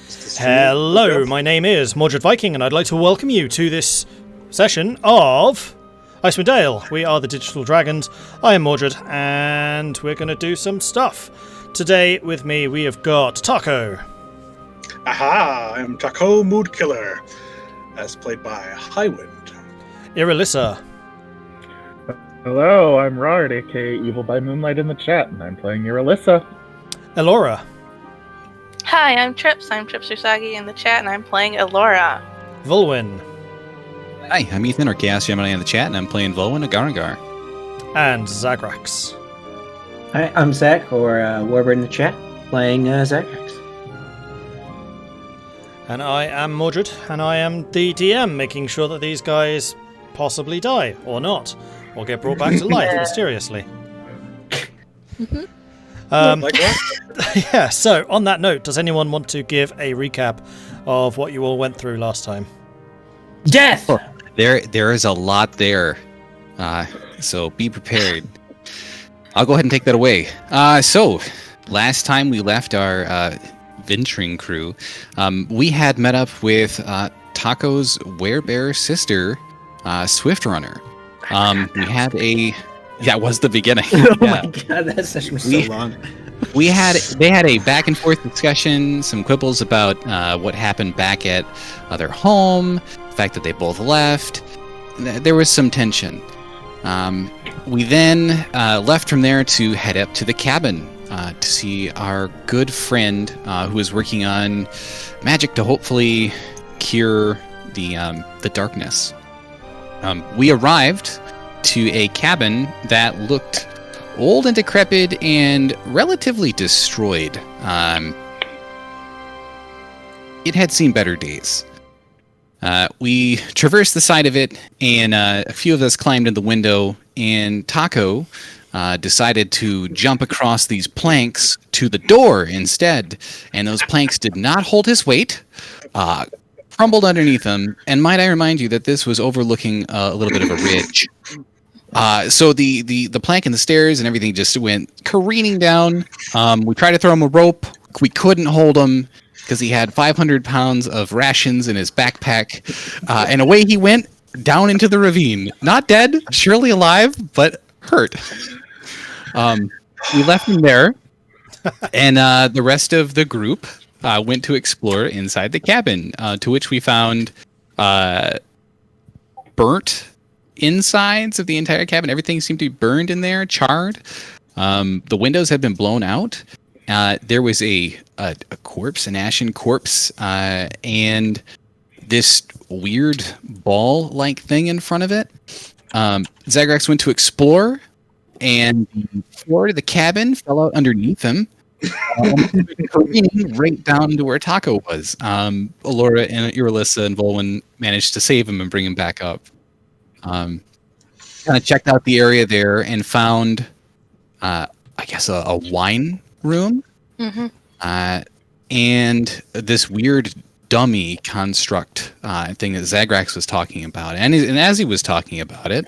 Hello, my name is Mordred Viking, and I'd like to welcome you to this session of Icewind Dale. We are the Digital Dragons. I am Mordred, and we're going to do some stuff. Today with me we have got Tahko. Aha! I'm Tahko Moodkiller, as played by Highwind. Irilyssa. Hello, I'm Jarard, aka Evil by Moonlight in the chat, and I'm playing Irilyssa. Elora. Hi, I'm Trips. I'm Trips Usagi in the chat, and I'm playing Elora. Vulwin. Hi, I'm Ethan, or Chaos Gemini in the chat, and I'm playing Vulwin, a Garangar. And Zagrax. Hi, I'm Zach, or Warbird in the chat, playing Zagrax. And I am Mordred, and I am the DM, making sure that these guys possibly die, or not, or get brought back to life mysteriously. Yeah, so on that note, does anyone want to give a recap of what you all went through last time? Death! There is a lot there, so be prepared. I'll go ahead and take that away. So, last time we left our venturing crew, we had met up with Tahko's werebear sister, Swiftrunner. We had a... That was the beginning. Oh my god, that session was so long. They had a back and forth discussion, some quibbles about what happened back at their home, the fact that they both left. There was some tension. We then left from there to head up to the cabin to see our good friend who is working on magic to hopefully cure the darkness. We arrived to a cabin that looked old and decrepit and relatively destroyed. It had seen better days. We traversed the side of it, and a few of us climbed in the window, and Tahko decided to jump across these planks to the door instead, and those planks did not hold his weight, crumbled underneath him, and might I remind you that this was overlooking a little bit of a ridge. So the plank and the stairs and everything just went careening down. We tried to throw him a rope. We couldn't hold him because he had 500 pounds of rations in his backpack. And away he went down into the ravine. Not dead, surely alive, but hurt. We left him there. And the rest of the group went to explore inside the cabin, to which we found burnt insides of the entire cabin. Everything seemed to be burned in there, charred. The windows had been blown out. There was a corpse, an ashen corpse, and this weird ball-like thing in front of it. Zagrax went to explore, and the floor of the cabin fell out underneath him, careening right down to where Tahko was. Elora and Irilyssa and Vulwin managed to save him and bring him back up. Kind of checked out the area there and found, I guess, a wine room. Mm-hmm. And this weird dummy construct thing that Zagrax was talking about. And as he was talking about it,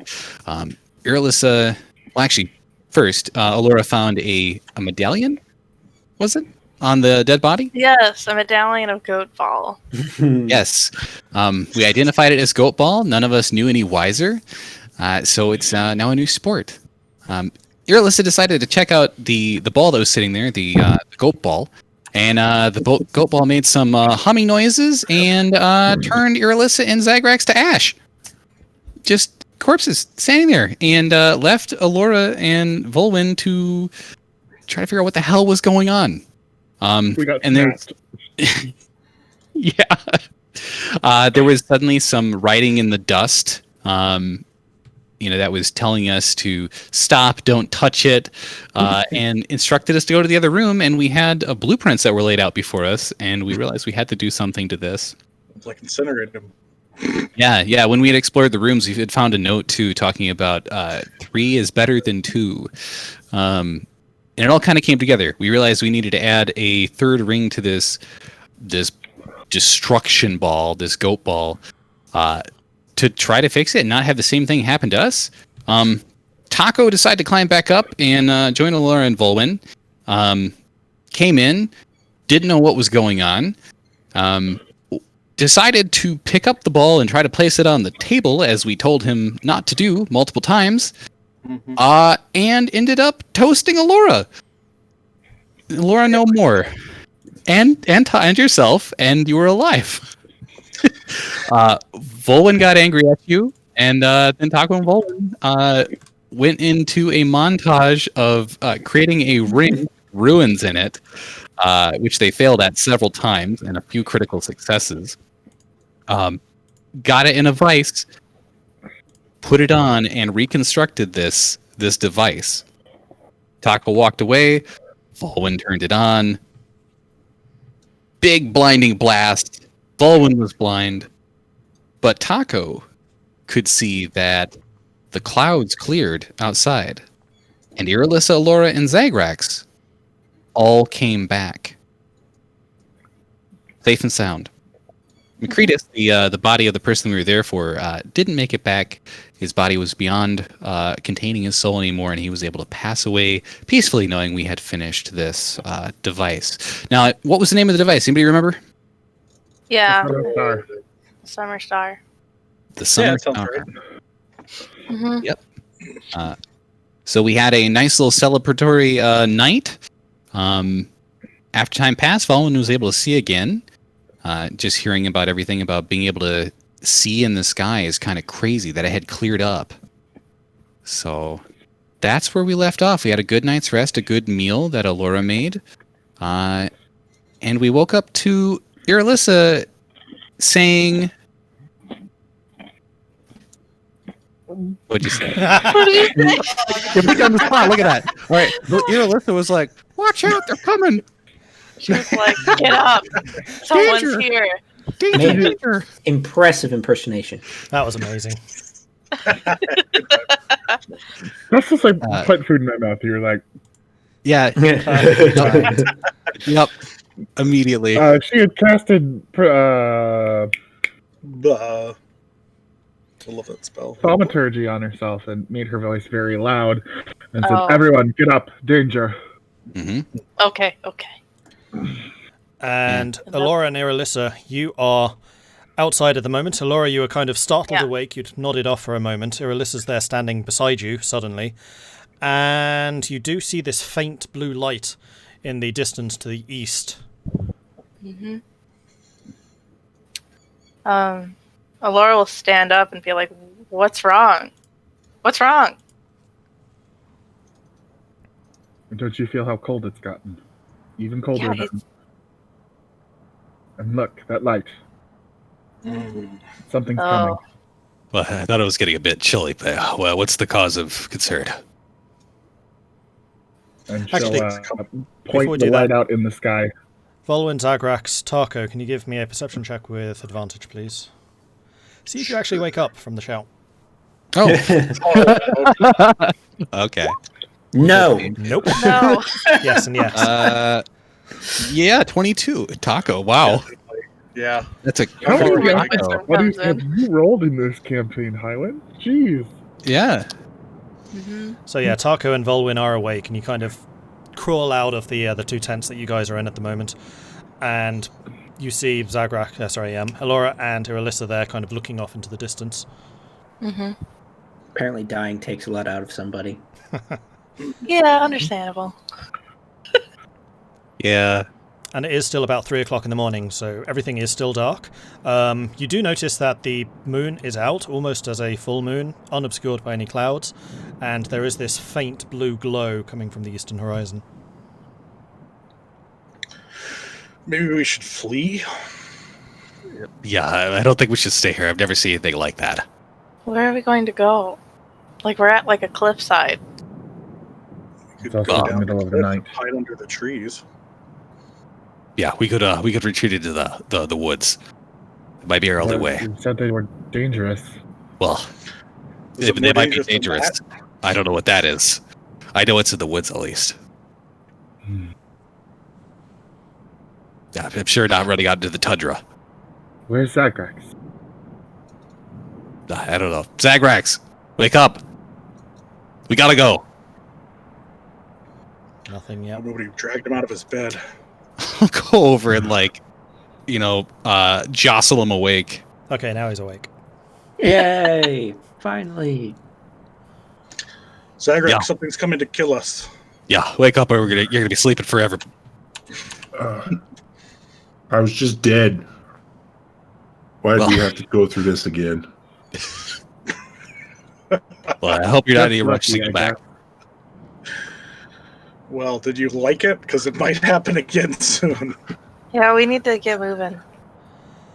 Irilyssa, well, actually, first, Elora found a medallion, was it? On the dead body? Yes, a medallion of goat ball. Yes. We identified it as goat ball. None of us knew any wiser. So it's now a new sport. Irilyssa decided to check out the ball that was sitting there, the goat ball. And the goat ball made some humming noises and turned Irilyssa and Zagrax to ash. Just corpses standing there. And left Elora and Vulwin to try to figure out what the hell was going on. We got and there's yeah. There was suddenly some writing in the dust, that was telling us to stop, don't touch it, and instructed us to go to the other room. And we had blueprints that were laid out before us, and we realized we had to do something to this. It's like incinerate him. Yeah. When we had explored the rooms, we had found a note too talking about 3 is better than 2. And it all kind of came together. We realized we needed to add a third ring to this destruction ball, this goat ball, to try to fix it and not have the same thing happen to us. Tahko decided to climb back up and join Elora and Vulwin. Came in, didn't know what was going on, decided to pick up the ball and try to place it on the table, as we told him not to do multiple times, and ended up toasting Elora. Elora, no more. And yourself, and you were alive. Vulwin got angry at you, and then Tahko and Vulwin went into a montage of creating a ring with ruins in it, which they failed at several times, and a few critical successes. Got it in a vice, put it on, and reconstructed this device. Tahko walked away. Vulwin turned it on. Big blinding blast. Vulwin was blind, but Tahko could see that the clouds cleared outside, and Irilyssa, Elora, and Zagrax all came back, safe and sound. Macretus, the body of the person we were there for, didn't make it back. His body was beyond containing his soul anymore, and he was able to pass away peacefully, knowing we had finished this device. Now, what was the name of the device? Anybody remember? Yeah. Star. Summer Star. The Summer it sounds Star. right. Mm-hmm. Yep. So we had a nice little celebratory night. After time passed, Vulwin was able to see again. Just hearing about everything about being able to see in the sky is kind of crazy that it had cleared up. So that's where we left off. We had a good night's rest, a good meal that Elora made. And we woke up to Irilyssa saying... What'd you say? What did you say? You put you on the spot. Look at that. All right. Irilyssa was like, "Watch out, they're coming. She was like, "Get up! Someone's Danger. here." Danger." Impressive impersonation. That was amazing. That's just like putting food in my mouth. You're like, Yeah. Yep. Immediately. she had casted I love that spell. thaumaturgy on herself and made her voice very loud and said, Oh. "Everyone, get up! Danger!" Hmm. Okay. And Elora and Irilyssa, you are outside at the moment. Elora, you were kind of startled awake. You'd nodded off for a moment. Irilyssa's there standing beside you suddenly. And you do see this faint blue light in the distance to the east. Mm-hmm. Elora will stand up and be like, "What's wrong? What's wrong?" Don't you feel how cold it's gotten? Even colder Yeah, now. And look, that light. Something's coming. Well, I thought it was getting a bit chilly, but well, what's the cause of concern? And Actually, she'll before we point do the light that- out in the sky. Vulwin, Zagrax, Tahko, can you give me a perception check with advantage, please? See if you actually wake up from the shout. Oh. Okay. No. Nope. No. Yes and yes. Yeah, 22. Tahko. Wow. Yeah. That's a How That's many where Tahko. my wisdom What comes have in. you rolled in this campaign, Highwind? Jeez. Yeah. Mm-hmm. So yeah, Tahko and Vulwin are awake, and you kind of crawl out of the two tents that you guys are in at the moment, and you see Elora and Irilyssa there, kind of looking off into the distance. Mm-hmm. Apparently dying takes a lot out of somebody. Yeah, understandable. Yeah. And it is still about 3 o'clock in the morning, so everything is still dark. You do notice that the moon is out, almost as a full moon, unobscured by any clouds, and there is this faint blue glow coming from the eastern horizon. Maybe we should flee. Yeah, I don't think we should stay here. I've never seen anything like that. Where are we going to go? Like, we're at like a cliffside. We It's also go the down middle of the cliff night. and hide under the trees. Yeah, we could retreat into the woods. It might be our only way. You said they were dangerous. Well, Is it they more might be dangerous than dangerous. that? I don't know what that is. I know it's in the woods at least. Yeah, I'm sure not running out into the tundra. Where's Zagrax? I don't know. Zagrax, wake up. We gotta go. Nothing yet. Nobody dragged him out of his bed. I'll go over and jostle him awake. Okay, now he's awake. Yay! Finally. Zagrax, Yeah. something's coming to kill us. Yeah, wake up, or you're gonna be sleeping forever. I was just dead. Why do we have to go through this again? Well, I hope you're not in any That's rush to lucky, go I back. guess. Well, did you like it? Because it might happen again soon. Yeah, we need to get moving.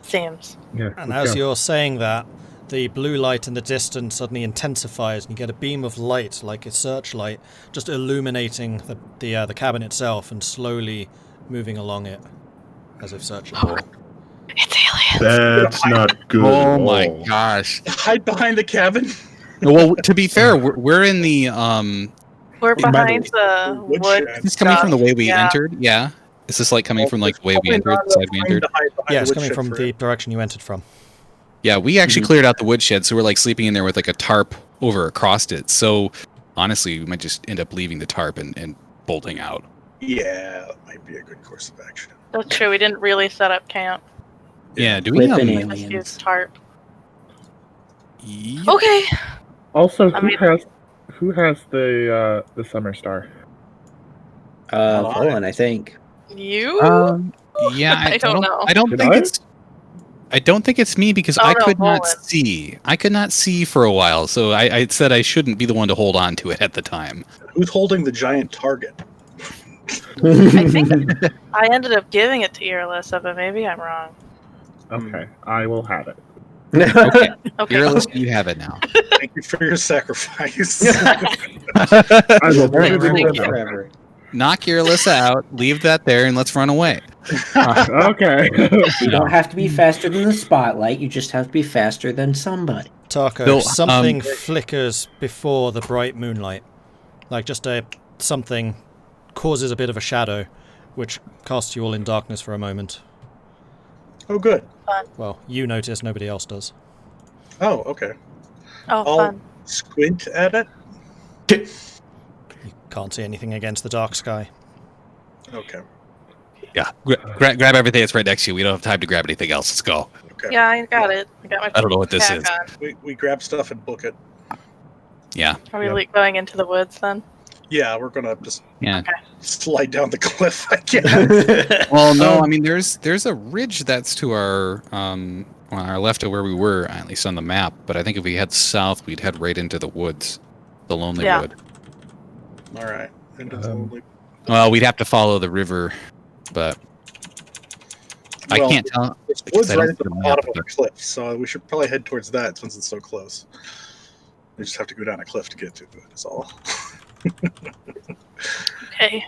Seems. Yeah, And let's as go. you're saying that, the blue light in the distance suddenly intensifies, and you get a beam of light, like a searchlight, just illuminating the cabin itself and slowly moving along it, as if searching. It's aliens. That's not good. Oh at my all. gosh. Hide behind the cabin. Well, to be fair, we're in the We're By the behind the wood. woodshed. It's coming from the way we Yeah. entered. Yeah. Is this like coming from like the way we Probably entered, not the side we enough time entered? to hide behind Yeah, the it's coming woodshed from for the it. direction you entered from. Yeah, we actually cleared out the woodshed, so we're like sleeping in there with like a tarp over across it. So honestly, we might just end up leaving the tarp and bolting out. Yeah, that might be a good course of action. That's true. We didn't really set up camp. Yeah, do we Flippin' We just aliens. used tarp. Yep. Okay. Also, I who mean- has the summer star? Vulwin, I think. You? Yeah, I don't know. I don't Did think I? it's. I don't think it's me because Oh, I no, could not Vulwin. see. I could not see for a while, so I said I shouldn't be the one to hold on to it at the time. Who's holding the giant target? I think I ended up giving it to Irilyssa, but maybe I'm wrong. Okay, I will have it. Okay, Okay. Irilyssa, you have it now. Thank you for your sacrifice. I will All right, do thank it you. Forever. Knock Irilyssa out, leave that there, and let's run away. Okay. You don't have to be faster than the spotlight. You just have to be faster than somebody. Tahko, No, something flickers before the bright moonlight. Like just something causes a bit of a shadow, which casts you all in darkness for a moment. Oh, good. Well, you notice, nobody else does. Oh, okay. Oh, I'll fun. squint at it. You can't see anything against the dark sky. Okay. Yeah, grab everything that's right next to you. We don't have time to grab anything else. Let's go. Okay. Yeah, I got it. I got my I don't know what this pack is. on. We grab stuff and book it. Yeah, Are we Yeah. like going into the woods then? Yeah, we're gonna just yeah. slide down the cliff, I guess. Well, no, I mean there's a ridge that's to our left of where we were, at least on the map. But I think if we head south, we'd head right into the woods, the Lonely Yeah. Wood. All right. Into the lonely- Well, we'd have to follow the river, but I Well, can't tell. There's because woods I don't right at the see the map, bottom of the but- cliff, so we should probably head towards that since it's so close. We just have to go down a cliff to get to it, is all. Okay.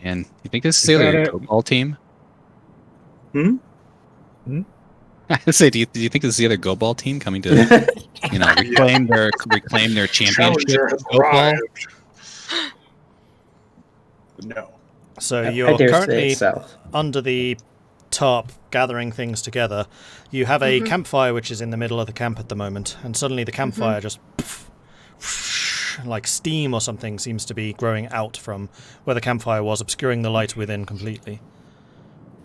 And you think this is Is the that other it? Cobalt team? Hmm? I say, do you think this is the other Go Ball team coming to, reclaim their championship? Challenger has Go Ball? arrived. No. So I you're dare say currently it's south. under the tarp gathering things together. You have a campfire which is in the middle of the camp at the moment, and suddenly the campfire just like steam or something seems to be growing out from where the campfire was, obscuring the light within completely.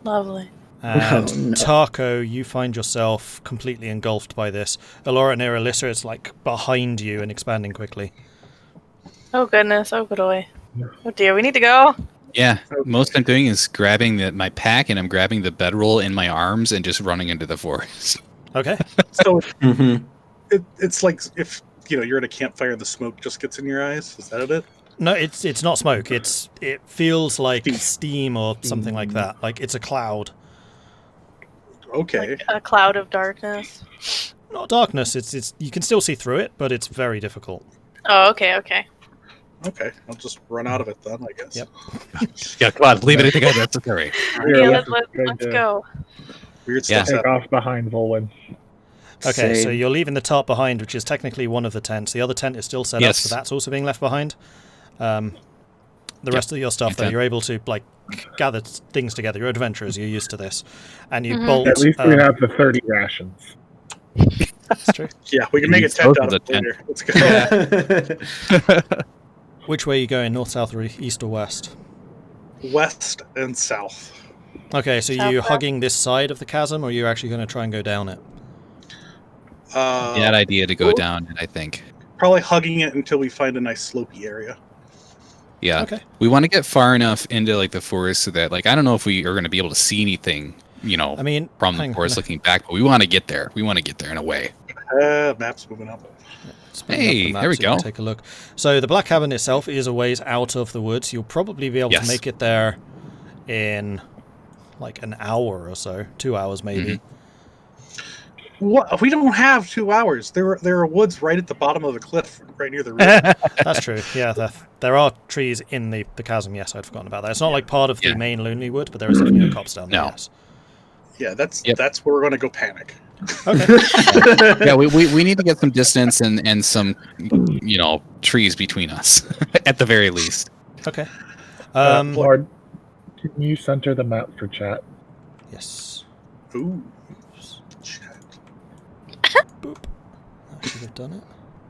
Lovely. And Oh, no. Tahko, you find yourself completely engulfed by this. Elora and Irilyssa, it's like behind you and expanding quickly. Oh goodness. Oh boy. Oh dear. We need to go. Yeah, most I'm doing is grabbing my pack and I'm grabbing the bedroll in my arms and just running into the forest. Okay. So Mm-hmm. it's like if you're at a campfire and the smoke just gets in your eyes. Is that it? No, it's not smoke. It feels like steam or something like that. Like it's a cloud. Okay. Like a cloud of darkness. Not darkness. It's you can still see through it, but it's very difficult. Oh, okay, okay. Okay. I'll just run out of it then, I guess. Yep. Yeah, come on, leave it together. That's okay. Yeah, let's let's go. Weird Yeah. stuff's Take happening. off behind Vulwin. Okay, so Same. you're leaving the tarp behind, which is technically one of the tents. The other tent is still set up, Yes. so that's also being left behind. The rest of your stuff, though, Okay. you're able to gather things together. You're adventurers. You're used to this, and you bolt. At least we have the 30 rations. That's true. Yeah, we can It make a needs tent both out of of the it later. Let's go. Which way are you going? North, south, or east, or west? West and south. Okay, so you hugging this side of the chasm, or are you actually going to try and go down it? Bad idea to go down it, I think. Probably hugging it until we find a nice slopey area. Yeah. Okay. We want to get far enough into like the forest so that, like, I don't know if we are going to be able to see anything, I mean, from the forest looking back, but we want to get there. We want to get there in a way. Map's moving up. Hey, there we go. Take a look. So the Black Cavern itself is a ways out of the woods. You'll probably be able to make it there in like an hour or so, 2 hours maybe. What? We don't have 2 hours. There are woods right at the bottom of the cliff, right near the river. That's true. Yeah, there are trees in the chasm. Yes, I'd forgotten about that. It's not like part of the main Lonely Wood, but there is definitely a copse down there. Yes. Yeah, that's where we're going to go panic. Okay. Yeah, we need to get some distance and some, trees between us, at the very least. Okay. Lord, can you center the map for chat? Yes. Ooh. Boop. I should have done it.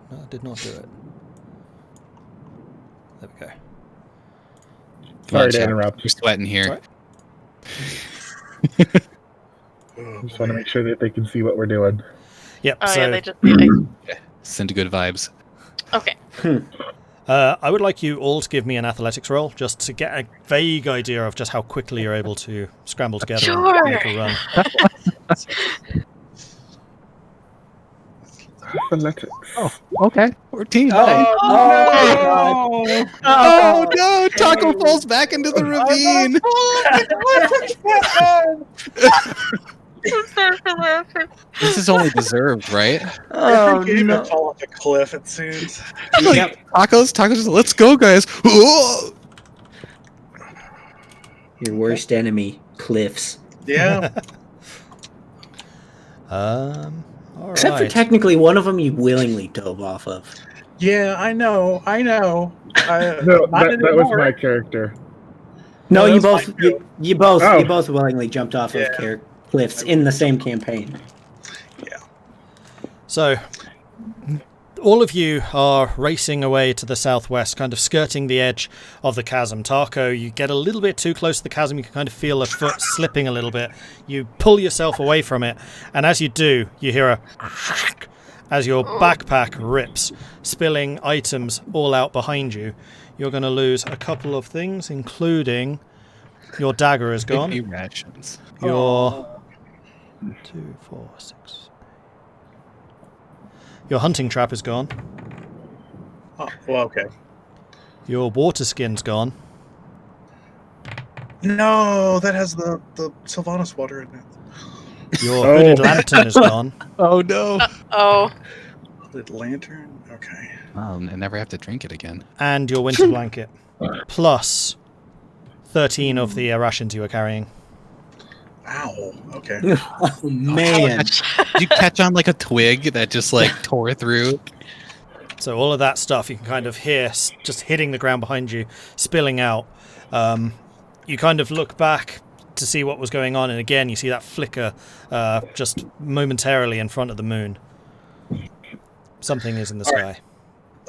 No, I did not do it. There we go. Sorry to interrupt. You're sweating here. Just want to make sure that they can see what we're doing. Yep. Oh, so yeah, they just... Send good vibes. Okay. I would like you all to give me an athletics roll, just to get a vague idea of just how quickly you're able to scramble together and make a run. Athletics. Oh, okay. 14. Oh No! Tahko falls back into the ravine. This is only deserved, right? Oh, You're no. gonna fall off a cliff, it seems. Tahko's just, let's go, guys. Your worst enemy, cliffs. Yeah. All Except for right. technically one of them you willingly dove off of. Yeah, I know. No, Not that was anymore. my character. No, No, you that's both fine, you Oh. both willingly jumped off of cliffs in the same campaign. So, all of you are racing away to the southwest, kind of skirting the edge of the chasm. Tahko, you get a little bit too close to the chasm, you can kind of feel a foot slipping a little bit. You pull yourself away from it, and as you do, you hear a as your backpack rips, spilling items all out behind you. You're going to lose a couple of things, including your dagger is gone. Baby rations. Your 2, 4, 6. Your hunting trap is gone. Oh, well, okay. Your water skin's gone. No, that has the Sylvanas water in it. Your hooded lantern is gone. Oh no! Oh. Lit lantern? Okay. I'll never have to drink it again. And your winter blanket. Plus 13 of the rations you were carrying. Ow. Okay. Oh man. Did you catch on like a twig that just like tore through? So all of that stuff you can kind of hear just hitting the ground behind you, spilling out. You kind of look back to see what was going on, and again you see that flicker just momentarily in front of the moon. Something is in the sky.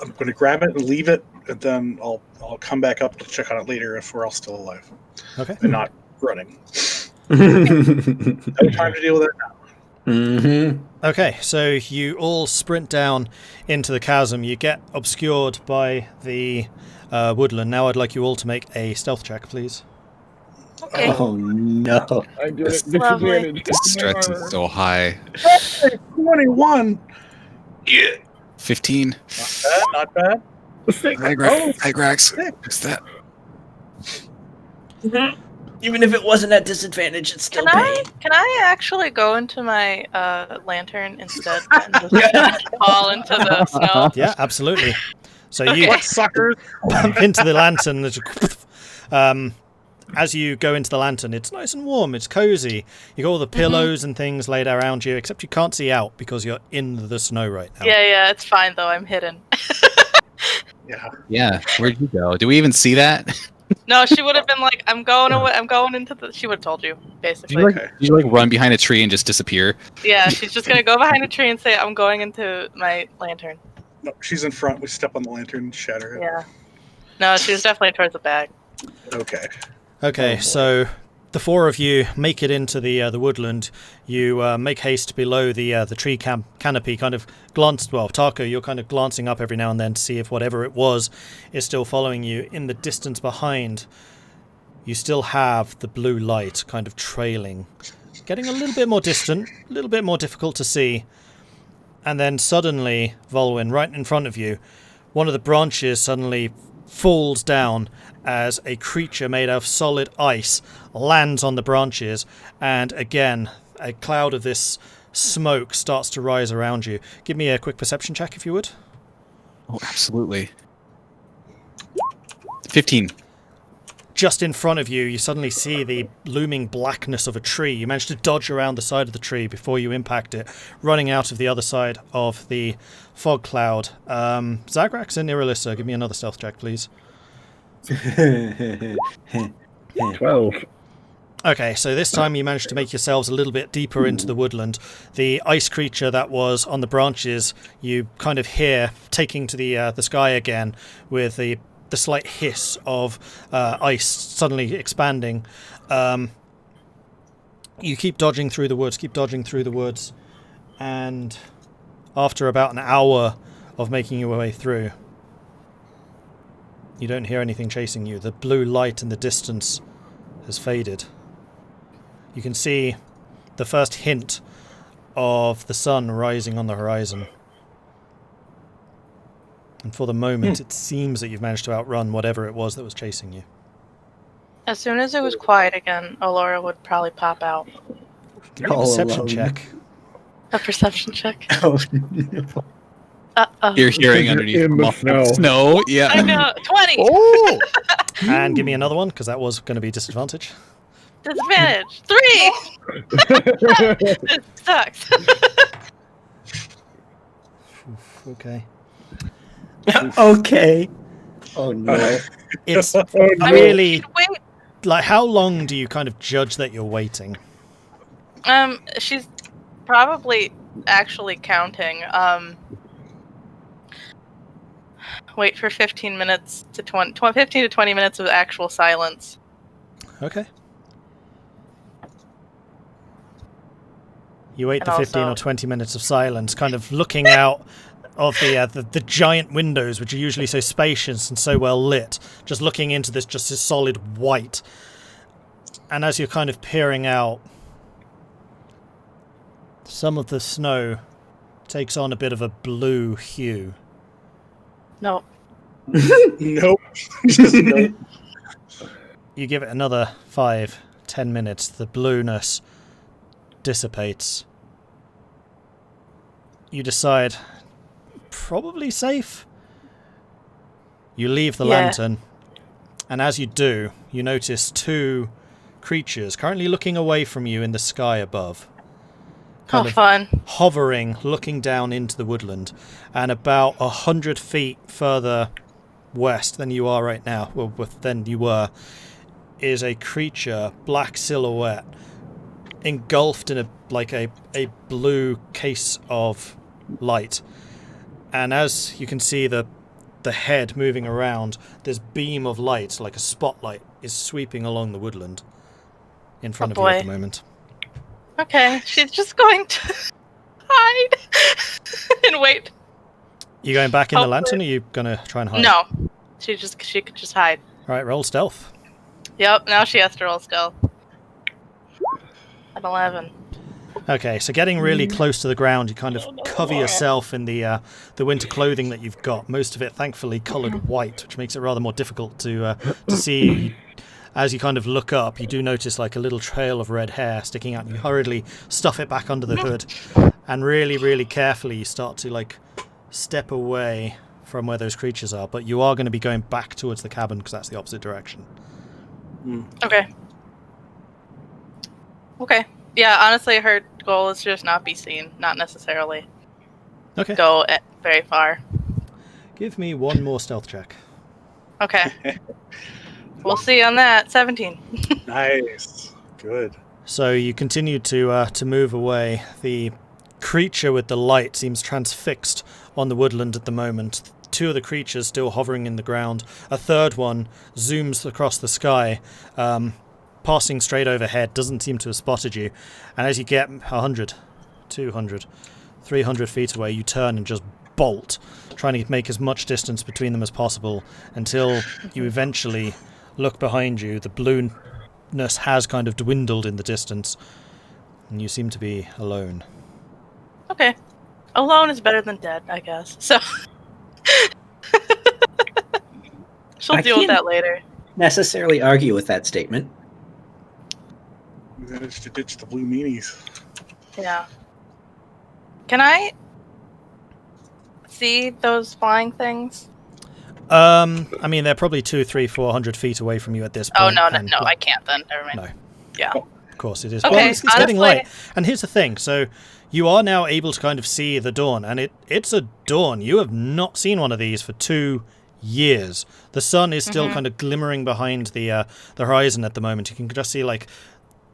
I'm going to grab it and leave it, and then I'll come back up to check on it later if we're all still alive Okay. and not running. No time to deal with it now. Mm-hmm. Okay, so you all sprint down into the chasm. You get obscured by the woodland. Now I'd like you all to make a stealth check, please. Okay. Oh no. I did This- it. Lovely. Disadvantage. The stress is so high. Hey, 21. Yeah. 15. Not bad. Zagrax. What's that? Even if it wasn't at disadvantage, it's still Can I actually go into my lantern instead and just fall into the snow? Yeah, absolutely. So you Okay. Suckers. bump into the lantern. As you go into the lantern, it's nice and warm. It's cozy. You got all the pillows and things laid around you, except you can't see out because you're in the snow right now. Yeah, it's fine though. I'm hidden. Yeah. Yeah. Where'd you go? Do we even see that? No, she would have been like, I'm going away. I'm going into the. She would have told you, Did basically. you like run behind a tree and just disappear? Yeah, she's just gonna go behind a tree and say, I'm going into my lantern. No, she's in front. We step on the lantern and shatter it. Yeah. No, she was definitely towards the bag. Okay. Okay, so the four of you make it into the woodland. You make haste below the tree canopy, kind of Tahko, you're kind of glancing up every now and then to see if whatever it was is still following you. In the distance behind, you still have the blue light kind of trailing, getting a little bit more distant, a little bit more difficult to see. And then suddenly, Vulwin, right in front of you, one of the branches suddenly falls down as a creature made of solid ice lands on the branches, and again, a cloud of this smoke starts to rise around you. Give me a quick perception check, if you would. Oh, absolutely. 15. Just in front of you, you suddenly see the looming blackness of a tree. You manage to dodge around the side of the tree before you impact it, running out of the other side of the fog cloud. Zagrax and Irilyssa, give me another stealth check, please. 12. Okay, so this time you managed to make yourselves a little bit deeper into the woodland. The ice creature that was on the branches, you kind of hear taking to the sky again with the slight hiss of ice suddenly expanding. You keep dodging through the woods, and after about an hour of making your way through, you don't hear anything chasing you. The blue light in the distance has faded. You can see the first hint of the sun rising on the horizon. And for the moment, it seems that you've managed to outrun whatever it was that was chasing you. As soon as it was quiet again, Elora would probably pop out. Give me a perception check. A perception check. Oh, no. Uh-oh. You're hearing You're underneath in the snow. Snow, yeah. I know. 20! Oh! And give me another one, because that was going to be disadvantage. Disadvantage. 3! This sucks. Okay. Okay. Oh no. It's Oh, no. I mean, really... she'd wait. Like, how long do you kind of judge that you're waiting? She's probably actually counting. Wait for 15 minutes to 15 to 20 minutes of actual silence. Okay. You wait And the 15 also- or 20 minutes of silence, kind of looking out of the giant windows, which are usually so spacious and so well lit, just looking into this solid white. And as you're kind of peering out, some of the snow takes on a bit of a blue hue. No. Nope. You give it another 5-10 minutes, the blueness dissipates. You decide, probably safe. You leave the lantern, and as you do, you notice two creatures currently looking away from you in the sky above. Kind of Fun. hovering, looking down into the woodland, and about 100 feet further west than you are right now, than you were, is a creature, black silhouette, engulfed in a blue case of light. And as you can see the head moving around, this beam of light, like a spotlight, is sweeping along the woodland in front of you at the moment. Okay, she's just going to hide and wait. You going back in the Hopefully. lantern, or are you going to try and hide? No, she could just hide. Alright, roll stealth. Yep, now she has to roll stealth. At 11. Okay, so getting really close to the ground, you kind of cover yourself in the winter clothing that you've got. Most of it, thankfully, coloured white, which makes it rather more difficult to see. As you kind of look up, you do notice like a little trail of red hair sticking out. You hurriedly stuff it back under the hood, and really, really carefully you start to like step away from where those creatures are. But you are going to be going back towards the cabin because that's the opposite direction. Okay. Okay. Yeah, honestly, her goal is to just not be seen, not necessarily Okay. go very far. Give me one more stealth check. Okay. We'll see on that. 17. Nice. Good. So you continue to move away. The creature with the light seems transfixed on the woodland at the moment. Two of the creatures still hovering in the ground. A third one zooms across the sky, passing straight overhead, doesn't seem to have spotted you. And as you get 100, 200, 300 feet away, you turn and just bolt, trying to make as much distance between them as possible until you eventually look behind you. The blueness has kind of dwindled in the distance, and you seem to be alone. Okay. Alone is better than dead, I guess. So she'll deal with that later. Necessarily argue with that statement. We managed to ditch the blue meanies. Yeah. Can I see those flying things? I mean, they're probably 200, 300, 400 feet away from you at this point. Oh, no, and, I can't then. Never mind. No. Yeah. Of course it is. Okay, Well, it's getting honestly- light. And here's the thing. So you are now able to kind of see the dawn, and it's a dawn. You have not seen one of these for 2 years. The sun is still kind of glimmering behind the horizon at the moment. You can just see like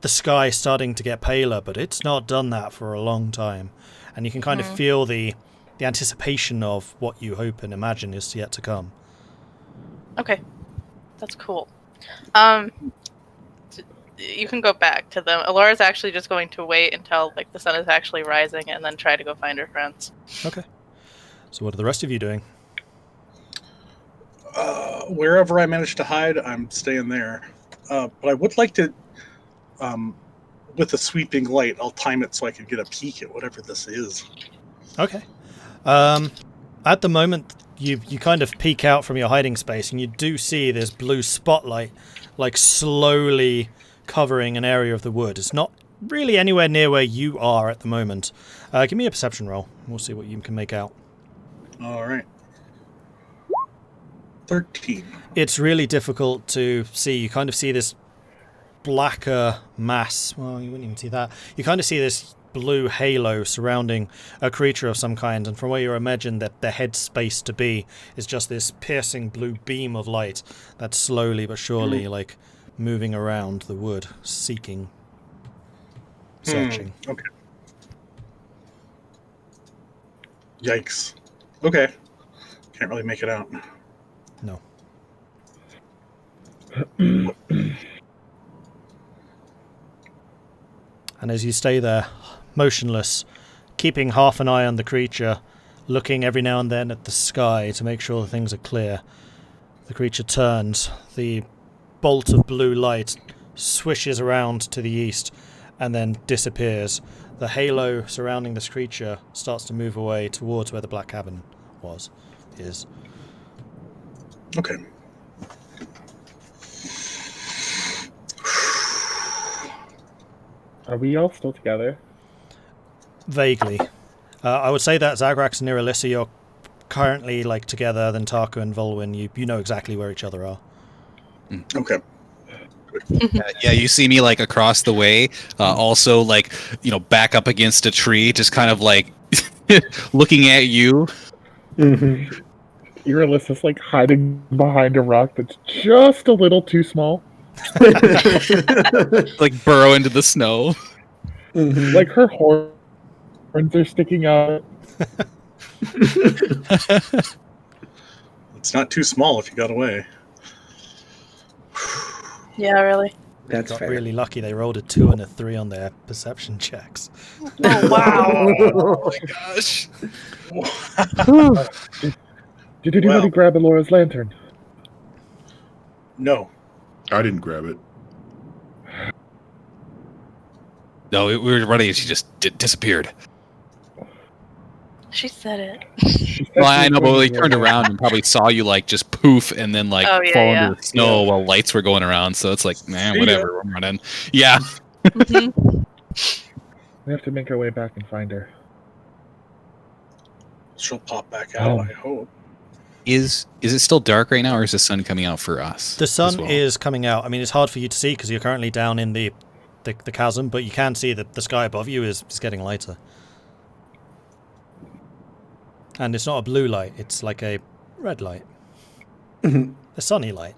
the sky starting to get paler, but it's not done that for a long time. And you can kind of feel the anticipation of what you hope and imagine is yet to come. Okay. That's cool. You can go back to them. Elora's actually just going to wait until like the sun is actually rising and then try to go find her friends. Okay. So what are the rest of you doing? Wherever I manage to hide, I'm staying there. But I would like to, with a sweeping light, I'll time it so I can get a peek at whatever this is. Okay. At the moment, you kind of peek out from your hiding space, and you do see this blue spotlight, like slowly covering an area of the wood. It's not really anywhere near where you are at the moment. Give me a perception roll. We'll see what you can make out. All right. 13. It's really difficult to see. You kind of see this blacker mass. Well, you wouldn't even see that. You kind of see this blue halo surrounding a creature of some kind, and from where you imagine that the head space to be is just this piercing blue beam of light that's slowly but surely like moving around the wood, seeking, searching. Okay. Yikes. Okay. Can't really make it out. No. And as you stay there, motionless, keeping half an eye on the creature, looking every now and then at the sky to make sure things are clear, the creature turns. The bolt of blue light swishes around to the east and then disappears. The halo surrounding this creature starts to move away towards where the black cabin is. Okay. Are we all still together? Vaguely. I would say that Zagrax and Irilyssa, you're currently like together, then Tahko and Vulwin, you know exactly where each other are. Okay. Yeah, you see me like across the way, also like, back up against a tree, just kind of like looking at you. Irylyssa's like hiding behind a rock that's just a little too small. Like burrow into the snow. Like her horns are sticking out. It's not too small if you got away. Yeah, really. That's Got fair. really lucky. They rolled a 2 and a 3 on their perception checks. Oh, wow. Oh my gosh. Did anybody grab Elora's lantern? No. I didn't grab it. No, we were running and she just disappeared. She said it. Well, I know, but we turned around and probably saw you like just poof and then like Oh, yeah, fall yeah. into the snow while lights were going around. So it's like, man, whatever, we're running. Yeah. Mhm. We have to make our way back and find her. She'll pop back out, Oh. I hope. Is it still dark right now, or is the sun coming out for us? The sun as well? is coming out. I mean, it's hard for you to see because you're currently down in the chasm, but you can see that the sky above you is getting lighter. And it's not a blue light, it's like a red light. A sunny light.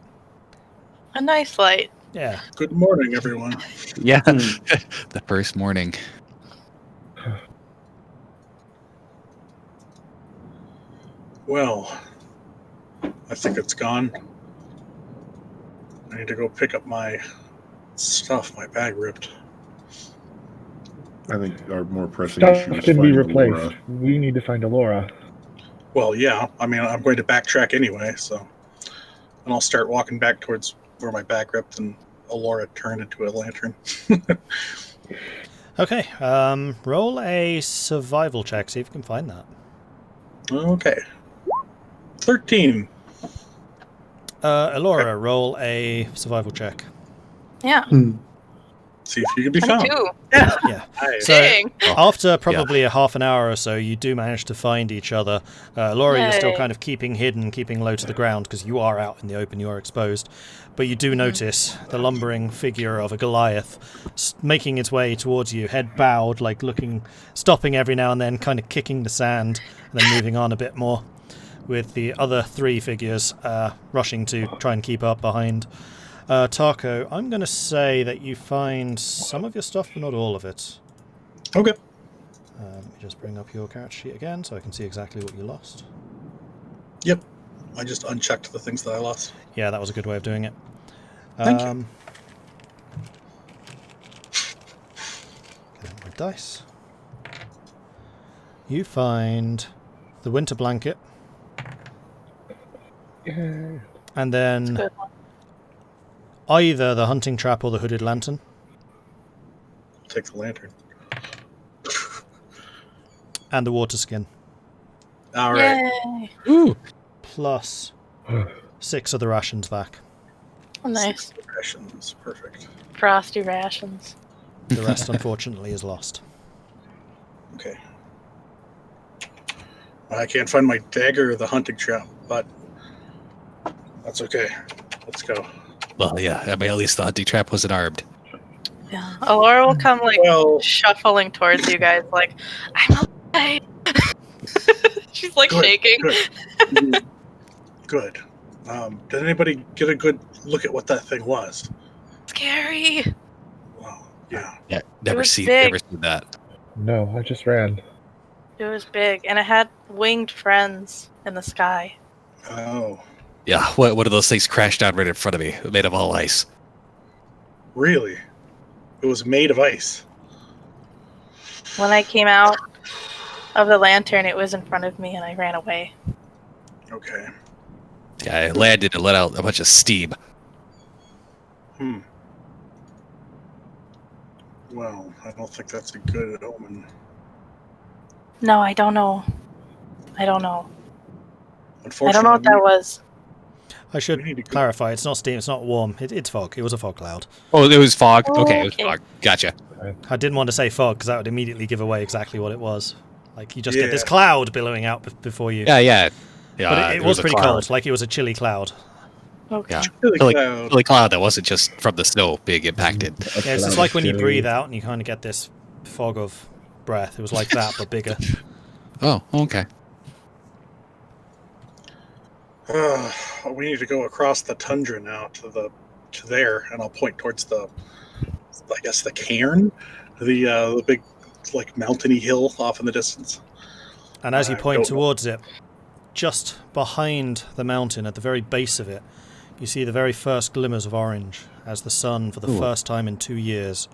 A nice light. Yeah. Good morning, everyone. Yeah, the first morning. Well, I think it's gone. I need to go pick up my Stuff, my bag ripped. I think our more pressing Stuff issue is can be finding replaced. Elora. We need to find Elora. Well, yeah. I mean, I'm going to backtrack anyway, so. And I'll start walking back towards where my bag ripped and Elora turned into a lantern. Okay, roll a survival check, see if you can find that. Okay. 13. Elora, roll a survival check. Yeah. See if you can be found. 22. Yeah. Nice. So Dang. after probably a half an hour or so, you do manage to find each other. Elora, you're still Yay. kind of keeping hidden, keeping low to the ground because you are out in the open, you are exposed. But you do notice the lumbering figure of a Goliath making its way towards you, head bowed, like looking, stopping every now and then, kind of kicking the sand, and then moving on a bit more, with the other three figures rushing to try and keep up behind. Tahko, I'm going to say that you find some of your stuff, but not all of it. Okay. Let me just bring up your character sheet again so I can see exactly what you lost. Yep. I just unchecked the things that I lost. Yeah, that was a good way of doing it. Thank you. Get out my dice. You find the winter blanket, Yay. and then Good one. either the hunting trap or the hooded lantern. Take the lantern. And the water skin. All right. Yay. Ooh. Plus 6 of the rations back. Oh, nice. Rations. Perfect. Frosty rations. The rest, unfortunately, is lost. Okay. I can't find my dagger or the hunting trap, but that's okay. Let's go. Well, yeah. I mean, at least the hunting trap wasn't armed. Yeah. Elora will come like Well, shuffling towards you guys like, I'm alive. She's like Good, shaking. good. Good. Did anybody get a good look at what that thing was? Scary. Wow. Yeah. Yeah. was big. Never seen that. No, I just ran. It was big, and it had winged friends in the sky. Oh, Yeah. One of those things crashed down right in front of me, made of all ice. really? It was made of ice. When I came out of the lantern, it was in front of me, and I ran away. Okay. Yeah, I landed and let out a bunch of steam. Well, I don't think that's a good omen. No, I don't know. I don't know. I Unfortunately, don't know what that was. I should We need to go- clarify, it's not steam, it's not warm. It's fog. It was a fog cloud. Oh, it was fog. Okay, it was Okay. fog. Gotcha. I didn't want to say fog because that would immediately give away exactly what it was. Like, you just get this Yeah. cloud billowing out before you. Yeah, yeah. Yeah, But it there was a pretty cloud. cold. Like, it was a chilly cloud. Okay. Yeah. Chilly Chilly, cloud. chilly cloud that wasn't just from the snow being impacted. Yeah, it's just like when you breathe out and you kind of get this fog of breath. It was like that, but bigger. Oh, okay. We need to go across the tundra now to there, and I'll point towards the cairn, the big like mountainy hill off in the distance. And as you I point don't know. towards it, just behind the mountain, at the very base of it, you see the very first glimmers of orange as the sun, for the Ooh. first time in 2 years,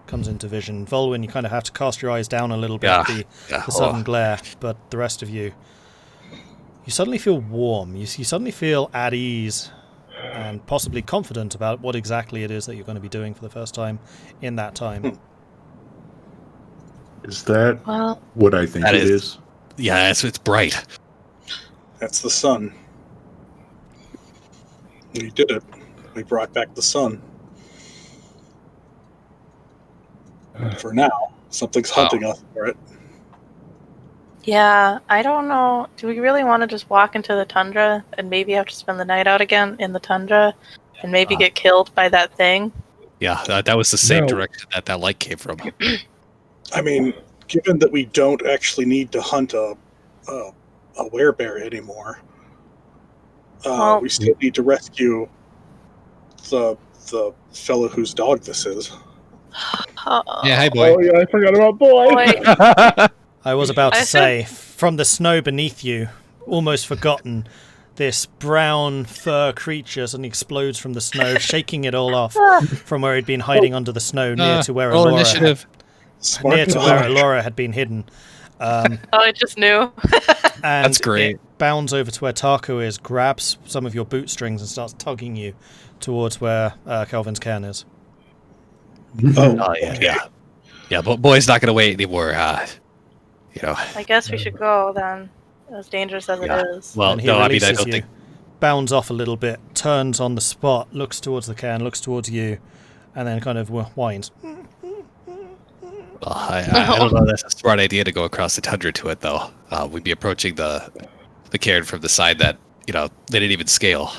comes into vision. Vulwin, you kind of have to cast your eyes down a little bit Yeah. at Yeah. the sudden Oh. glare, but the rest of you, you suddenly feel warm. You suddenly feel at ease and possibly confident about what exactly it is that you're going to be doing for the first time in that time. Is that Well, what I think That it is- is? Yeah, it's bright. That's the sun. We did it. We brought back the sun. For now, something's hunting us for it. yeah, I don't know. Do we really want to just walk into the tundra and maybe have to spend the night out again in the tundra and maybe get killed by that thing? Yeah, that was the same No. direction that light came from. I mean, given that we don't actually need to hunt a werebear anymore, Well- we still need to rescue the fellow whose dog this is. Yeah, hi, boy. Oh yeah, I forgot about boy. Boy. I was about I to say, from the snow beneath you, almost forgotten, this brown fur creature suddenly explodes from the snow, shaking it all off from where he'd been hiding under the snow near to where roll Elora initiative. had been hidden. I just knew. And That's great. it bounds over to where Tahko is, grabs some of your bootstrings and starts tugging you towards where Calvin's cairn is. Oh yeah. But boy's not gonna wait anymore. You know. I guess we should go then, as dangerous as it is. Well, And he no, I mean I releases don't you, think. bounds off a little bit, turns on the spot, looks towards the cairn, looks towards you, and then kind of whines. Well, I don't know. That's a smart idea to go across the tundra to it, though. We'd be approaching the cairn from the side that they didn't even scale.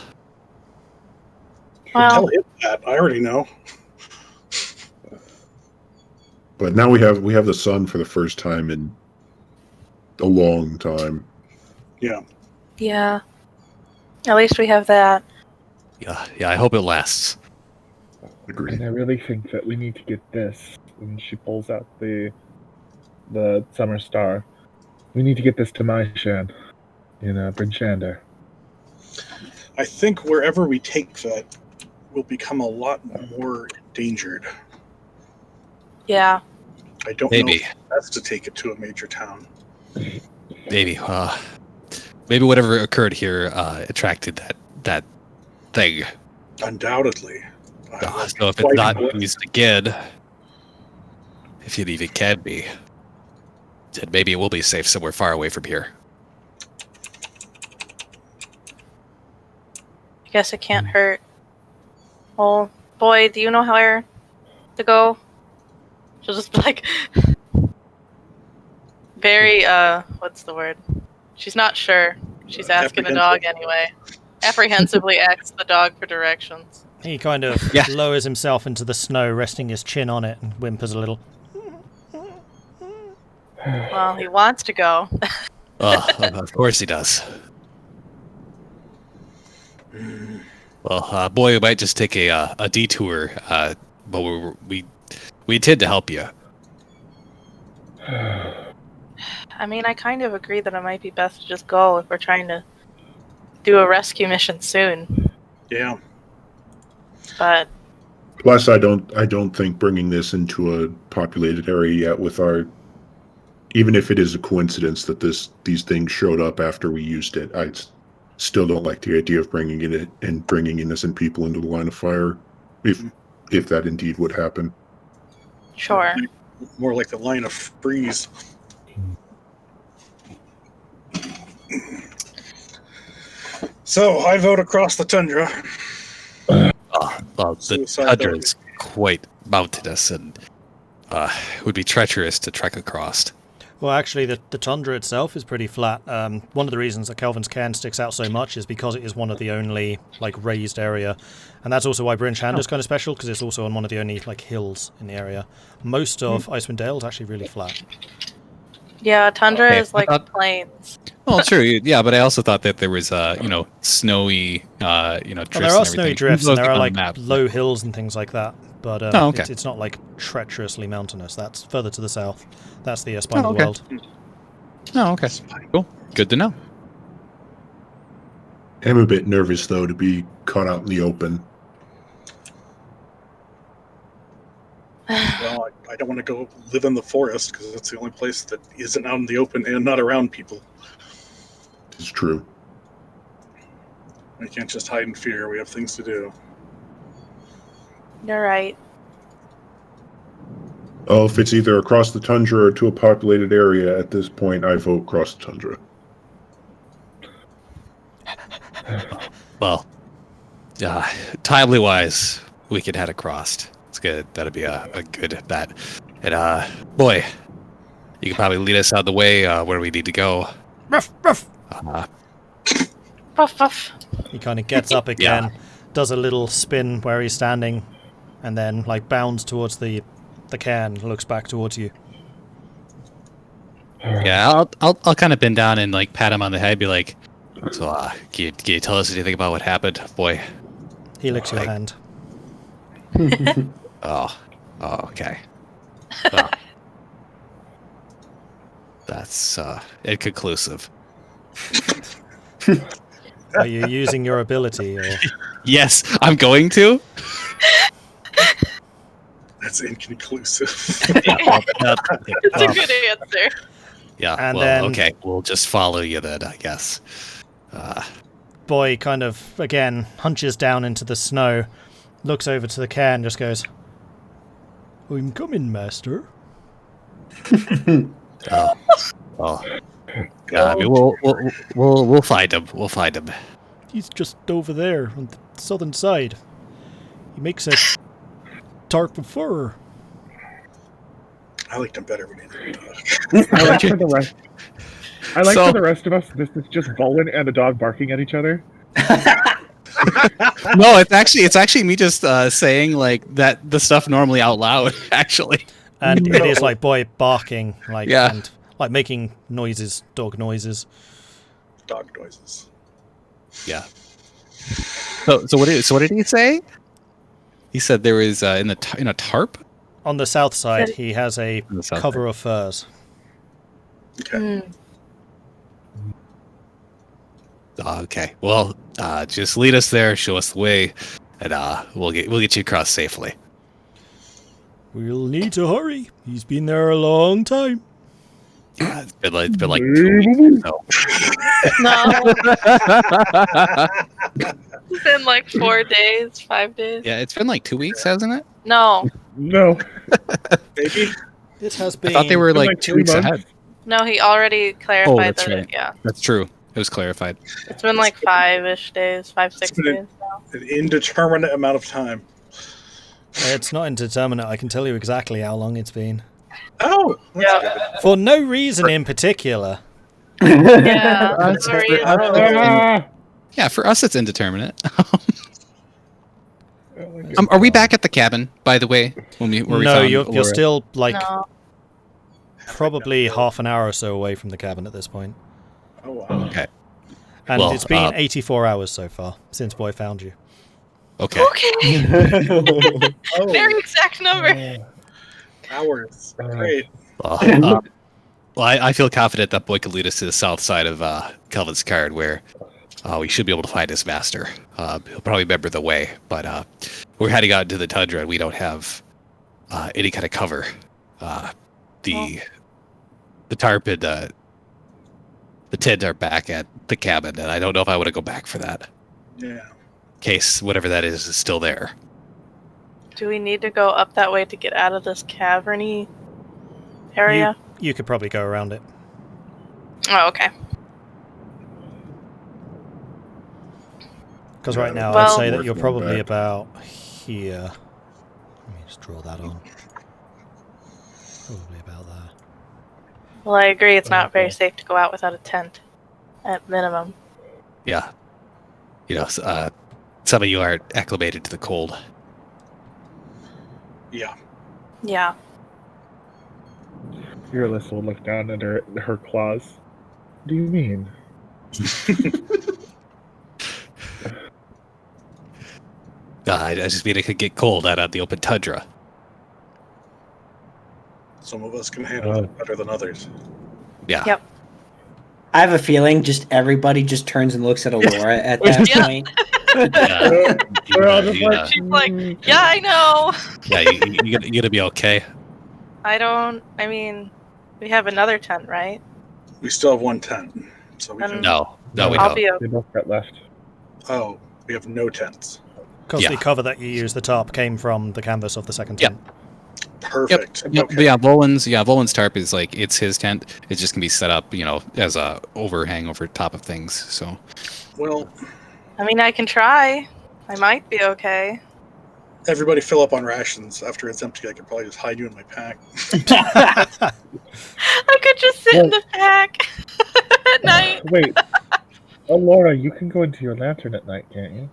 Well, Tell him that. I already know. But now we have the sun for the first time in a long time. Yeah. yeah. At least we have that. Yeah. I hope it lasts. Agreed. And I really think that we need to get this. And she pulls out the summer star. We need to get this to my shed in Bryn Shander. I think wherever we take that will become a lot more endangered. Yeah. I don't know if it's best to take it to a major town. Maybe whatever occurred here attracted that thing. Undoubtedly. So if it's not used again, if it even can be, then maybe it will be safe somewhere far away from here. I guess it can't hurt. Oh, boy, do you know where to go? She'll just be like... very, what's the word? She's not sure. She's asking the dog anyway. Apprehensively asks the dog for directions. He kind of lowers himself into the snow, resting his chin on it, and whimpers a little. Well, he wants to go. Of course he does. Well, boy, we might just take a detour, but we intend to help you. I mean, I kind of agree that it might be best to just go if we're trying to do a rescue mission soon. Yeah. But Plus, I don't think bringing this into a populated area yet with our, even if it is a coincidence that these things showed up after we used it, I still don't like the idea of bringing innocent people into the line of fire, if that indeed would happen. sure. More like the line of freeze. So, I vote across the tundra. Well, the Suicide tundra boat. is quite mountainous and would be treacherous to trek across. Well, actually, the tundra itself is pretty flat. One of the reasons that Calvin's cairn sticks out so much is because it is one of the only raised area, and that's also why Bryn Shander is kind of special, because it's also on one of the only hills in the area. Most of Icewind Dale is actually really flat. Yeah, tundra Okay, is like plains. Well, true, yeah, but I also thought that there was snowy, drifts. Well, there are and snowy everything. drifts, and there are On the map. low hills and things like that. But okay. it's not treacherously mountainous. That's further to the south. That's the spine of okay. the world. Oh, okay. Cool. Good to know. I'm a bit nervous though to be caught out in the open. Well, I don't want to go live in the forest because it's the only place that isn't out in the open and not around people. It's true. We can't just hide in fear. We have things to do. You're right. Oh, if it's either across the tundra or to a populated area, at this point, I vote across the tundra. Well, timely wise, we could head across. It's good. That'd be a good bet. And boy, you could probably lead us out the way where we need to go. Ruff, ruff. Ruff, ruff. He kind of gets up again, does a little spin where he's standing, and then bounds towards the cairn, looks back towards you. Yeah, I'll kind of bend down and pat him on the head, be like, "So, can you tell us anything about what happened, boy?" He licks your hand. Oh, okay. Well, that's inconclusive. Are you using your ability? Or... Yes, I'm going to. That's inconclusive. It's a good answer. Yeah, And well, then- okay, we'll just follow you then, I guess. Boy kind of, again, hunches down into the snow, looks over to the cat and just goes, I'm coming, master. Well, I mean, we'll find him. We'll find him. He's just over there on the southern side. He makes a tarp of fur. I liked him better when he did. I like for the rest. So- For the rest of us, this is just Vulwin and a dog barking at each other. No, it's actually me just saying like that the stuff normally out loud. Actually, And it is like boy barking, like Yeah. and like making noises, dog noises. Dog noises. yeah. So what did he say? He said there was in a tarp. On the south side, he has a On the south cover of furs. Okay. Okay. Well, just lead us there, show us the way, and we'll get you across safely. We'll need to hurry. He's been there a long time. Yeah, it's been like 2 weeks. So. No. It's been like 4 days, 5 days. Yeah, it's been like 2 weeks, hasn't it? No. No. Maybe. It has I been. thought they were It's been like 2 3 weeks months. ahead. No, he already clarified that's that. right. Yeah. That's true. It was clarified. It's been like 5-ish days, 5-6 It's been days now. An indeterminate amount of time. It's not indeterminate. I can tell you exactly how long it's been. Oh, that's Yeah. good. For no reason in particular. Yeah. That's sorry. Ah! Yeah, for us it's indeterminate. Are we back at the cabin, by the way? Were we No, found you're Elora? still like No. probably half an hour or so away from the cabin at this point. Oh, wow. Okay. And Well, it's been 84 hours so far since Boy found you. Okay. Okay. Oh, Very exact number. hours. Great. Well, I feel confident that Boy could lead us to the south side of Kelvin's Card, where we should be able to find his master. He'll probably remember the way, but we're heading out into the tundra, and we don't have any kind of cover. The tarp and the tent are back at the cabin, and I don't know if I want to go back for that. Yeah. In case whatever that is still there. Do we need to go up that way to get out of this caverny area? You could probably go around it. Oh, okay. Because right now Well- I'd say that you're Worth probably going about here. Let me just draw that on. Probably about there. Well, I agree. It's not very Okay. safe to go out without a tent, at minimum. Yeah. You know, some of you aren't acclimated to the cold. Yeah. Yeah. Irilyssa will look down at her claws. What do you mean? I just mean it could get cold out on the open tundra. Some of us can handle it better than others. Yeah. Yep. I have a feeling just everybody just turns and looks at Elora at that Yeah. point. We're all just like, She's like, yeah, I know. Yeah, you gonna be okay. I mean, we have another tent, right? We still have one tent, so we Um, can. No, we I'll don't. be okay. they both got left. Oh, we have no tents. Because Yeah. the cover that you use, the tarp, came from the canvas of the second Yep. tent. Perfect. Yep. Okay. But yeah, Vulwin's tarp is like it's his tent. It's just gonna be set up, as a overhang over top of things. So Well, I mean, I can try. I might be okay. everybody fill up on rations. After it's empty, I could probably just hide you in my pack. I could just sit in the pack at night. Wait. Oh, Laura, you can go into your lantern at night, can't you?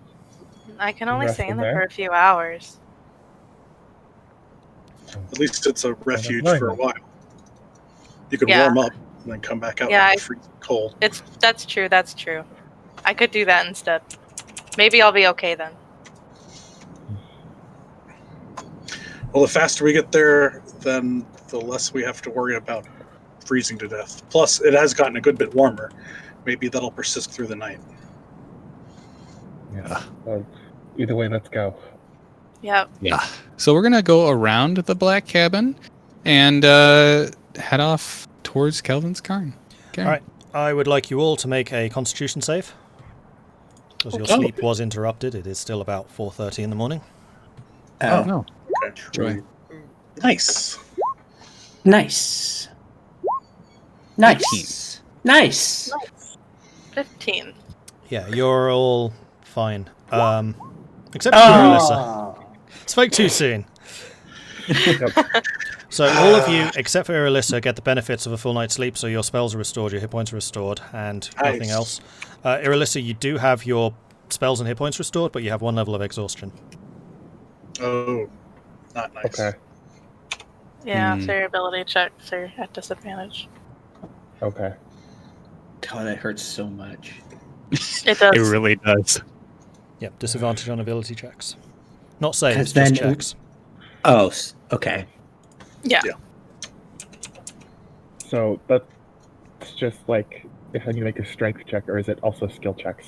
I can only Rest stay in in there for there? a few hours. At least it's a refuge fine. for a while. You can Yeah. warm up and then come back out Yeah, when it's freezing cold. That's true. That's true. I could do that instead. Maybe I'll be okay then. Well, the faster we get there, then the less we have to worry about freezing to death. Plus, it has gotten a good bit warmer. Maybe that'll persist through the night. Yeah. Either way, let's go. Yep. Yeah. So we're gonna go around the black cabin and head off towards Kelvin's Cairn. Okay. All right. I would like you all to make a Constitution save, because your sleep was interrupted. It is still about 4:30 in the morning. Oh, No. Okay. Joy. Nice. nice. Nice. Nice. 15. Yeah, you're all fine. Except for Irilyssa. Oh. Spoke too soon. Yep. So all of you, except for Irilyssa, get the benefits of a full night's sleep, so your spells are restored, your hit points are restored, and nothing Nice. else. Irilyssa, you do have your spells and hit points restored, but you have 1 level of exhaustion. Oh, not nice. Okay. Yeah, so your ability checks are at disadvantage. Okay. God, that hurts so much. It does. It really does. Yep, disadvantage on ability checks. Not saves, 'Cause just then- checks. Oh, okay. Yeah. So that's just like if I need to make a strength check, or is it also skill checks?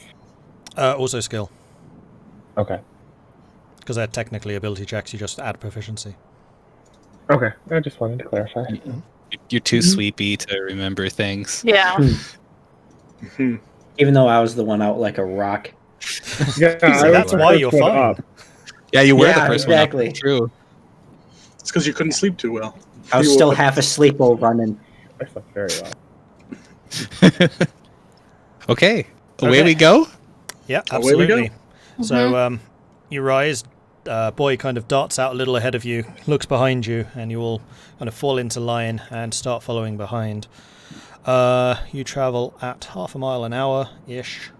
Also skill, Okay. because they're technically ability checks, you just add proficiency. Okay. I just wanted to clarify. You're too sleepy to remember things. Yeah. Hmm. Even though I was the one out like a rock. Yeah, So that's why you're fine. Yeah, you were the Yeah, first exactly. one. Up. True. It's because you couldn't sleep too well. I was You still woke up- half asleep while running. I slept very well. Okay. Away Okay. we go. Yeah, Away we go. absolutely. So you rise, boy kind of darts out a little ahead of you, looks behind you, and you all kind of fall into line and start following behind. You travel at half a mile an hour-ish.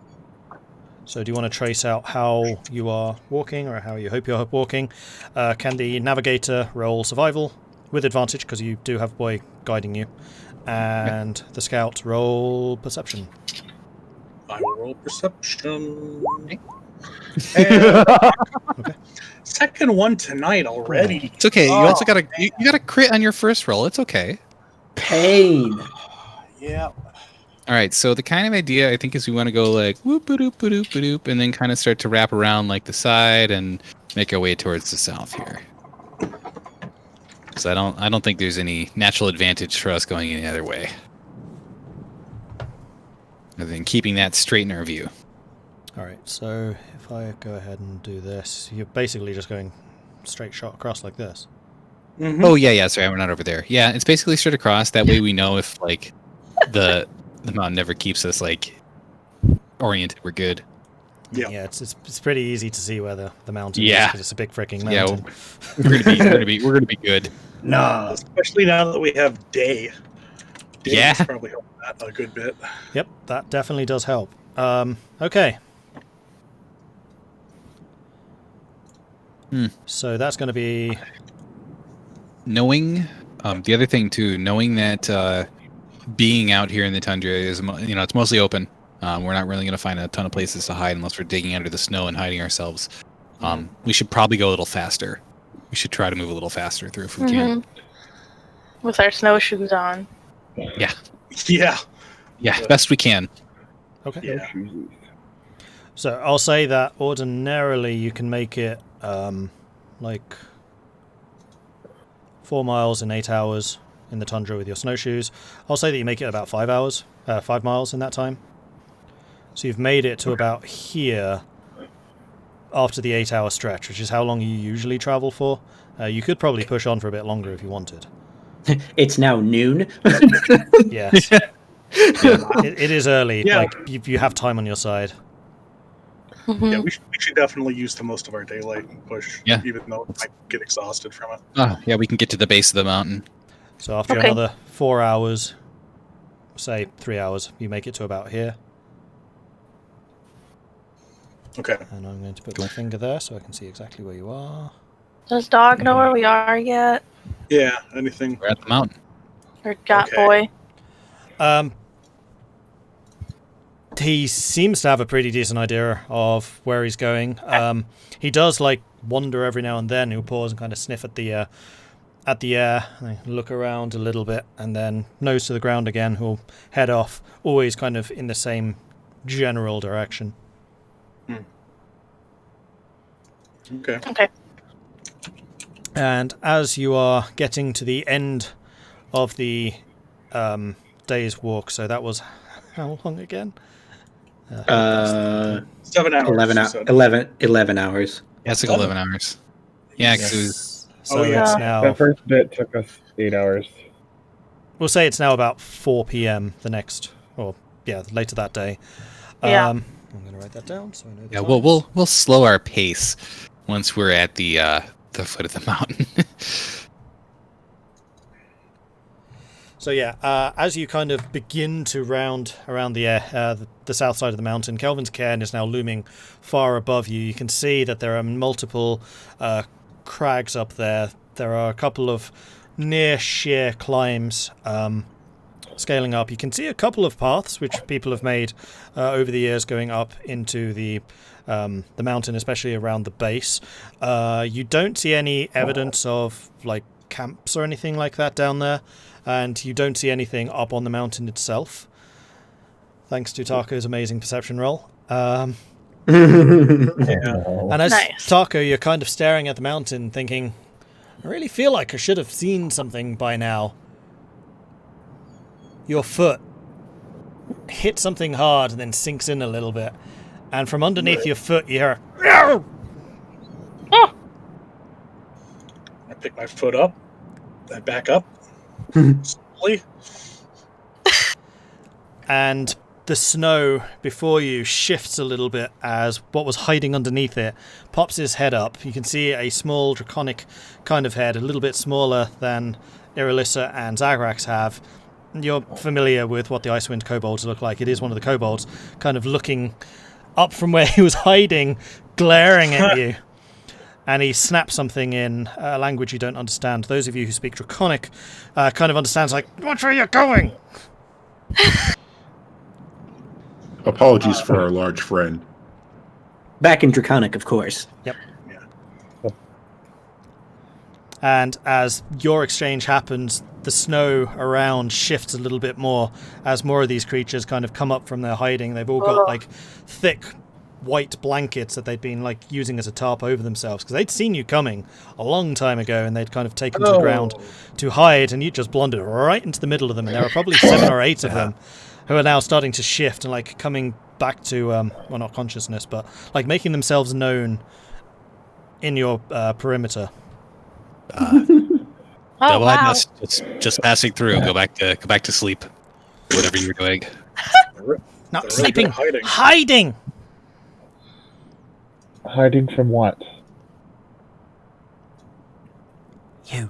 So do you want to trace out how you are walking, or how you hope you're walking? Can the navigator roll survival with advantage, because you do have boy guiding you, and the scout roll perception. I will roll perception. And Okay. second one tonight already. It's okay. You Oh, also got you got a crit on your first roll. It's okay. Pain. Yeah. All right. So the kind of idea I think is we want to go like whoop a doop a doop a doop, and then kind of start to wrap around like the side and make our way towards the south here. So I don't think there's any natural advantage for us going any other way, other than keeping that straight in our view. All right, so if I go ahead and do this, you're basically just going straight shot across like this. Mhm. Oh yeah. Sorry, we're not over there. Yeah, it's basically straight across. That way we know if like the mountain never keeps us like oriented. We're good. Yeah. Yeah, it's pretty easy to see where the mountain is, Yeah. because it's a big freaking Yeah, mountain. we're gonna be good. No. Especially now that we have day. Day Yeah. has probably helped that a good bit. Yep, that definitely does help. Okay. So that's going to be... Knowing the other thing too, knowing that being out here in the tundra is it's mostly open. We're not really going to find a ton of places to hide unless we're digging under the snow and hiding ourselves. We should probably go a little faster. We should try to move a little faster through if we can. With our snowshoes on. Yeah. Yeah, best we can. Okay. Yeah. So I'll say that ordinarily you can make it like 4 miles in 8 hours in the tundra with your snowshoes. I'll say that you make it about 5 hours, 5 miles in that time. So you've made it to about here after the 8-hour stretch, which is how long you usually travel for. You could probably push on for a bit longer if you wanted. It's now noon. Yes. It is early. Yeah. Like you have time on your side. Yeah, we should definitely use the most of our daylight and push, Yeah. even though we might get exhausted from it. Yeah, we can get to the base of the mountain. So after Okay. another 4 hours, say 3 hours, you make it to about here. Okay. And I'm going to put my finger there so I can see exactly where you are. Does dog know where we are yet? Yeah, anything. We're at the mountain. Or got Okay. boy? He seems to have a pretty decent idea of where he's going. He does like wander every now and then. He'll pause and kind of sniff at the air, and look around a little bit, and then nose to the ground again. He'll head off, always kind of in the same general direction. Okay. Okay. And as you are getting to the end of the day's walk, so that was how long again? 7 hours. 11, you said. 11 hours. Yeah, it's like 11 hours. Yeah, 'cause it was, So Oh, yeah. it's That now. first bit took us 8 hours. We'll say it's now about 4 p.m. the next, or yeah, later that day. Yeah. I'm going to write that down so I know. The yeah, times. we'll slow our pace once we're at the foot of the mountain. So yeah, as you kind of begin to round around the south side of the mountain, Kelvin's cairn is now looming far above you. You can see that there are multiple crags up there. There are a couple of near sheer climbs scaling up. You can see a couple of paths which people have made over the years going up into the mountain, especially around the base. You don't see any evidence of like camps or anything like that down there. And you don't see anything up on the mountain itself, thanks to Tahko's amazing perception roll. No. And as Nice. Tahko, you're kind of staring at the mountain thinking, I really feel like I should have seen something by now. Your foot hits something hard and then sinks in a little bit. And from underneath your foot, you hear, "Meow!" I pick my foot up. I back up. Slowly. And the snow before you shifts a little bit as what was hiding underneath it pops his head up. You can see a small draconic kind of head, a little bit smaller than Irilyssa and Zagrax have. You're familiar with what the Icewind Cobalts look like. It is one of the Cobalts kind of looking up from where he was hiding, glaring at you. And he snaps something in a language you don't understand. Those of you who speak Draconic kind of understand, like, watch where you're going! Apologies for our large friend. Back in Draconic, of course. And as your exchange happens, the snow around shifts a little bit more as more of these creatures kind of come up from their hiding. They've all got like thick white blankets that they'd been like using as a tarp over themselves because they'd seen you coming a long time ago and they'd kind of taken to the ground to hide, and you just blundered right into the middle of them, and there are probably 7 or 8 of them who are now starting to shift and like coming back to well, not consciousness, but like making themselves known in your perimeter. Double wow. dust. It's just passing through. Go back to sleep. Whatever you were doing. Not They're really sleeping, good at hiding. hiding. Hiding from what? You.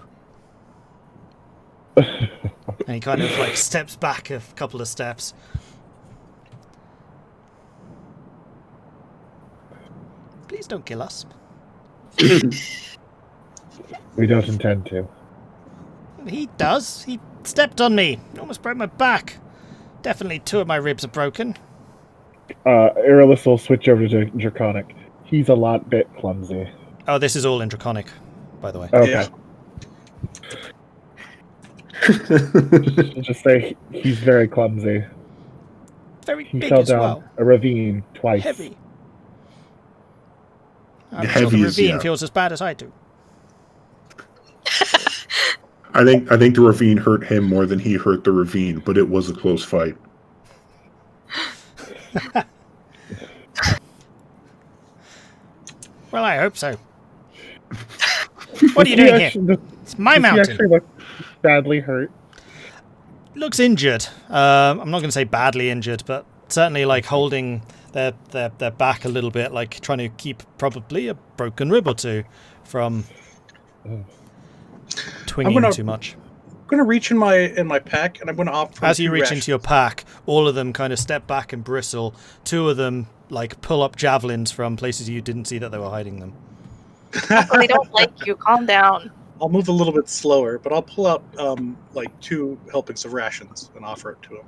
And he kind of like steps back a couple of steps. Please don't kill us. We don't intend to. He does. He stepped on me. Almost broke my back. Definitely 2 of my ribs are broken. Irilyssa will switch over to Draconic. He's a lot bit clumsy. Oh, this is all in Draconic, by the way. Okay. Yeah. Just say he's very clumsy. Very He big fell as down well. a ravine twice. Heavy. I'm Heavy sure the is, ravine yeah. feels as bad as I do. I think the ravine hurt him more than he hurt the ravine, but it was a close fight. Well, I hope so. What are you doing here? It's my He mountain. actually looked badly hurt. Looks injured. I'm not going to say badly injured, but certainly like holding their back a little bit, like trying to keep probably a broken rib or 2 from twinging too much. I'm gonna reach in my pack and I'm gonna opt for As you 2 reach rations. into your pack, all of them kind of step back and bristle. 2 of them like pull up javelins from places you didn't see that they were hiding them. They don't like you. Calm down. I'll move a little bit slower, but I'll pull out like 2 helpings of rations and offer it to him.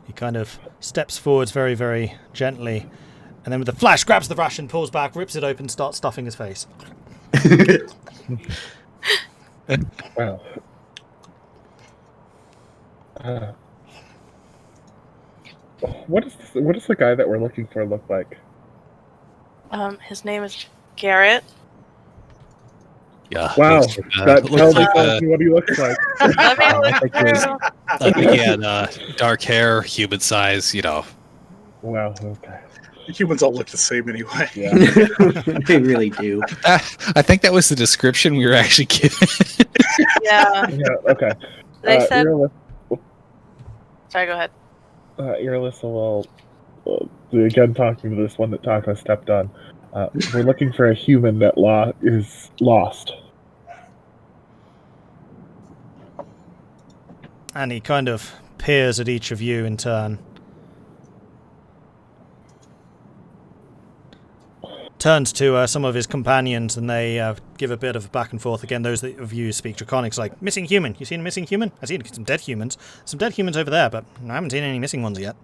He kind of steps forwards very, very gently, and then with a flash grabs the ration, pulls back, rips it open, starts stuffing his face. Wow. What does the guy that we're looking for look like? His name is Garrett. Yeah. Wow, that looks tells like, me what he looks like. Let me I look think through. I think he had dark hair, human size, Wow, okay. The humans all look the same anyway. Yeah. They really do. I think that was the description we were actually given. Yeah. Yeah, okay. They said. Irilyssa, Sorry, go ahead. Irilyssa will, again talking to this one that Tahko stepped on. We're looking for a human that is lost. And he kind of peers at each of you in turn. Turns to some of his companions, and they give a bit of back and forth. Again, those of you who speak Draconics, like, missing human. You seen a missing human? I've seen some dead humans. Some dead humans over there, but I haven't seen any missing ones yet.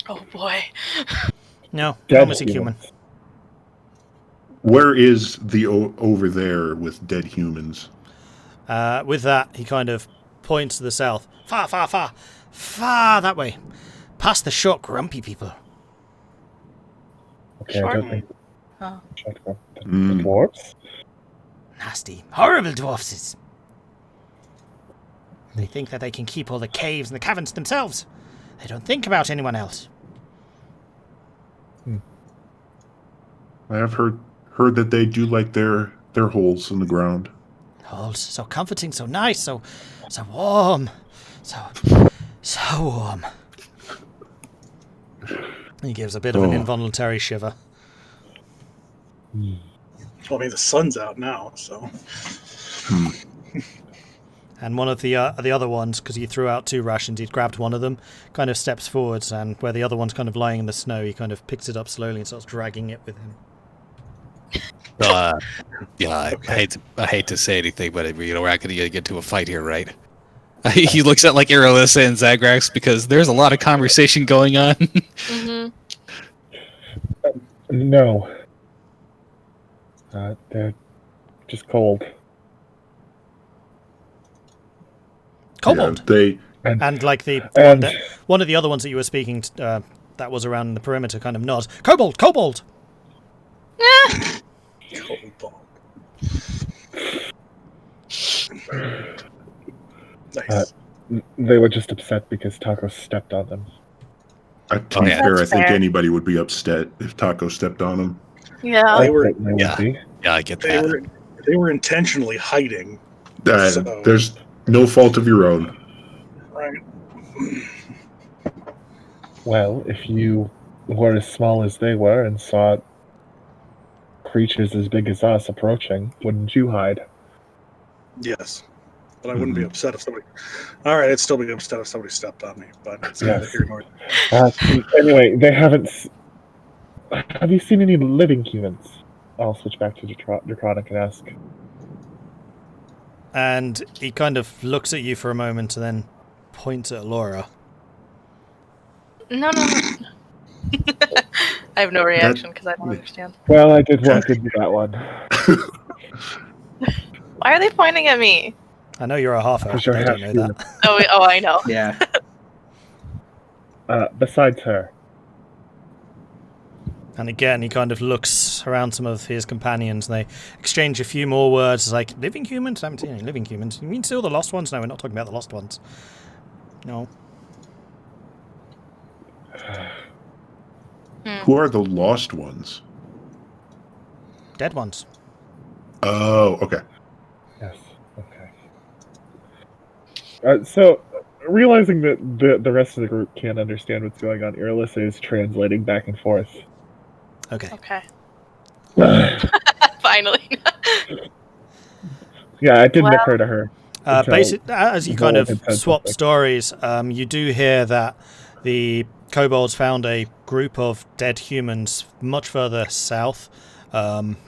Oh boy. No, Dead no missing human. humans. Where is the over there with dead humans? With that, he kind of points to the south. Far, far, far. Far that way. Past the short, grumpy people. Okay, I don't think. Oh. The Mm. dwarves? Nasty, horrible dwarfs. They think that they can keep all the caves and the caverns themselves. They don't think about anyone else. I have heard that they do like their holes in the ground. Oh, so comforting, so nice, so warm. So warm. He gives a bit of an involuntary shiver. Well, I mean, the sun's out now, so. And one of the other ones, because he threw out 2 rations, he'd grabbed one of them, kind of steps forwards, and where the other one's kind of lying in the snow, he kind of picks it up slowly and starts dragging it with him. Yeah, I hate to say anything, but we're not going to get to a fight here, right? He looks at like Irilyssa and Zagrax because there's a lot of conversation going on. Mm-hmm. No. They're just cold. Kobold! Yeah, they And like one of the other ones that you were speaking to, that was around the perimeter kind of nods. Kobold! Kobold! Cobalt. Nice. They were just upset because Tahko stepped on them. to be yeah. fair, I That's think fair. anybody would be upset if Tahko stepped on them. Yeah. They were- Certainly would Yeah. be. Yeah, I get They that. were intentionally hiding. So- There's no fault of your own. Right. Well, if you were as small as they were and saw creatures as big as us approaching, wouldn't you hide? Yes. But I wouldn't be upset if somebody. All right, I'd still be upset if somebody stepped on me. But it's neither Yes. here nor there. Anyway, they haven't. Have you seen any living humans? I'll switch back to Draconic and ask. And he kind of looks at you for a moment and then points at Elora. No. I have no reaction because I don't understand. Well, I did walk into that one. Why are they pointing at me? I know you're a half-elf, Because you're but I don't know half-human. that. Oh, I know. Yeah. Besides her. And again, he kind of looks around some of his companions, and they exchange a few more words, like, living humans? I haven't seen any living humans. You mean still the lost ones? No, we're not talking about the lost ones. No. Who are the lost ones? Dead ones. Oh, okay. Yes. Okay. So, realizing that the rest of the group can't understand what's going on, Irilyssa is translating back and forth. Okay. Okay. Yeah, Finally. it didn't Well- occur to her. Until As you kind of Vulwin had said swap something. stories, you do hear that the kobolds found a group of dead humans much further south,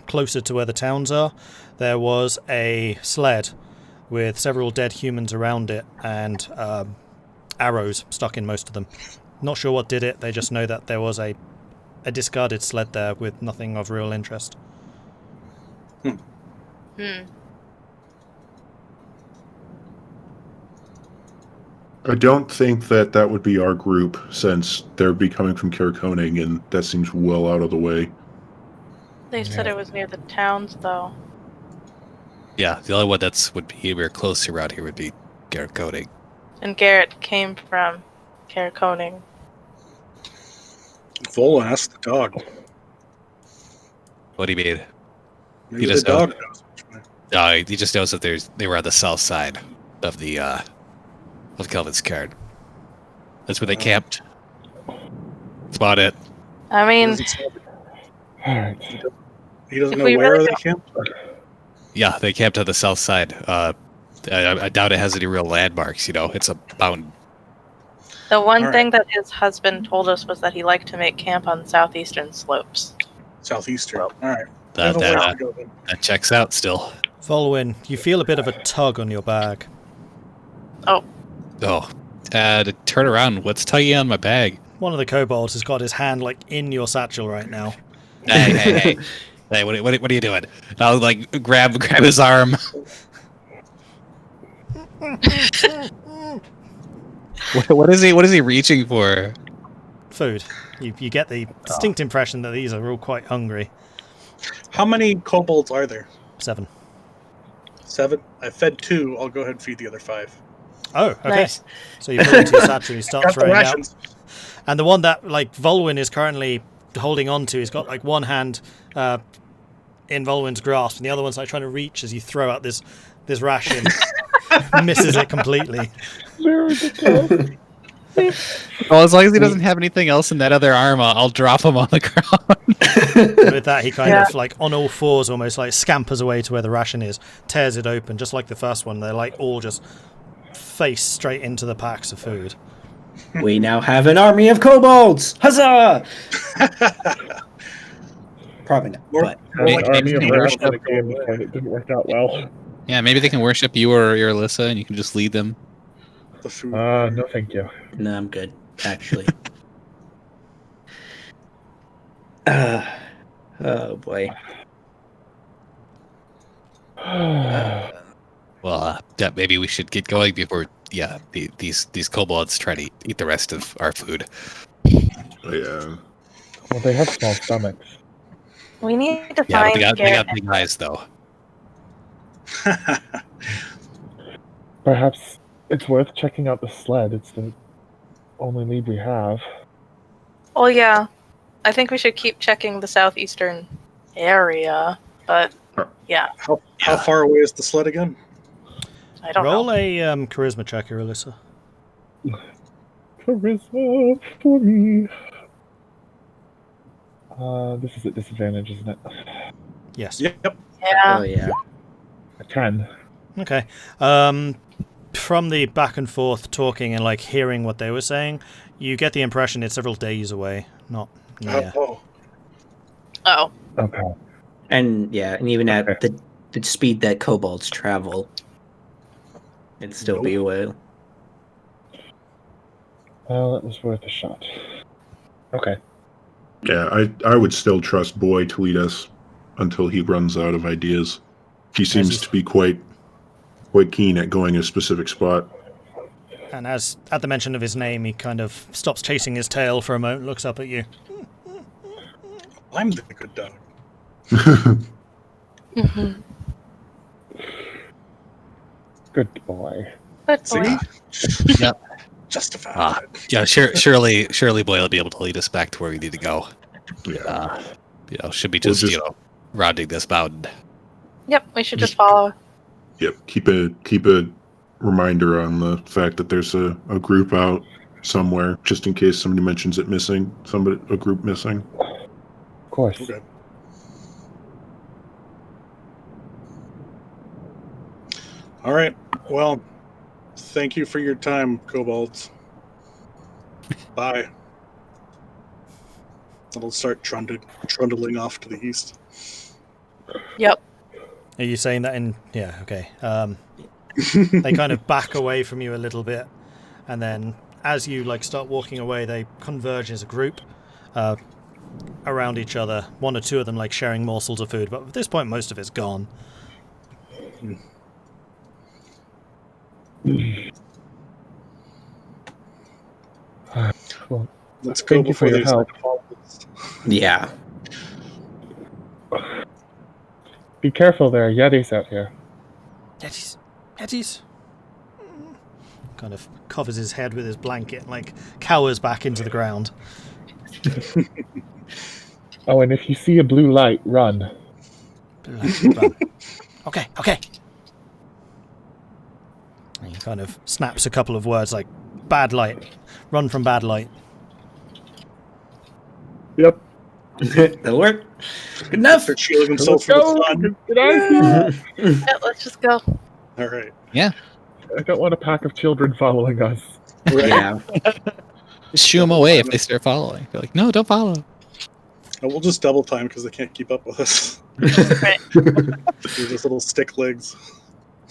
closer to where the towns are. There was a sled with several dead humans around it and arrows stuck in most of them. Not sure what did it, they just know that there was a discarded sled there with nothing of real interest. I don't think that would be our group, since they'd be coming from Karakoning, and that seems well out of the way. They said it was near the towns, though. Yeah, the only one would be we're close around here would be Garrett Coding. And Garrett came from Karakoning. Vulwin, ask the dog. What do you mean? Maybe doesn't the know. dog knows which way. He just knows that they were on the south side of the of Kelvin's card. That's where they camped. That's about it. I mean, Alright. He doesn't If know we where really they don't- camped. Yeah, they camped on the south side. I doubt it has any real landmarks. It's a mountain. the one All thing that his husband told us was that he liked to make camp on southeastern slopes. Southeastern. All right. That, There's a ways that, to go then. that checks out still. Volwin, you feel a bit of a tug on your bag. Oh, to turn around. What's tugging on my bag? One of the kobolds has got his hand like in your satchel right now. Hey! Hey! What are you doing? I'll grab his arm. What is he reaching for? Food. You get the distinct impression that these are all quite hungry. How many kobolds are there? 7. 7? I fed 2. I'll go ahead and feed the other 5. Oh, okay. Nice. So you put it into your satchel and you start Got the throwing out. rations. And the one that Volwin is currently holding on to, he's got one hand in Volwin's grasp, and the other one's trying to reach as you throw out this ration. Misses it completely. Well, as long as he doesn't have anything else in that other arm, I'll drop him on the ground. And with that, he kind of on all fours almost scampers away to where the ration is, tears it open, just like the first one. They're all just face straight into the packs of food. We now have an army of kobolds! Huzzah! Probably not, but Maybe- Army of maybe Rats worship- in a game before it didn't work out well. Yeah, maybe they can worship you or Irilyssa, and you can just lead them. The food. No, thank you. no, I'm good, actually. Oh boy. Well, yeah, maybe we should get going before these kobolds try to eat the rest of our food. Yeah. Well, they have small stomachs. We need to Yeah, but find they got Garrett. big eyes though. Perhaps it's worth checking out the sled. It's the only lead we have. Well, yeah. I think we should keep checking the southeastern area, but yeah, How Yeah. far away is the sled again? I don't Roll know. a charisma check, Irilyssa. Charisma for me. This is at disadvantage, isn't it? Yes. Yep. Yeah. Oh yeah. A 10. Okay. From the back and forth talking and hearing what they were saying, you get the impression it's several days away, not near. Oh. Oh, Okay. And even at Okay. the speed that kobolds travel, it'd still be a while. Well, it was worth a shot. Okay. Yeah, I would still trust Boy to lead us until he runs out of ideas. He seems to be quite keen at going a specific spot. And as at the mention of his name, he kind of stops chasing his tail for a moment, looks up at you. I'm the good dog. mm-hmm. Good boy. Good See? boy. Yep. Justified. Yeah, surely Boy will be able to lead us back to where we need to go. Yeah. Should be We'll just rounding this mountain. Yep, we should just follow. Yep. Keep a reminder on the fact that there's a group out somewhere, just in case somebody mentions it missing. A group missing. Of course. Okay. All right. Well, thank you for your time, kobolds. Bye. It'll start trundling off to the east. Yep. Are you saying that in... Yeah, okay. They kind of back away from you a little bit, and then as you start walking away, they converge as a group around each other. One or two of them sharing morsels of food, but at this point most of it's gone. Well, Let's go thank you for before your they help. decide to follow us. Yeah. Be careful, there are Yetis out here. Yetis. Yetis. Kind of covers his head with his blanket and like cowers back into the ground. Oh, and if you see a blue light, run. Run. Okay. And he kind of snaps a couple of words like bad light. Run from bad light. Yep. That'll work. Good enough. They're shielding Let's themselves from go. the sun. Get out of here. Yeah, let's just go. All right. I don't want a pack of children following us. Right. Yeah. Just shoo them away if they start following. They're like, no, don't follow. No, we'll just double time because they can't keep up with us. Right. They're just little stick legs.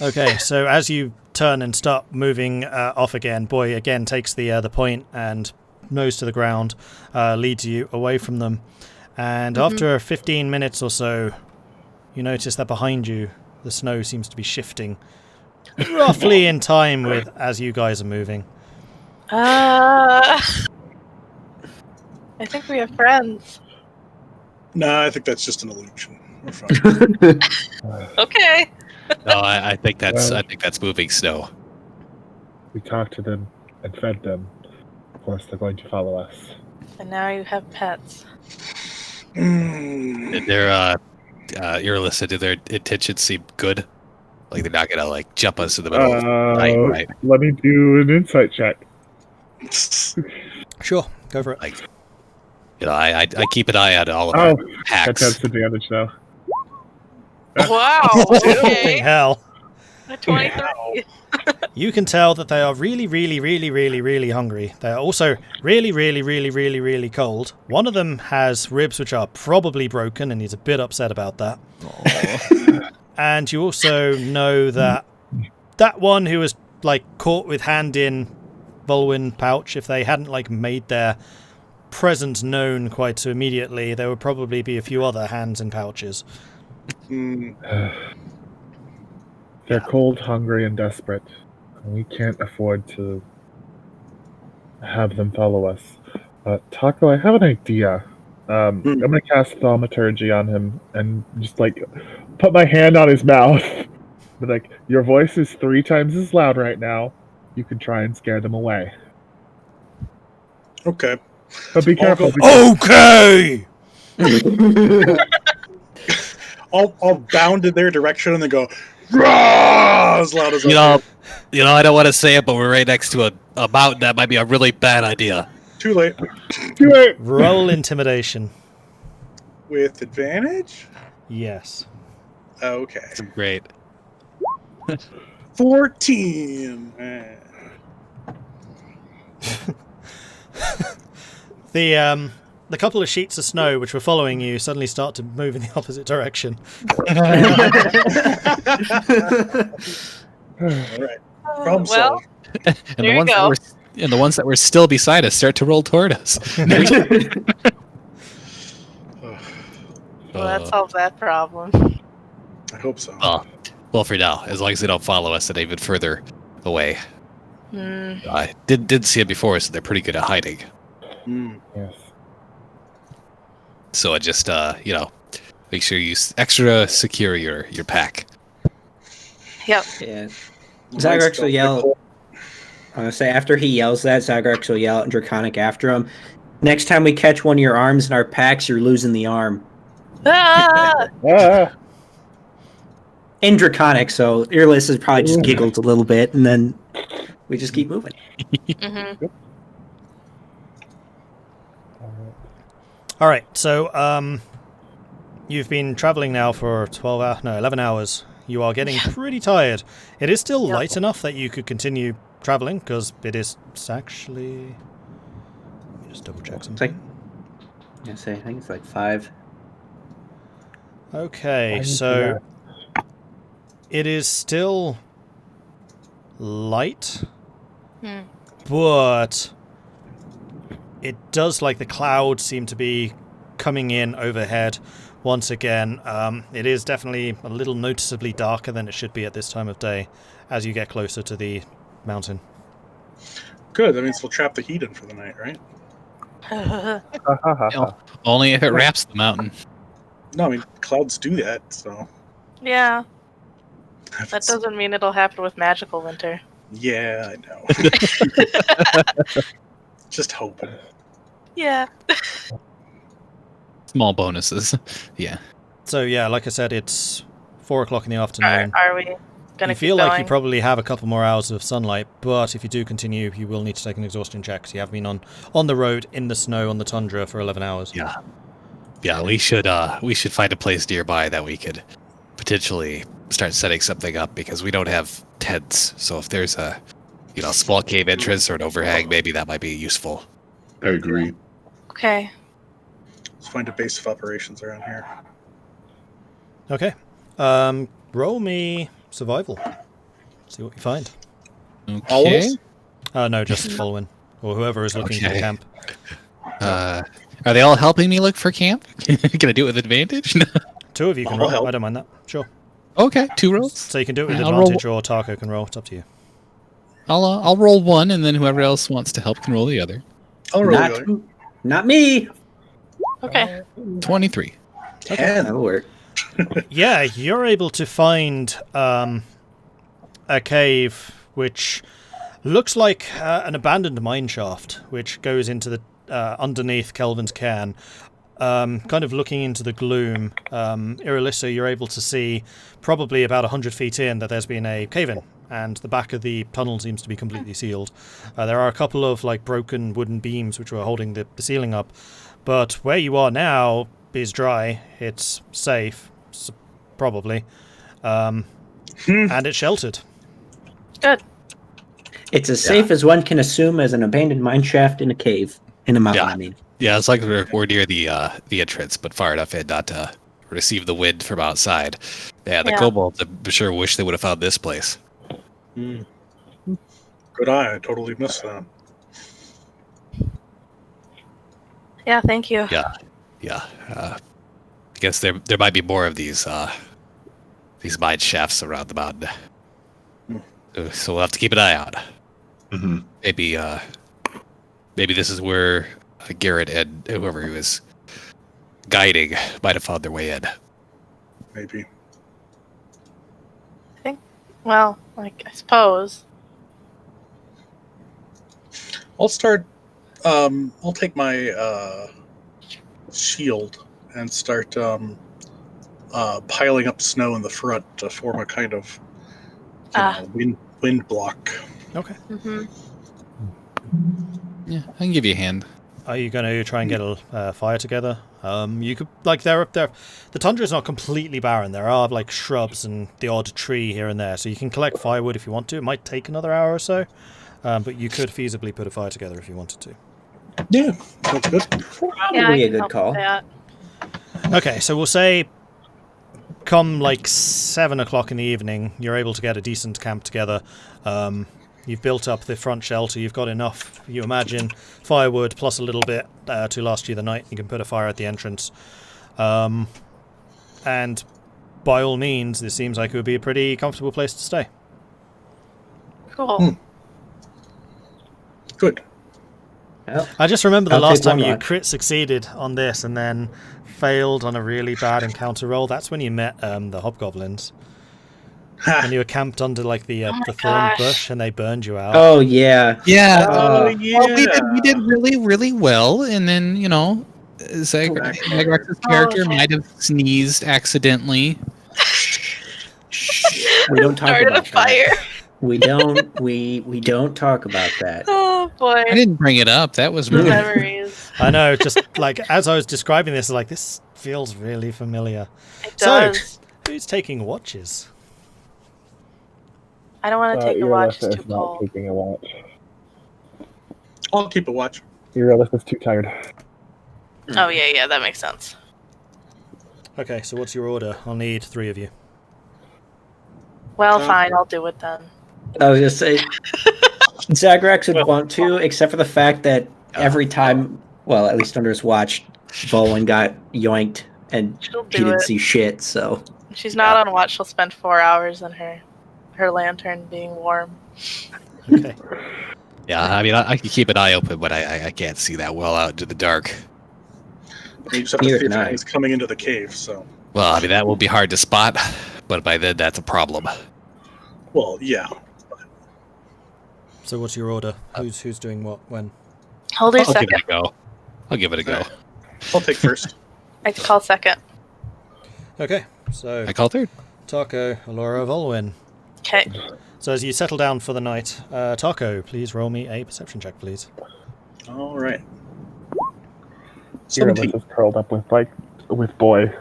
Okay, so as you turn and start moving off again, Boy again takes the point and nose to the ground, leads you away from them. And after 15 minutes or so, you notice that behind you, the snow seems to be shifting roughly in time with as you guys are moving. I think we have friends. Nah, I think that's just an illusion. We're fine. Okay. No, I think that's Well- I think that's moving snow. We talked to them and fed them. Of course, they're going to follow us. And now you have pets. Mm. They're Irilyssa, do their intentions seem good? Like they're not gonna like jump us in the middle of the night, right? Let me do an insight check. Sure, go for it. Like, you know, I keep an eye on all of Oh, our that hacks. has advantage though. Wow. Flipping Okay. hell. A 23. You can tell that they are really, really, really, really, really hungry. They are also really, really, really, really, really cold. One of them has ribs which are probably broken, and he's a bit upset about that. And you also know that that one who was like caught with hand in Vulwin pouch, if they hadn't like made their presence known quite so immediately, there would probably be a few other hands in pouches. Mm. They're cold, hungry, and desperate. We can't afford to have them follow us. Tahko, I have an idea. I'm gonna cast thaumaturgy on him and just like put my hand on his mouth. But like, your voice is 3 times as loud right now. You can try and scare them away. Okay. But be careful. Okay! I'll bound in their direction and then go "Rah!" as loud as I can. I don't want to say it, but we're right next to a mountain. That might be a really bad idea. Too late. Do it. Roll intimidation. With advantage? Yes. Okay. It's great. 14. The couple of sheets of snow which were following you suddenly start to move in the opposite direction. All right. Problem Well, solved. And There you go. the ones that were still beside us start to roll toward us. well, that solves that problem. I hope so. Well, for now, as long as they don't follow us and even further away. Hmm. I did see it before, so they're pretty good at hiding. Mm. Yes. So I just make sure you extra secure your pack. Yep. Yeah. Zagrax will yell. I'm gonna say after he yells that, Zagrax will yell at Draconic after him. Next time we catch one of your arms in our packs, you're losing the arm. Ah! Ah, In Draconic, so Irilyssa probably just giggles a little bit, and then we just keep moving. Mm-hmm. All right, so you've been traveling now for 11 hours. You are getting pretty tired. It is still Yep. light enough that you could continue traveling, because it is actually... Let me just double check something. I think it's like 5. Okay, I so need it is still light, Hmm. but it does, like, the clouds seem to be coming in overhead once again. It is definitely a little noticeably darker than it should be at this time of day as you get closer to the mountain. Good. That means we'll trap the heat in for the night, right? Only if it wraps the mountain. No, I mean clouds do that. So Yeah, that doesn't mean it'll happen with magical winter. Yeah, I know. Just hoping. Yeah. Small bonuses. Yeah. So yeah, like I said, it's 4 o'clock in the afternoon. Are we gonna You feel keep like going? you probably have a couple more hours of sunlight, but if you do continue, you will need to take an exhaustion check. So you have been on the road in the snow on the tundra for 11 hours. Yeah. Yeah, we should find a place nearby that we could potentially start setting something up because we don't have tents. So if there's a small cave entrance or an overhang, maybe that might be useful. I agree. Okay. Let's find a base of operations around here. Okay. Roll me survival. See what you find. All of Okay. us? No, just Vulwin or whoever is looking for the Okay. camp. Are they all helping me look for camp? Can I do it with advantage? 2 of you can I'll roll. help. I don't mind that. Sure. Okay, 2 rolls. So you can do it with I'll roll- advantage, or Tahko can roll. It's up to you. I'll roll 1, and then whoever else wants to help can roll the other. I'll roll the other. Not me. Okay. 23. 10. That'll work. Yeah, you're able to find a cave which looks like an abandoned mine shaft, which goes into the underneath Kelvin's cairn. Kind of looking into the gloom, Irilyssa, you're able to see probably about 100 feet in that there's been a cave-in, and the back of the tunnel seems to be completely sealed. There are a couple of broken wooden beams which were holding the ceiling up, but where you are now is dry. It's safe, probably, and it's sheltered. Good. It's as safe as one can assume as an abandoned mine shaft in a cave. In a mountain, Yeah. I mean. Yeah, it's like we're near the entrance, but far enough in not to receive the wind from outside. Yeah, the Yeah. kobolds, I'm sure wish they would have found this place. Good eye. I totally missed that. Yeah, thank you. Yeah. I guess there might be more of these mine shafts around the mountain. So we'll have to keep an eye out. Hmm. Maybe this is where Garrett and whoever he was guiding might have found their way in. Maybe. Well, I suppose. I'll start. I'll take my shield and start piling up snow in the front to form a kind of wind block. Okay. Mm-hmm. Yeah, I can give you a hand. Are you going to try and get a fire together? You could the tundra is not completely barren. There are shrubs and the odd tree here and there, so you can collect firewood if you want to. It might take another hour or so, but you could feasibly put a fire together if you wanted to. Yeah, that's good. Probably a good call. Okay, so we'll say come 7 o'clock in the evening, you're able to get a decent camp together. You've built up the front shelter, you've got enough, you imagine, firewood plus a little bit to last you the night. You can put a fire at the entrance. And by all means, this seems like it would be a pretty comfortable place to stay. Cool. Good. Well, I just remember the I'll last take one time you watch. crit succeeded on this and then failed on a really bad encounter roll. That's when you met the hobgoblins. When you were camped under the thorn gosh. bush and they burned you out. Oh yeah. Yeah. Yeah. Well, we did really, really well, and then Zagrax's character shit. might have sneezed accidentally. We don't talk Started a about fire. that. We don't. We don't talk about that. Oh boy. I didn't bring it up. That was rude. Memories. I know, just as I was describing this, this feels really familiar. It So, does. who's taking watches? I don't want to take a watch. Irilyssa It's too is not cold. taking a watch. I'll keep a watch. Irilyssa's too tired. Oh yeah, that makes sense. Okay, so what's your order? I'll need 3 of you. Well, fine, I'll do it then. I was gonna say, Zagrax would want to, except for the fact that every time, well, at least under his watch, Vulwin got yoinked and She'll she do didn't it. see shit. So If she's not on watch, she'll spend 4 hours in her lantern being warm. Okay. Yeah, I mean, I can keep an eye open, but I can't see that well out into the dark. You just have to see if anything's coming into the cave, so... Well, I mean, that will be hard to spot, but by then, that's a problem. Well, yeah. So what's your order? Who's doing what, when? Hold her I'll second. give it a go. I'll give it a go. I'll take first. I call second. Okay, so I call third. Tahko, Elora, Vulwin. Okay. So as you settle down for the night, Tahko, please roll me a perception check, please. All right. Irilyssa 17. is curled up with boy.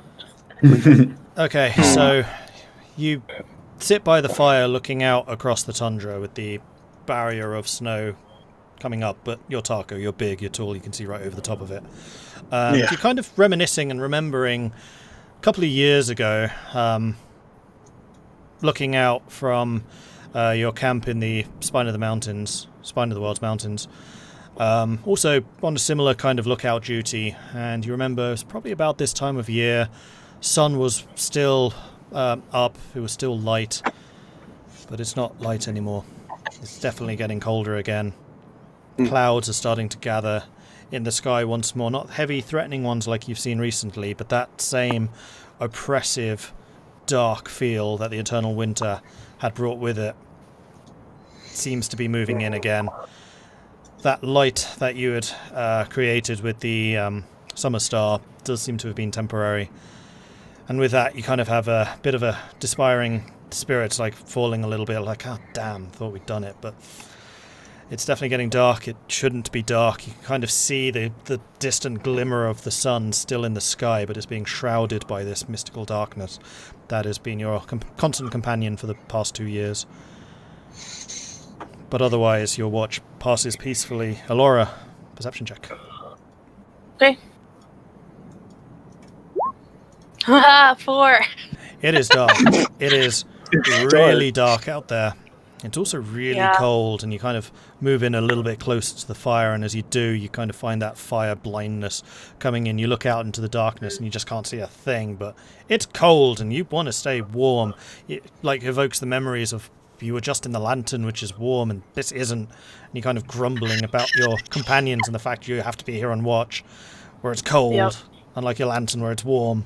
Okay, so you sit by the fire looking out across the tundra with the barrier of snow coming up, but you're Tahko, you're big, you're tall, you can see right over the top of it. You're kind of reminiscing and remembering a couple of years ago, looking out from your camp in the spine of the world's mountains. Also on a similar kind of lookout duty, and you remember it was probably about this time of year. Sun was still up, it was still light, but it's not light anymore. It's definitely getting colder again. Clouds are starting to gather in the sky once more, not heavy threatening ones like you've seen recently, but that same oppressive dark feel that the eternal winter had brought with it seems to be moving in again. That light that you had created with the summer star does seem to have been temporary. And with that, you kind of have a bit of a despairing spirit, like falling a little bit, like, oh, damn, thought we'd done it. But it's definitely getting dark. It shouldn't be dark. You can kind of see the distant glimmer of the sun still in the sky, but it's being shrouded by this mystical darkness that has been your constant companion for the past 2 years. But otherwise, your watch passes peacefully. Elora, perception check. Okay. 4. It is dark. It is really dark out there. It's also really cold, and you kind of move in a little bit closer to the fire, and as you do, you kind of find that fire blindness coming in. You look out into the darkness, and you just can't see a thing, but it's cold, and you want to stay warm. It, like, evokes the memories of you were just in the lantern, which is warm, and this isn't, and you're kind of grumbling about your companions and the fact you have to be here on watch, where it's cold, unlike your lantern, where it's warm.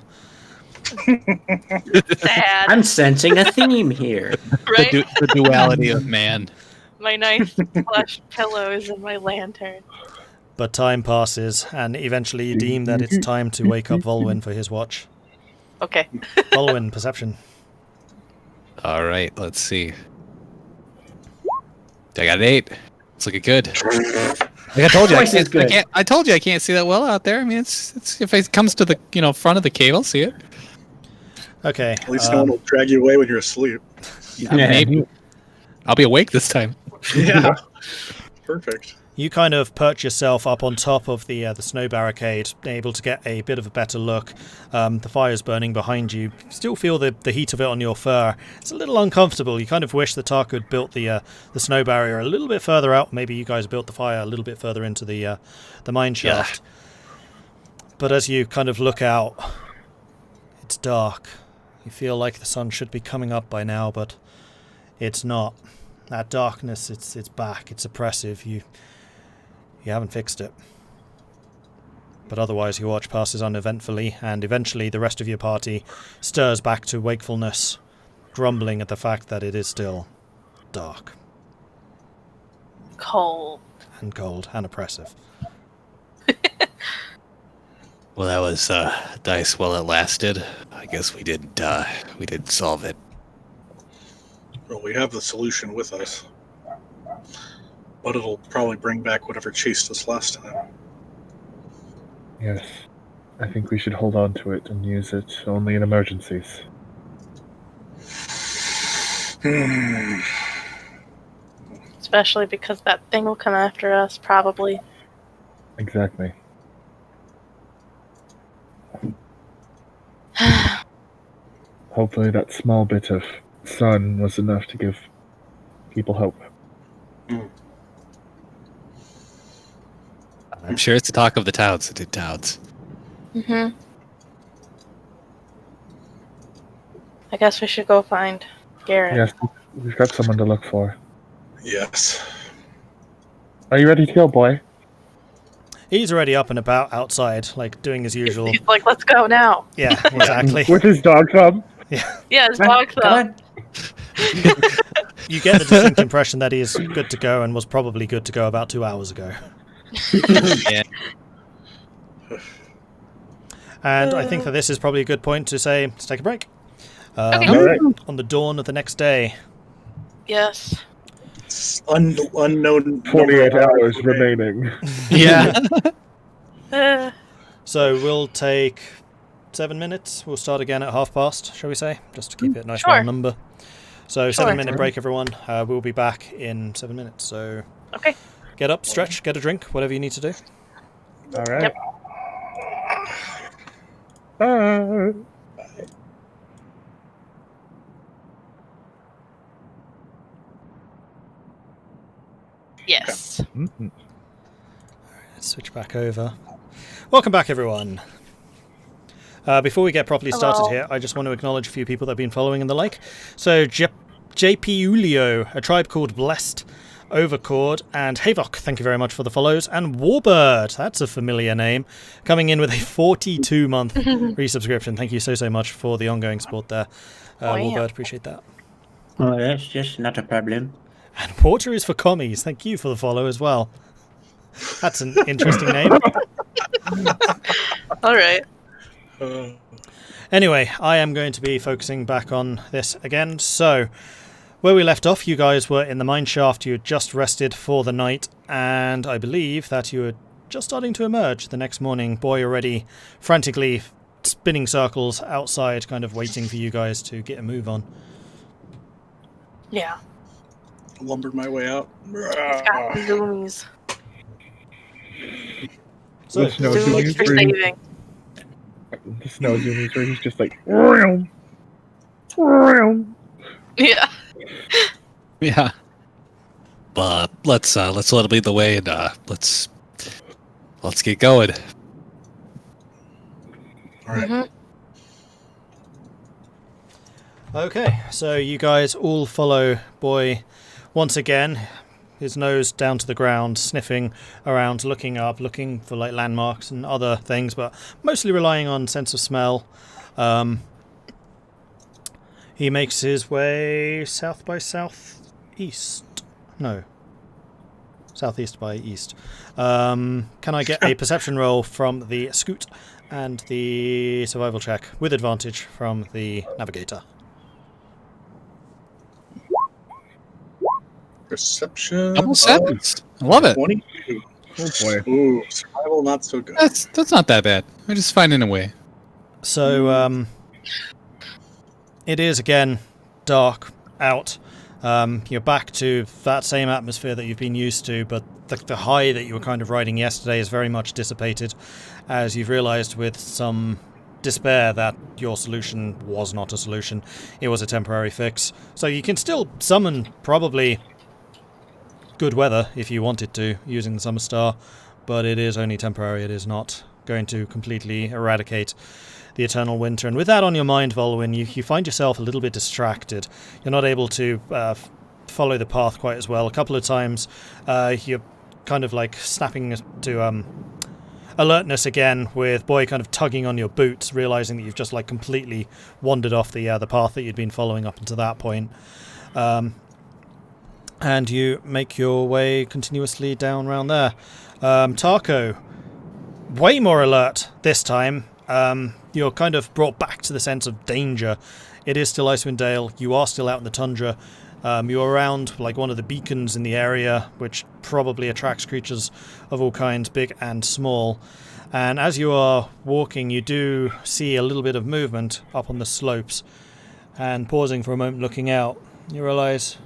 Sad. I'm sensing a theme here. Right? The duality of man. My nice plush pillows and my lantern. But time passes, and eventually you deem that it's time to wake up Vulwin for his watch. Okay. Vulwin, perception. All right, let's see. I got an 8. It's looking good. Like I told you, I told you I can't see that well out there. I mean, it's if it comes to the front of the cave, I'll see it. Okay. At least no one will drag you away when you're asleep. Yeah, maybe. I'll be awake this time. Yeah. Perfect. You kind of perch yourself up on top of the snow barricade, able to get a bit of a better look. The fire's burning behind you. Still feel the heat of it on your fur. It's a little uncomfortable. You kind of wish that Tahko had built the snow barrier a little bit further out. Maybe you guys built the fire a little bit further into the mine shaft. Yeah. But as you kind of look out, it's dark. You feel like the sun should be coming up by now, but it's not. That darkness, it's back. It's oppressive. You haven't fixed it. But otherwise, your watch passes uneventfully, and eventually the rest of your party stirs back to wakefulness, grumbling at the fact that it is still dark. Cold. And cold, and oppressive. Well, that was dice while it lasted. I guess we didn't solve it. Well, we have the solution with us. But it'll probably bring back whatever chased us last time. Yes. I think we should hold on to it and use it only in emergencies. Especially because that thing will come after us, probably. Exactly. Hopefully that small bit of sun was enough to give people hope. I'm sure it's the talk of the towns. The towns. Mm-hmm. I guess we should go find Garrett. Yes, we've got someone to look for. Yes. Are you ready to go, boy? He's already up and about outside, like doing his usual. He's like, let's go now. Yeah, exactly. With his dog thumb. Yeah, his Come on, dog come thumb. on. You get the distinct impression that he is good to go and was probably good to go about 2 hours ago. Yeah. And I think that this is probably a good point to say, let's take a break. Okay. All right. On the dawn of the next day. Yes. It's unknown. 48 number of hours remaining. Yeah. So we'll take 7 minutes. We'll start again at past, shall we say? Just to keep it a nice Sure. round number. So Sure. 7-minute break, everyone. We'll be back in 7 minutes. So Okay. get up, stretch, get a drink, whatever you need to do. All right. Yep. Bye. Yes. Mhm. Let's switch back over. Welcome back, everyone. Before we get properly started Hello. here, I just want to acknowledge a few people that have been following and the like. So, JP Ulio, a tribe called Blessed, Overcord, and Havok, thank you very much for the follows. And Warbird, that's a familiar name, coming in with a 42-month resubscription. Thank you so much for the ongoing support there. Oh, yeah. Warbird, appreciate that. Oh, that's just not a problem. And Water is for commies. Thank you for the follow as well. That's an interesting name. All right. Anyway, I am going to be focusing back on this again. So, where we left off, you guys were in the mine shaft. You had just rested for the night, and I believe that you were just starting to emerge the next morning. Boy already frantically spinning circles outside, kind of waiting for you guys to get a move on. Yeah. Lumbered my way out. It's got the zoomies. So, The snow Zoomies zoomies for where he's- saving. the snow zoomies where he's just like, "Vroom, vroom." Yeah. Yeah. But let's let it lead the way, and let's get going. All right. Mhm. okay, so you guys all follow Boy once again, his nose down to the ground, sniffing around, looking up, looking for like landmarks and other things, but mostly relying on sense of smell. He makes his way south by southeast. No. Southeast by east. Can I get a perception roll from the Scoot and the survival check with advantage from the navigator? Perception. Double sevens. I love it. 22. Oh boy. Ooh, survival not so good. That's not that bad. We're just finding a way. So, it is again dark out. You're back to that same atmosphere that you've been used to, but the high that you were kind of riding yesterday is very much dissipated, as you've realized with some despair that your solution was not a solution. It was a temporary fix. So you can still summon probably good weather if you wanted to using the Summer Star, but it is only temporary. It is not going to completely eradicate the eternal winter. And with that on your mind, Vulwin, you find yourself a little bit distracted. You're not able to follow the path quite as well. A couple of times you're kind of like snapping to alertness again, with Boy kind of tugging on your boots, realizing that you've just like completely wandered off the path that you'd been following up until that point. And you make your way continuously down around there. Tahko, way more alert this time. You're kind of brought back to the sense of danger. It is still Icewind Dale. You are still out in the tundra. You're around like one of the beacons in the area, which probably attracts creatures of all kinds, big and small. And as you are walking, you do see a little bit of movement up on the slopes. And pausing for a moment, looking out, you realize,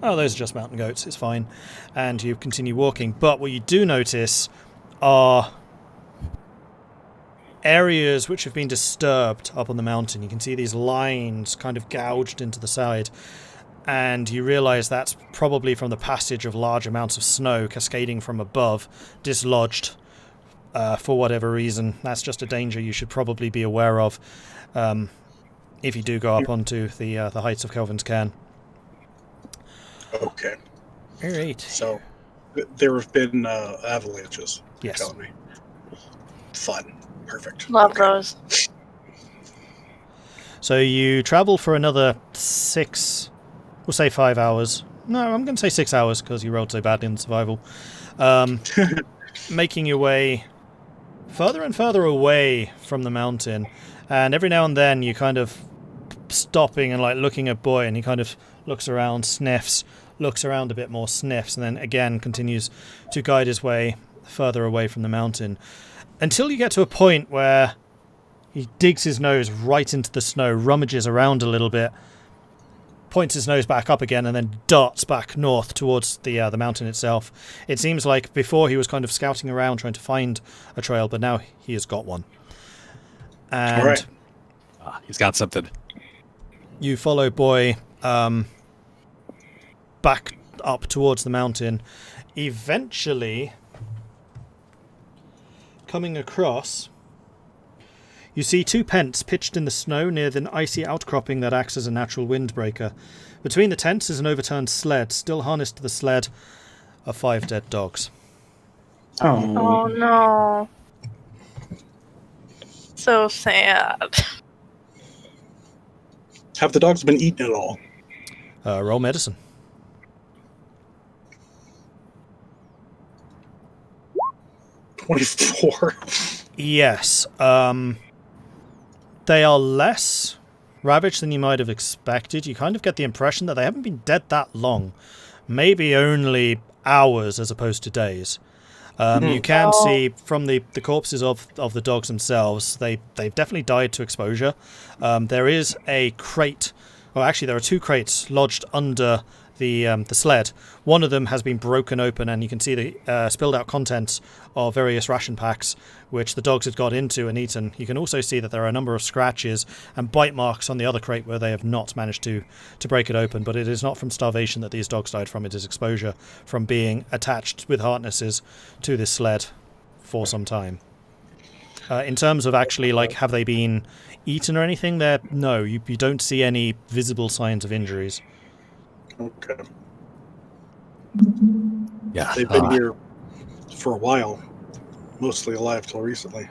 oh, those are just mountain goats, it's fine. And you continue walking. But what you do notice are areas which have been disturbed up on the mountain. You can see these lines kind of gouged into the side. And you realize that's probably from the passage of large amounts of snow cascading from above, dislodged for whatever reason. That's just a danger you should probably be aware of if you do go up onto the heights of Kelvin's Cairn. Okay. All right. So there have been avalanches. You're Yes. telling me. Fun. Perfect. Love Okay. those. So you travel for another 6, we'll say 5 hours. No, I'm going to say 6 hours because you rolled so badly in survival. Making your way further and further away from the mountain. And every now and then you kind of stopping and like looking at Boy, and he kind of looks around, sniffs, looks around a bit more, sniffs, and then again continues to guide his way further away from the mountain. Until you get to a point where he digs his nose right into the snow, rummages around a little bit, points his nose back up again, and then darts back north towards the mountain itself. It seems like before he was kind of scouting around trying to find a trail, but now he has got one. And All right. He's got something. you follow Boy back up towards the mountain, eventually coming across, you see 2 tents pitched in the snow near the icy outcropping that acts as a natural windbreaker. Between the tents is an overturned sled. Still harnessed to the sled are 5 dead dogs. Oh no. So sad. Have the dogs been eaten at all? Roll medicine. 24. Yes. They are less ravaged than you might have expected. You kind of get the impression that they haven't been dead that long. Maybe only hours as opposed to days. You can see from the corpses of the dogs themselves, they've definitely died to exposure. There is a crate, well actually there are 2 crates lodged under the sled. One of them has been broken open, and you can see the spilled out contents of various ration packs which the dogs had got into and eaten. You can also see that there are a number of scratches and bite marks on the other crate where they have not managed to break it open, but it is not from starvation that these dogs died from. It is exposure from being attached with harnesses to this sled for some time. In terms of actually, like, have they been eaten or anything, no, you don't see any visible signs of injuries. Okay. Yeah. They've been here for a while, mostly alive till recently.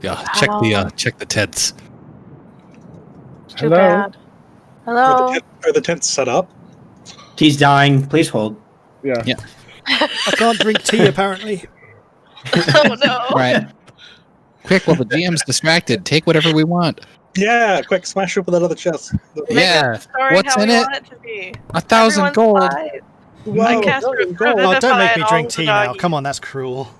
Yeah. Wow. Check the tents. Too Hello? bad. Hello. Are the tents set up? He's dying. Please hold. Yeah. Yeah. I can't drink tea, apparently. Oh no. All right. Quick, while the GM's distracted, take whatever we want. Yeah, quick, smash up with that other chest. Make Yeah. the story What's how in we it? want it to be. 1,000 Everyone's gold. alive. Wow, I cast gold. Revivify Oh, don't make me on drink all the tea now. doggies. Come on, that's cruel.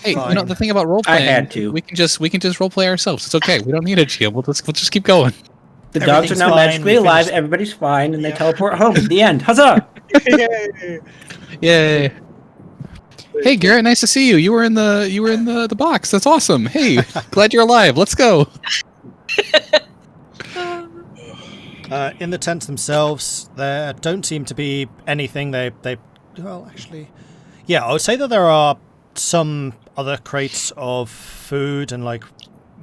Hey, Fine. the thing about role I playing, had to. we can just role play ourselves. It's okay. We don't need a GM. We'll just keep going. The dogs are Everything's now fine, magically we alive. finished- Everybody's fine, and they Yeah. teleport home. The end. Huzzah! Yay. Yay! Hey Garrett, nice to see you. You were in the box. That's awesome. Hey, glad you're alive. Let's go. In the tents themselves, there don't seem to be anything. Well, actually, yeah, I would say that there are some other crates of food and like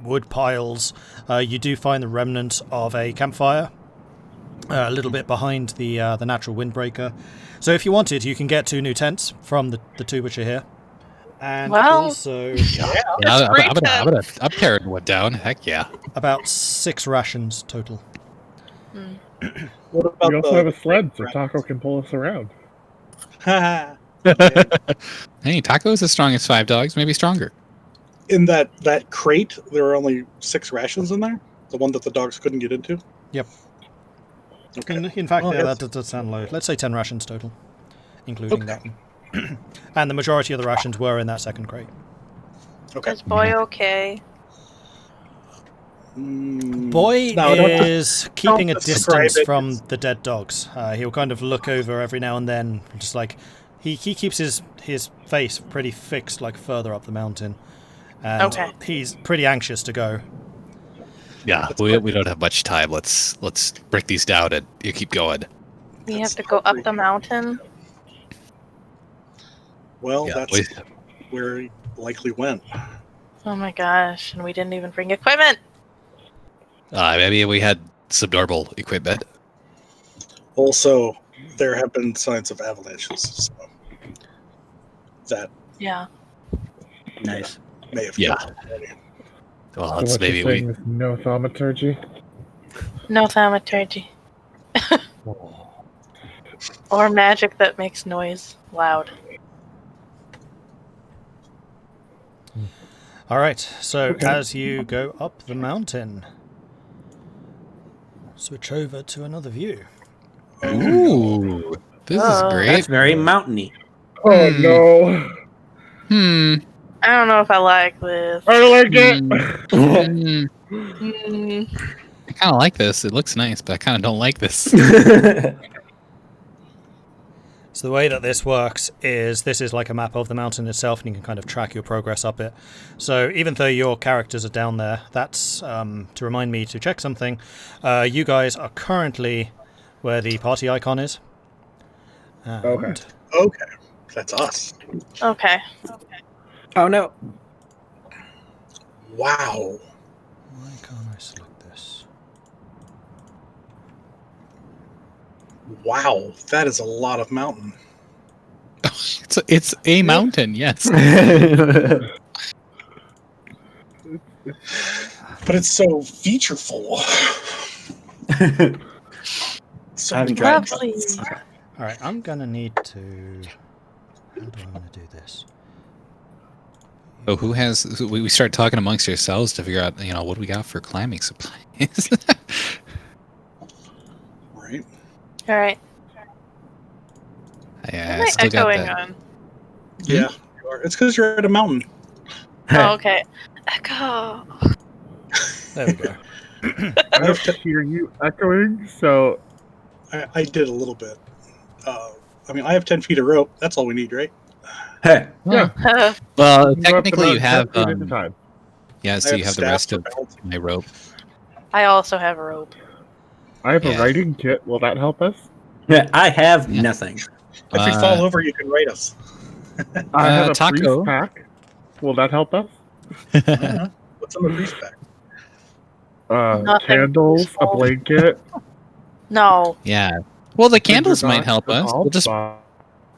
wood piles. You do find the remnant of a campfire a little bit behind the natural windbreaker. So if you wanted, you can get 2 new tents from the 2 which are here. And Well, also I'm tearing one down. Heck yeah. about 6 rations total. What about We also have a sled, so Tahko can pull us around. Hey, Taco's as strong as 5 dogs, maybe stronger. In that crate, there are only 6 rations in there? The one that the dogs couldn't get into? Yep. Okay. In fact, Well, yeah, that's- that does sound low. Let's say 10 rations total, including that one. And the majority of the rations were in that second crate. Okay. Is Boy okay? Boy No, don't- is keeping a don't describe distance it. from the dead dogs. He'll kind of look over every now and then, just like he keeps his face pretty fixed, like further up the mountain, and Okay. he's pretty anxious to go. Yeah, we don't have much time. Let's break these down and you keep going. We have to go up the mountain. Well, Yeah, that's where he likely went. Oh my gosh, and we didn't even bring equipment. Maybe we had subnormal equipment. Also, there have been signs of avalanches, so that Yeah. Nice. may have Yeah. killed already. Well, So that's what maybe you're saying is no thaumaturgy? No thaumaturgy. Or magic that makes noise loud. All right, so Okay. as you go up the mountain, switch over to another view. Ooh, this is Oh. great. That's very mountainy. Oh Hmm. no! I don't know if I like this. I don't like it! I kind of like this. It looks nice, but I kind of don't like this. So the way that this works is this is like a map of the mountain itself, and you can kind of track your progress up it. So even though your characters are down there, that's to remind me to check something. You guys are currently where the party icon is. And Okay. Okay, that's us. Okay. Oh no. Wow. why can't I select this? Wow, that is a lot of mountain. It's a mountain, yes. But it's so featureful. So I haven't many tried. Lovely. buttons. All right, I'm gonna need to. How do I want to do this? Oh, who has? We start talking amongst ourselves to figure out, what do we got for climbing supplies. Right. All right. Yeah, What am I I still got echoing that. on? Yeah, you are. It's because you're at a mountain. Oh, okay. Echo. There we go. I don't hear you echoing, so I did a little bit. I mean, I have 10 feet of rope. That's all we need, right? Hey. yeah. Well, You can go up technically, you about have. 10 feet at a time. Yeah, so I you have the staff rest for of balance. my rope. I also have a rope. I have Yeah. a writing kit. Will that help us? I have Yeah. nothing. If we fall over, you can rate us. I have a Tahko. priest pack. Will that help us? What's in the priest pack? Nothing Candles, a useful. blanket. No. Yeah. Well, the candles Tinder might help box, us. an We'll just box,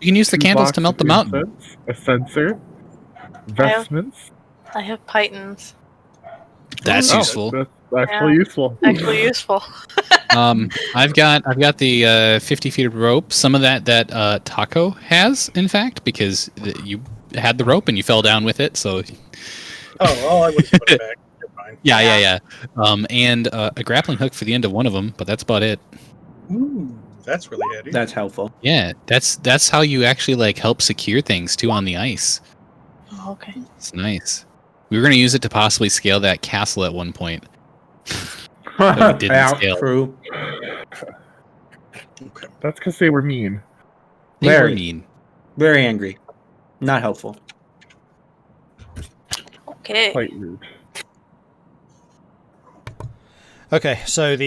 you can use the 2 candles to boxes melt the of mountain. incense, a censer, vestments. I have pythons. That's Oh, useful. That's actually useful. Actually useful. I've got the 50 feet of rope. Some of that Tahko has, in fact, because you had the rope and you fell down with it. So Oh, I would put it back. You're fine. yeah. And a grappling hook for the end of one of them, but that's about it. Ooh, that's really handy. That's helpful. Yeah, that's how you actually help secure things too on the ice. Oh, okay. It's nice. We were gonna use it to possibly scale that castle at one point. But we didn't Yeah, scale. true. Okay. That's because they were mean. They were Very. mean. Very angry. Not helpful. Okay. Quite rude. Okay, so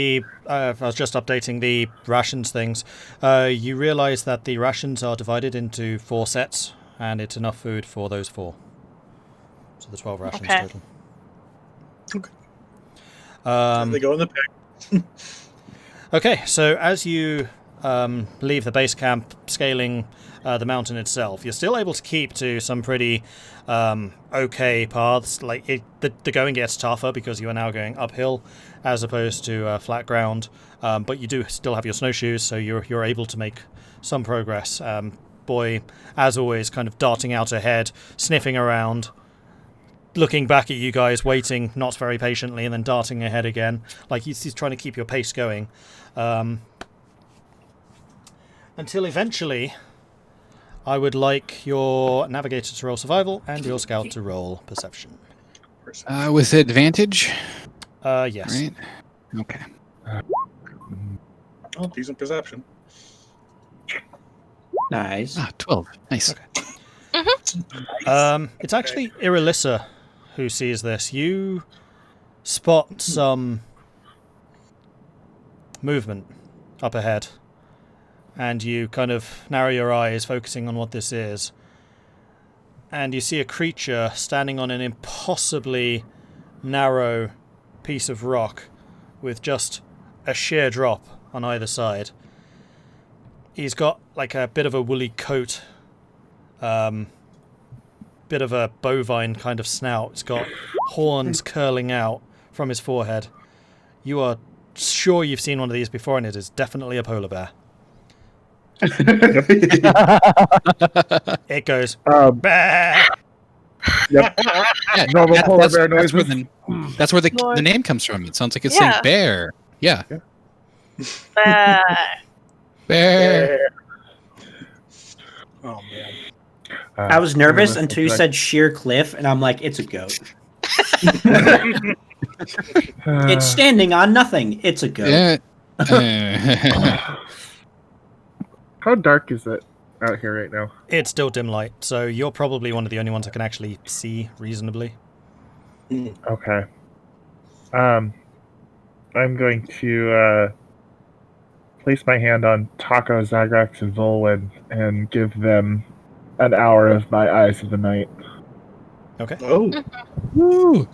I was just updating the rations things. You realise that the rations are divided into 4 sets, and it's enough food for those 4. So the 12 rations Okay. total. They go in the pack. Okay, so as you leave the base camp, scaling the mountain itself, you're still able to keep to some pretty okay paths. The going gets tougher because you are now going uphill as opposed to flat ground, but you do still have your snowshoes, so you're able to make some progress. Boy, as always, kind of darting out ahead, sniffing around, looking back at you guys, waiting not very patiently, and then darting ahead again. Like he's trying to keep your pace going. Until eventually, I would like your navigator to roll survival and your scout to roll perception. With advantage, Yes. right? Okay. Oh, decent perception. Nice. 12. Nice. Okay. It's actually Irilyssa who sees this. You spot some movement up ahead, and you kind of narrow your eyes, focusing on what this is, and you see a creature standing on an impossibly narrow piece of rock with just a sheer drop on either side. He's got like a bit of a woolly coat, bit of a bovine kind of snout. He's got horns curling out from his forehead. You are sure you've seen one of these before, and it is definitely a polar bear. It goes. Bah! Yep. Yeah, Normal polar bear noises. That's where the name comes from. It sounds like it's saying bear. Yeah. Bear. Oh man. I was nervous until you said sheer cliff, and I'm like, it's a goat. It's standing on nothing. It's a goat. Yeah. How dark is it out here right now? It's still dim light, so you're probably one of the only ones I can actually see reasonably. Okay. I'm going to place my hand on Tahko, Zagrax, and Vulwin and give them an hour of my eyes of the night. Okay. Oh. Woo.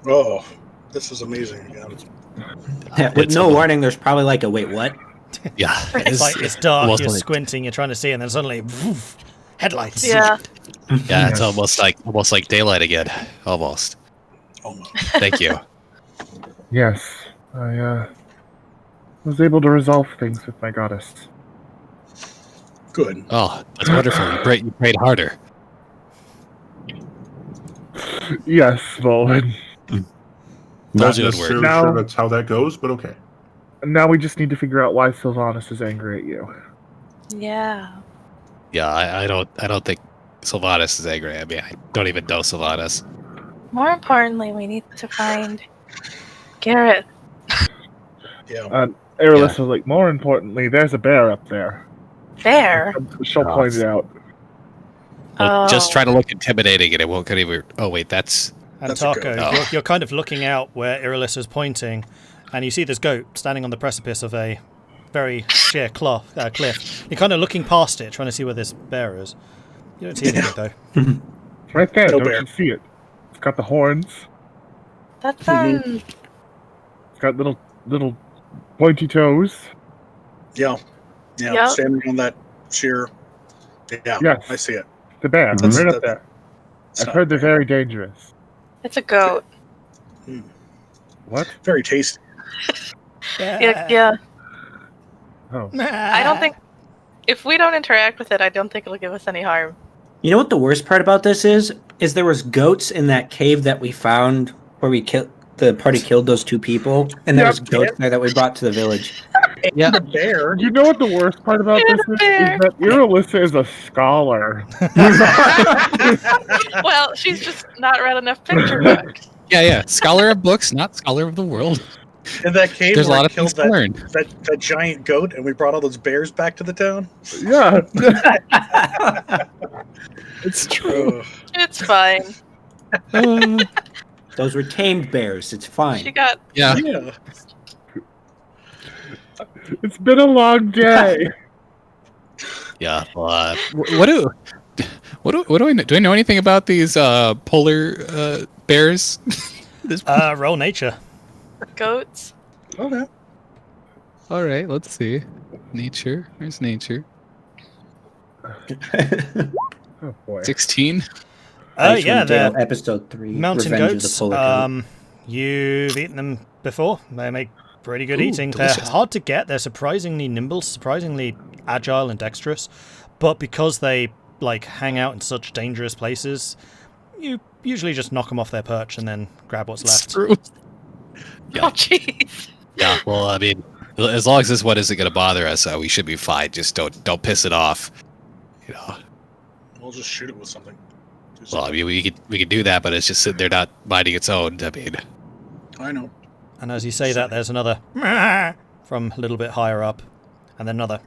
Oh. This is amazing again. With no warning, there's probably like a wait, what? Yeah. It's dark, almost you're like- squinting, you're trying to see, and then suddenly, woof, headlights. Yeah. Yeah, it's almost like daylight again. Almost. Almost. Thank you. Yes, I was able to resolve things with my goddess. Good. Oh, that's wonderful. You prayed harder. Yes, Vulwin. Not Those are good necessarily words. Now- sure that's how that goes, but okay. Now we just need to figure out why Sylvanas is angry at you. Yeah. Yeah, I don't think Sylvanas is angry. I mean, I don't even know Sylvanas. More importantly, we need to find Garrett. Yeah. Irilyssa was like, more importantly, there's a bear up there. Bear. She'll point it out. Well, just Oh. try to look intimidating and it won't even... Oh, wait, that's... And That's a Tahko, goat. Oh. you're kind of looking out where Irilyssa's pointing, and you see this goat standing on the precipice of a very sheer cliff. You're kind of looking past it, trying to see where this bear is. You don't see anything, though. Right there, No don't bear. you see it? It's got the horns. That's It's got little pointy toes. Yeah. Yeah. Yep. Standing on that sheer. Yeah. Yes. I see it. The bear, That's- right up that's- there. It's I've not heard they're very- very dangerous. It's a goat. What? Very tasty. Yeah. Oh. I don't think if we don't interact with it, I don't think it'll give us any harm. You know what the worst part about this is? Is there was goats in that cave that we found where we killed the party killed those two people, and there Yep. was goats there that we brought to the village. Yeah. The bear. You know what the worst part about Yeah, this is? bear. Is that Irilyssa is a scholar. Well, she's just not read enough picture book. Yeah. Scholar of books, not scholar of the world. In that cave There's a where lot I of things killed to learn. that giant goat and we brought all those bears back to the town. Yeah. It's true. Ugh. It's fine. Those were tamed bears. It's fine. She got Yeah. Yeah. It's been a long day. Yeah. Well, what do I know? Do I know anything about these polar bears? Roll nature. goats. Okay. All right, let's see. Nature. Where's nature? Oh boy. 16. Icewind Yeah, Dale, they're episode 3. mountain Revenge goats. Of the Polar Goat. You've eaten them before. They make pretty good Ooh, eating. delicious. They're hard to get. They're surprisingly nimble, surprisingly agile and dexterous. But because they like hang out in such dangerous places, you usually just knock them off their perch and then grab what's left. Screw. Yeah. Oh, jeez. Yeah. Well, I mean, as long as this one isn't going to bother us, we should be fine. Just don't piss it off. You know. We'll just shoot it with something. Do Well, I something. mean, we could do that, but it's just sitting there not minding its own. I mean, I know. And as you say that, there's another from a little bit higher up, and then another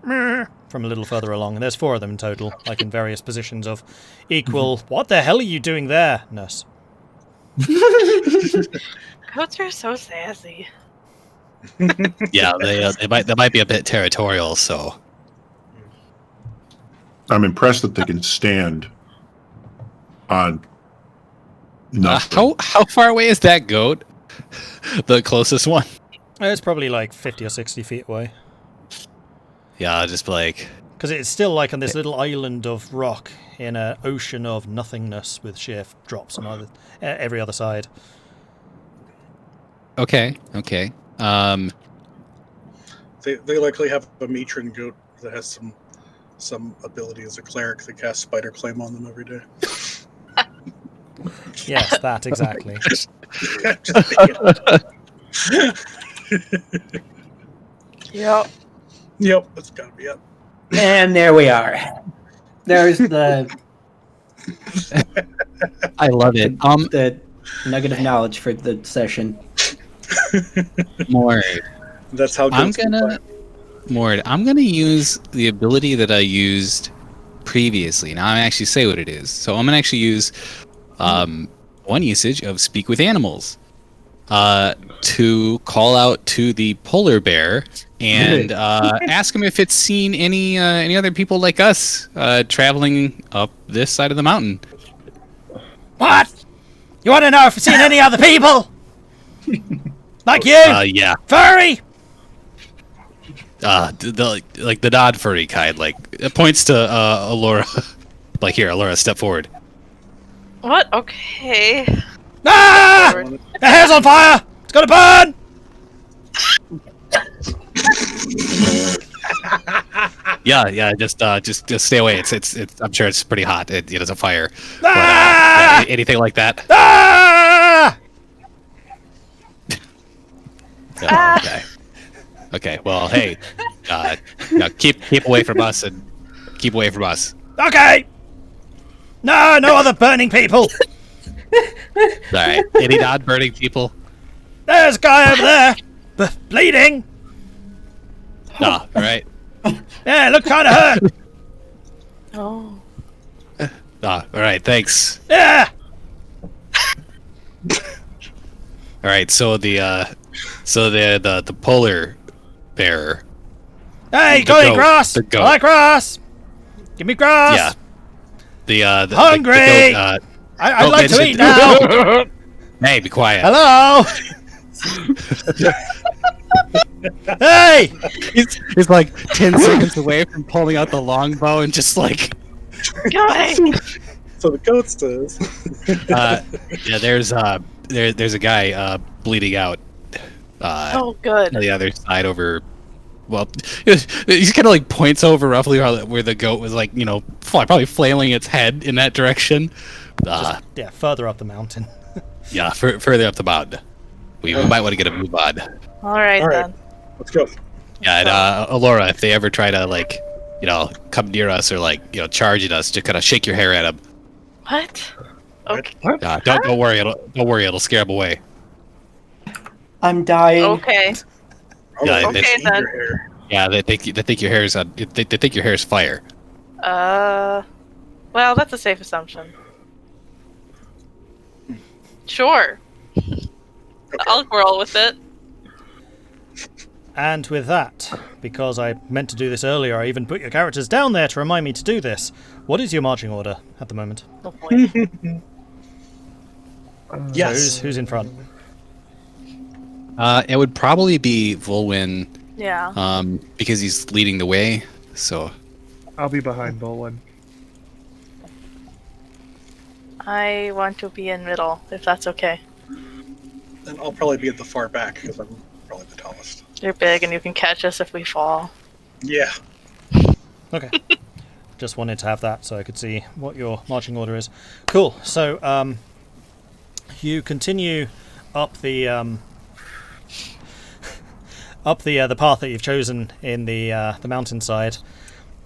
from a little further along. And there's 4 of them in total, like in various positions of equal. What the hell are you doing there, nurse? Goats are so sassy. yeah, they might be a bit territorial. So I'm impressed that they can stand on nothing. how far away is that goat? The closest one. It's probably like 50 or 60 feet away. Yeah, I'll just be like... Because it's still like on this little island of rock in an ocean of nothingness with sheer drops on every other side. Okay. They likely have a matron goat that has some ability as a cleric that casts Spider Claim on them every day. Yes, that exactly. Yep, that's gotta be it. And there we are. There's the I love it. the nugget of knowledge for the session. Mord. That's how I'm gonna use the ability that I used previously. Now I'm gonna actually say what it is. So I'm gonna actually use one usage of Speak with Animals to call out to the polar bear and ask him if it's seen any other people like us traveling up this side of the mountain. What? You want to know if I've seen any other people? Like you? Yeah. Furry? The non-furry kind. Like, it points to Elora. Like, here, Elora, step forward. What? Okay. Ah! The hair's on fire! It's gonna burn! Yeah. Just stay away. It's. I'm sure it's pretty hot. It's a fire. Ah! But, anything like that? Ah! Oh, okay. Okay. Well, hey, keep away from us and keep away from us. Okay! No other burning people! All right. Any non-burning people? There's a guy over there! Bleeding! All right. Yeah, look kind of hurt! Oh. All right. Thanks. Yeah! All right. So the polar bear. Hey, got any grass? The goat. I like grass! Give me grass! Yeah. The Hungry! The goat, I'd like to eat now! Hey, be quiet. Hello! Hey! He's like 10 seconds away from pulling out the longbow and just like... Going. So the goat says. Yeah, there's a guy bleeding out. Oh, good. On the other side over... Well, he kind of like points over roughly where the goat was like, probably flailing its head in that direction. Further up the mountain. Yeah, further up the mountain. We might want to get a move on. All right, then. Let's go. Yeah, and Elora, if they ever try to come near us or charge at us, just kind of shake your hair at them. What? Okay. Don't worry, it'll scare them away. I'm dying. Okay. Yeah, Okay, then. Yeah, they think your hair is they think your hair is fire. Well, that's a safe assumption. Sure. I'll roll with it. And with that, because I meant to do this earlier, I even put your characters down there to remind me to do this. What is your marching order at the moment? Oh boy. Yes. So who's in front? It would probably be Vulwin. Yeah. Because he's leading the way. So. I'll be behind Vulwin. I want to be in middle, if that's okay. Then I'll probably be at the far back because I'm probably the tallest. You're big and you can catch us if we fall. Yeah. Okay. Just wanted to have that so I could see what your marching order is. Cool. So, you continue up the the path that you've chosen in the mountainside,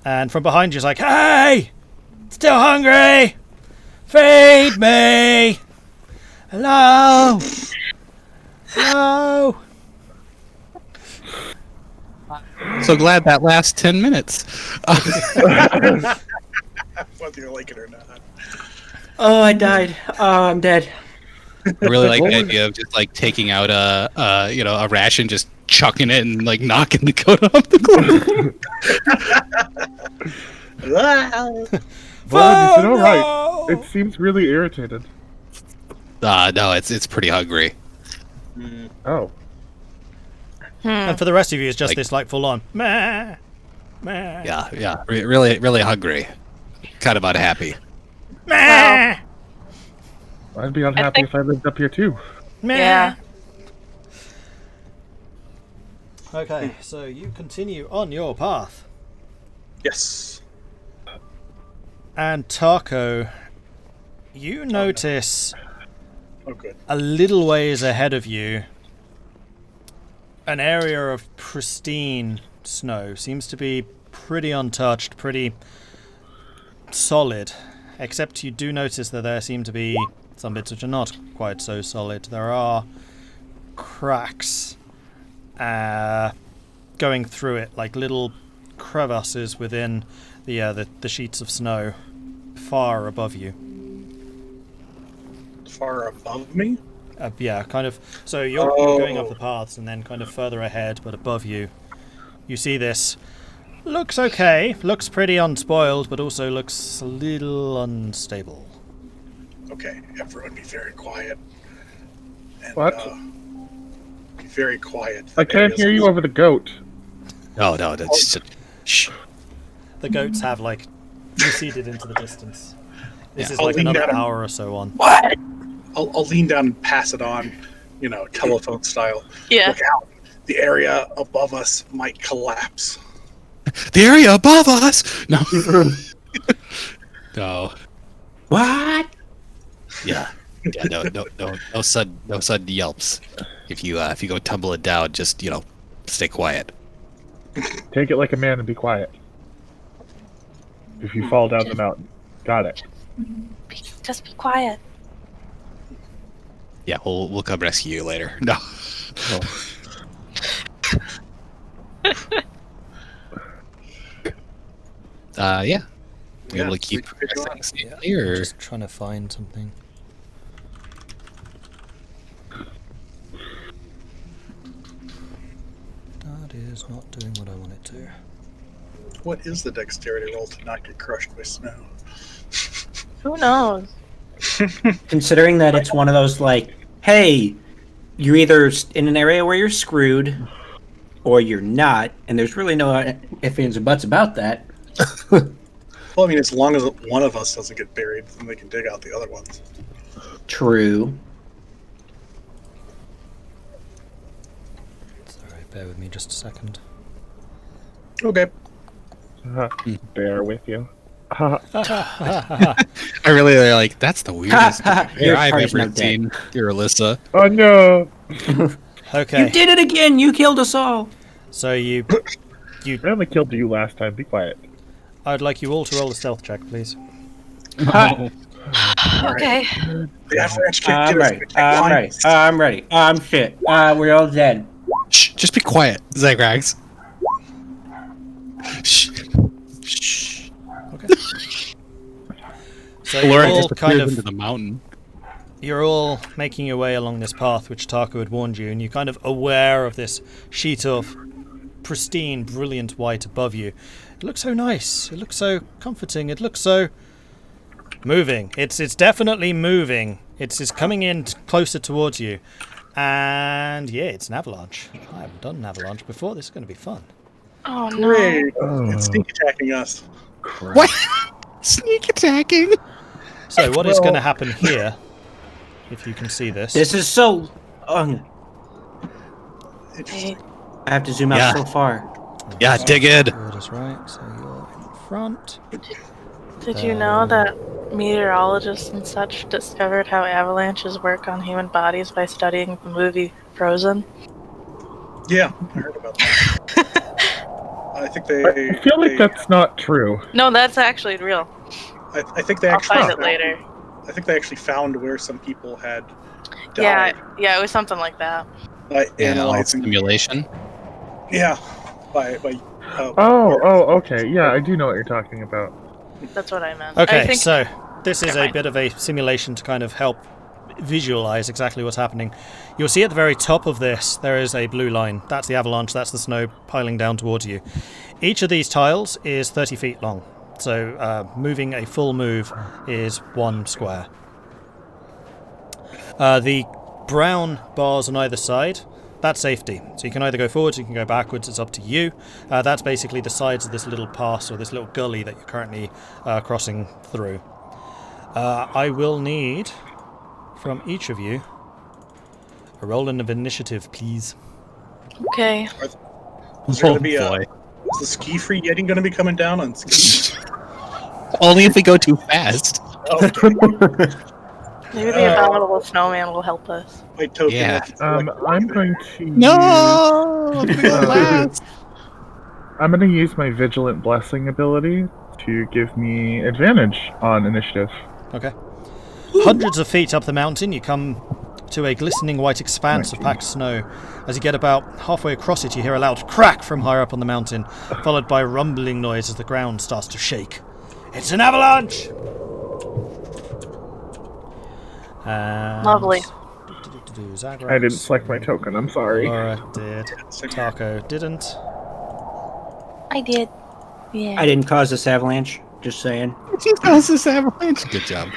and from behind you is like, "Hey, still hungry? Feed me! Hello, hello." So glad that last 10 minutes. Whether you like it or not. Oh, I died. Oh, I'm dead. I really like the idea of just taking out a ration, just chucking it and knocking the goat off the cliff. But is it alright? It seems really irritated. No, it's pretty hungry. Oh. And for the rest of you, it's just Like- this like full on meh, meh, Yeah. Really, really hungry. Kind of unhappy. meh, I'd be unhappy think- if I lived up here too. meh. Yeah. Okay, so you continue on your path. Yes. And Tahko, you notice Oh, good. a little ways ahead of you an area of pristine snow. Seems to be pretty untouched, pretty solid. Except you do notice that there seem to be some bits which are not quite so solid. There are cracks going through it, like little crevasses within the sheets of snow far above you. Far above me? Yeah, kind of. So you're going up the paths, and then kind of further ahead, but above you, you see this. Looks okay. Looks pretty unspoiled, but also looks a little unstable. Okay, everyone be very quiet. And, What? Be very quiet. I can't hear you over the goat. No, that's just... Shh. The goats have like receded into the distance. This Yeah. is I'll like lean another down. hour or so on. What? I'll lean down and pass it on, telephone style. Yeah. Look out. The area above us might collapse. The area above us! No. No. What? Yeah. No sudden yelps. If you go tumbling down, just, stay quiet. Take it like a man and be quiet. If you fall down the mountain. Got it. Just be quiet. Yeah, we'll come rescue you later. No. Yeah. We able to keep everything safely, or Just trying to find something. That is not doing what I want it to. What is the dexterity roll to not get crushed by snow? Who knows? Considering that it's one of those like, hey, you're either in an area where you're screwed, or you're not, and there's really no ifs, ands, or buts about that. Well, I mean, as long as one of us doesn't get buried, then they can dig out the other ones. True. Sorry, bear with me just a second. Okay. Bear with you. I really like that's the weirdest Your I've party's ever not dead. seen. Irilyssa. Oh no! Okay, You did it again! You killed us all! so you, I only killed you last time. Be quiet. I'd like you all to roll a stealth check, please. Okay. The Avalanche can't I'm get us. ready. We can't I'm find ready. us. I'm ready. I'm shit. We're all dead. Shh, just be quiet, Zagrax. Shh. Shh. Okay. So you're Elora all just kind appears of into the mountain. you're all making your way along this path which Tahko had warned you, and you're kind of aware of this sheet of pristine, brilliant white above you. It looks so nice. It looks so comforting. It looks so moving. It's definitely moving. It's coming in closer towards you. And yeah, it's an avalanche. I haven't done an avalanche before. This is going to be fun. Oh no. Great. Oh, It's sneak attacking us. crap. What? Sneak attacking? So what is going to happen here, if you can see this? This is so. Interesting. I have to zoom out Yeah. so far. Yeah, dig in. That is right. So you're in front. Did you know that meteorologists and such discovered how avalanches work on human bodies by studying the movie Frozen? Yeah, I heard about that. I think they. I feel like they- that's not true. No, that's actually real. I think they I'll actually. find it later. I think they actually found where some people had died Yeah, it was something like that. by Yeah, analyzing. simulation. Yeah, by. Oh, okay. Yeah, I do know what you're talking about. That's what I meant. Okay, I think, so this is Never a mind. bit of a simulation to kind of help visualize exactly what's happening. You'll see at the very top of this, there is a blue line. That's the avalanche, that's the snow piling down towards you. Each of these tiles is 30 feet long, so moving a full move is 1 square. The brown bars on either side, that's safety. So you can either go forwards, you can go backwards. It's up to you. That's basically the sides of this little pass or this little gully that you're currently crossing through. I will need from each of you a roll of initiative, please. Okay. Is there going to be is the ski-free Yeti going to be coming down on skis? Only if we go too fast. Okay. Maybe the abominable snowman will help us. My token. Yeah. I'm going to No! I'm going to use my Vigilant Blessing ability to give me advantage on initiative. Okay. Hundreds of feet up the mountain, you come to a glistening white expanse of packed snow. As you get about halfway across it, you hear a loud crack from higher up on the mountain, followed by a rumbling noise as the ground starts to shake. It's an avalanche! Lovely. Zagrax, I didn't select my token, I'm sorry. Elora did. Tahko didn't. I did. Yeah. I didn't cause this avalanche. Just saying. Good job.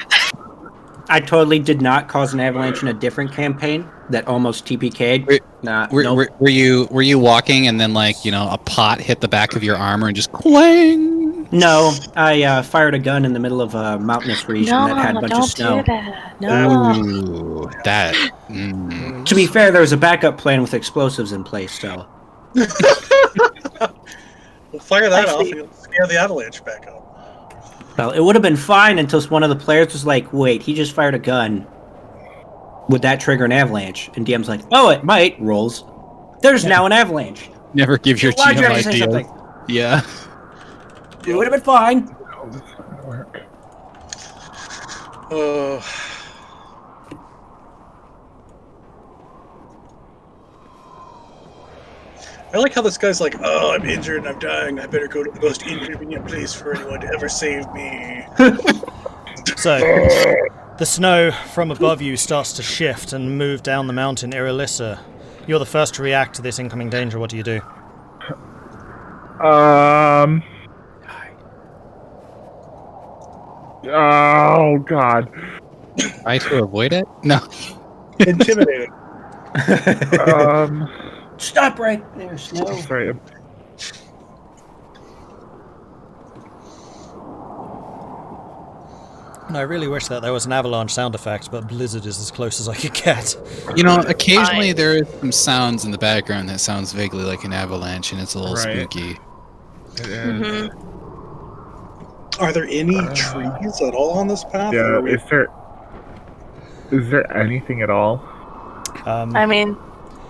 I totally did not cause an avalanche in a different campaign that almost TPK'd. Were you walking and then a pot hit the back of your armor and just clang? No, I fired a gun in the middle of a mountainous region that had a bunch of snow. Do that. No. Ooh, that. To be fair, there was a backup plan with explosives in place, so. We'll fire that off and it'll scare the avalanche back up. Well, it would have been fine until one of the players was like, wait, he just fired a gun. Would that trigger an avalanche? And DM's like, oh, it might. Rolls. There's now an avalanche. Never give your Why'd you GM have to say ideas. something? Yeah. It would have been fine. Oh, this is going to work. I like how this guy's like, oh, I'm injured and I'm dying. I better go to the most inconvenient place for anyone to ever save me. So, the snow from above you starts to shift and move down the mountain. Irilyssa, you're the first to react to this incoming danger. What do you do? Oh, God. Try to avoid it? No. Intimidating. Stop right there, Snow. Sorry. And I really wish that there was an avalanche sound effect, but Blizzard is as close as I could get. Occasionally there are some sounds in the background that sounds vaguely like an avalanche, and it's a little spooky. It is. Are there any trees at all on this path? Yeah, is there anything at all? I mean,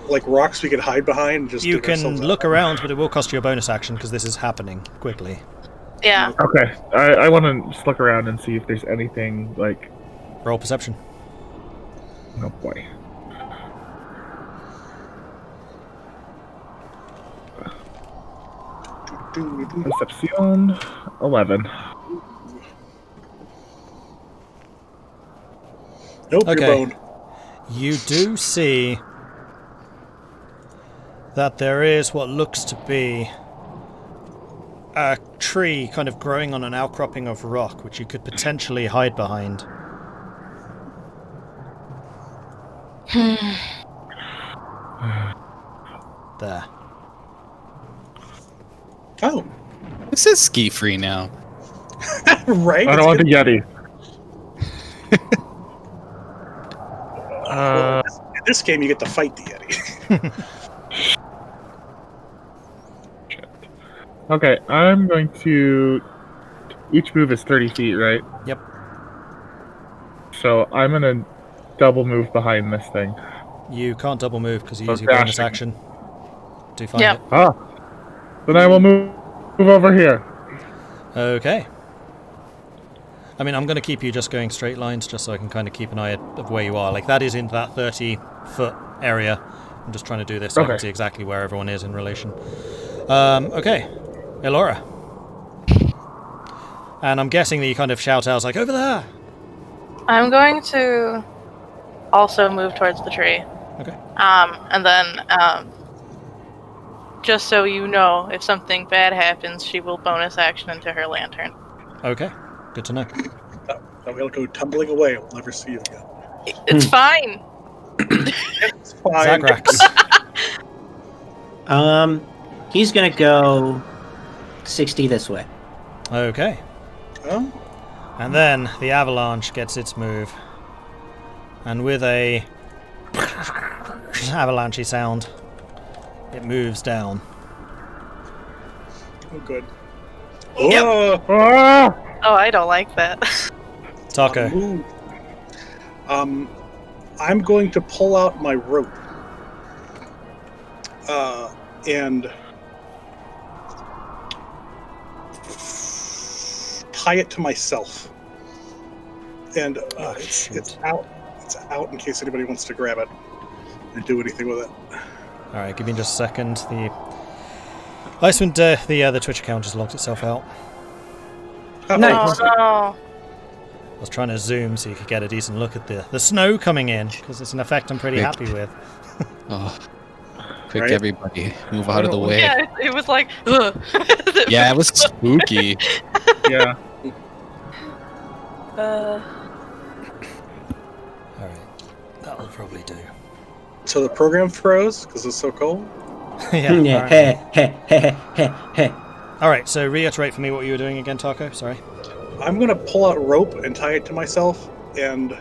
like rocks we could hide behind and just You dig ourselves can out? look around, but it will cost you a bonus action because this is happening quickly. yeah. Okay, I want to just look around and see if there's anything like. Roll perception. Oh boy. Perception 11. Nope, Okay. you're boned. You do see that there is what looks to be a tree kind of growing on an outcropping of rock, which you could potentially hide behind. There. Oh, This is ski free now. right? I don't want the Yeti. In this game, you get to fight the Yeti. Okay, I'm going to. Each move is 30 feet, right? Yep. So I'm going to double move behind this thing. You can't double move because you Oh, use your bonus dashing. action to find Yep. it. Ah! Then I will move over here. Okay. I mean, I'm going to keep you just going straight lines just so I can kind of keep an eye of where you are. Like, that is in that 30-foot area. I'm just trying to do this so I can Okay. see exactly where everyone is in relation. Okay. Elora. And I'm guessing that you kind of shout out, like, over there! I'm going to also move towards the tree. Okay. And then, just so you know, if something bad happens, she will bonus action into her lantern. Okay. Good to know. Then we'll go tumbling away. We'll never see you again. It's fine. It's fine. Zagrax. He's gonna go 60 this way. Okay. Oh, And then the Avalanche gets its move. And with a avalanche sound, it moves down. oh good. Yep. Oh, Oh, I don't like that. Tahko. move. I'm going to pull out my rope. And tie it to myself. And it's out. It's out in case anybody wants to grab it and do anything with it. All right, give me just a second. The Icewind, the Twitch account just locked itself out. Nice. Oh, no. I was trying to zoom so you could get a decent look at the snow coming in, because it's an effect I'm pretty happy with. Oh. Quick, Right. everybody, move out of the way. Yeah, it was like, ugh. Yeah, it was spooky. Yeah. All right, that'll probably do. So the program froze because it's so cold. Yeah. Yeah. All right. Heh, heh, heh, heh, heh. All right, so reiterate for me what you were doing again, Tahko. Sorry. I'm going to pull out rope and tie it to myself. And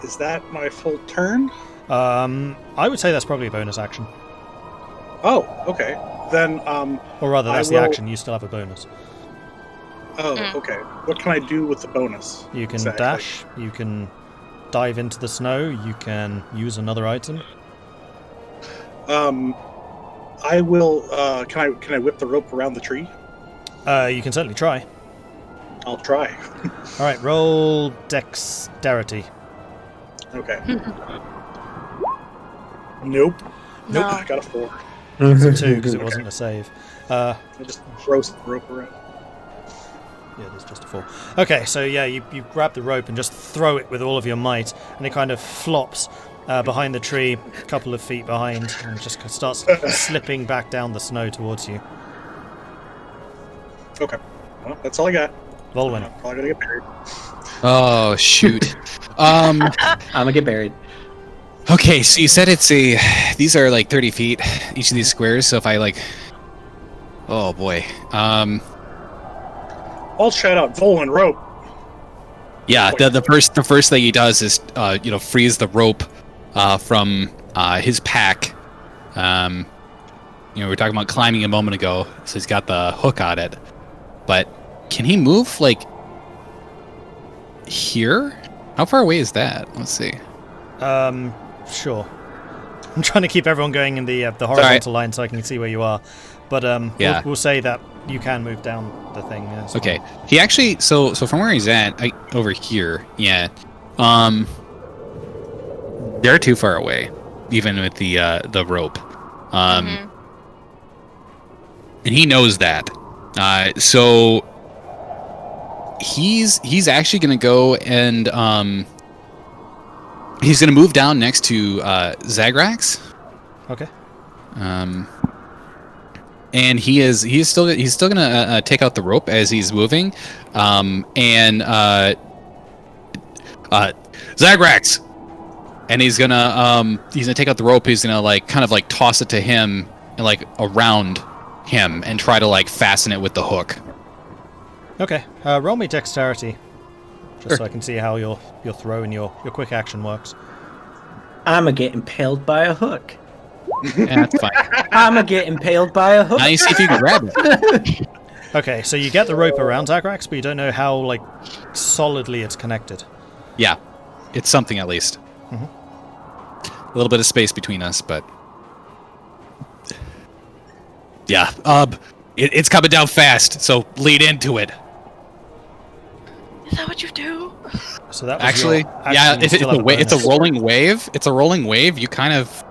is that my full turn? I would say that's probably a bonus action, Oh, okay. Then, or rather, I that's the will- action. You still have a bonus. okay. What can I do with the bonus? You can exactly? dash. You can dive into the snow. You can use another item. I will. Can I whip the rope around the tree? You can certainly try. I'll try. All right, roll dexterity. Okay. Nope. No. I got a 4. It's a 2 because it wasn't a save. I just throw the rope around. Yeah, there's just a 4. Okay, so yeah, you grab the rope and just throw it with all of your might, and it kind of flops behind the tree, a couple of feet behind, and just starts slipping back down the snow towards you. Okay. Well, that's all I got. Vulwin. I'm probably gonna get buried. Oh shoot. I'm gonna get buried. Okay, so you said these are like 30 feet, each of these squares, so if I like, oh boy. I'll shout out Vulwin rope. Yeah, the first thing he does is freeze the rope from his pack. We were talking about climbing a moment ago, so he's got the hook on it. But can he move like here? How far away is that? Let's see. Sure. I'm trying to keep everyone going in the horizontal line so I can see where you are. But Yeah. we'll say that you can move down the thing. Yeah, so- Okay. He actually so from where he's at, over here, yeah. They're too far away, even with the rope. And he knows that. So he's actually gonna go and he's gonna move down next to Zagrax. Okay. And he's still gonna take out the rope as he's moving, and Zagrax, and he's gonna take out the rope. He's gonna kind of toss it to him and around him and try to fasten it with the hook. Okay. Roll me dexterity, just Sure. so I can see how your throw and your quick action works. I'm gonna get impaled by a hook. Yeah, that's fine. I'm gonna get impaled by a hook. Now you see if you can grab it. Okay, so you get the rope around Zagrax, but you don't know how solidly it's connected. Yeah, it's something at least. Mhm. A little bit of space between us, but yeah. It's coming down fast, so lead into it. Is that what you do? So that was Actually, your action, yeah. you If still have it's a bonus. rolling wave. It's a rolling wave. You kind of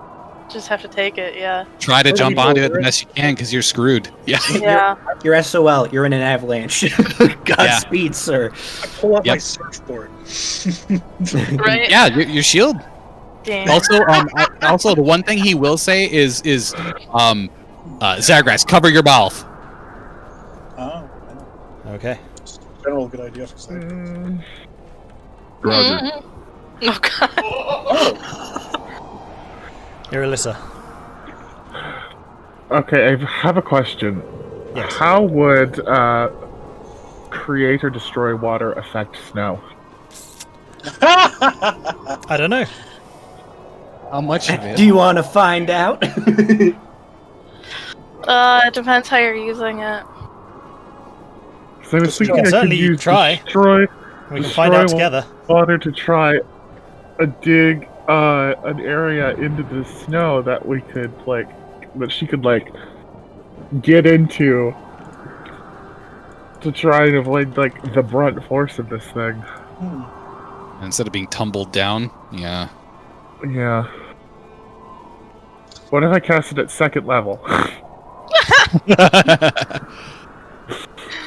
Just have to take it, yeah. try to Or jump you go onto it over the it. best you can because you're screwed. Yeah. Yeah. You're SOL. You're in an avalanche. Godspeed, sir. I pull out my Yep. surfboard. Right? Yeah, your shield. Damn. Also, the one thing he will say is Zagrax, cover your mouth. Oh, Okay. general good idea for saying. Roger. Oh god. Oh, Irilyssa. Okay, I have a question. Yes. How would create or destroy water affect snow? I don't know. How much of it? Do you want to find out? It depends how you're using it. So I was thinking I could certainly use try. destroy We can find out together. water to try dig an area into the snow that we could that she could get into to try and avoid the brunt force of this thing. Instead of being tumbled down, yeah. Yeah. What if I cast it at second level?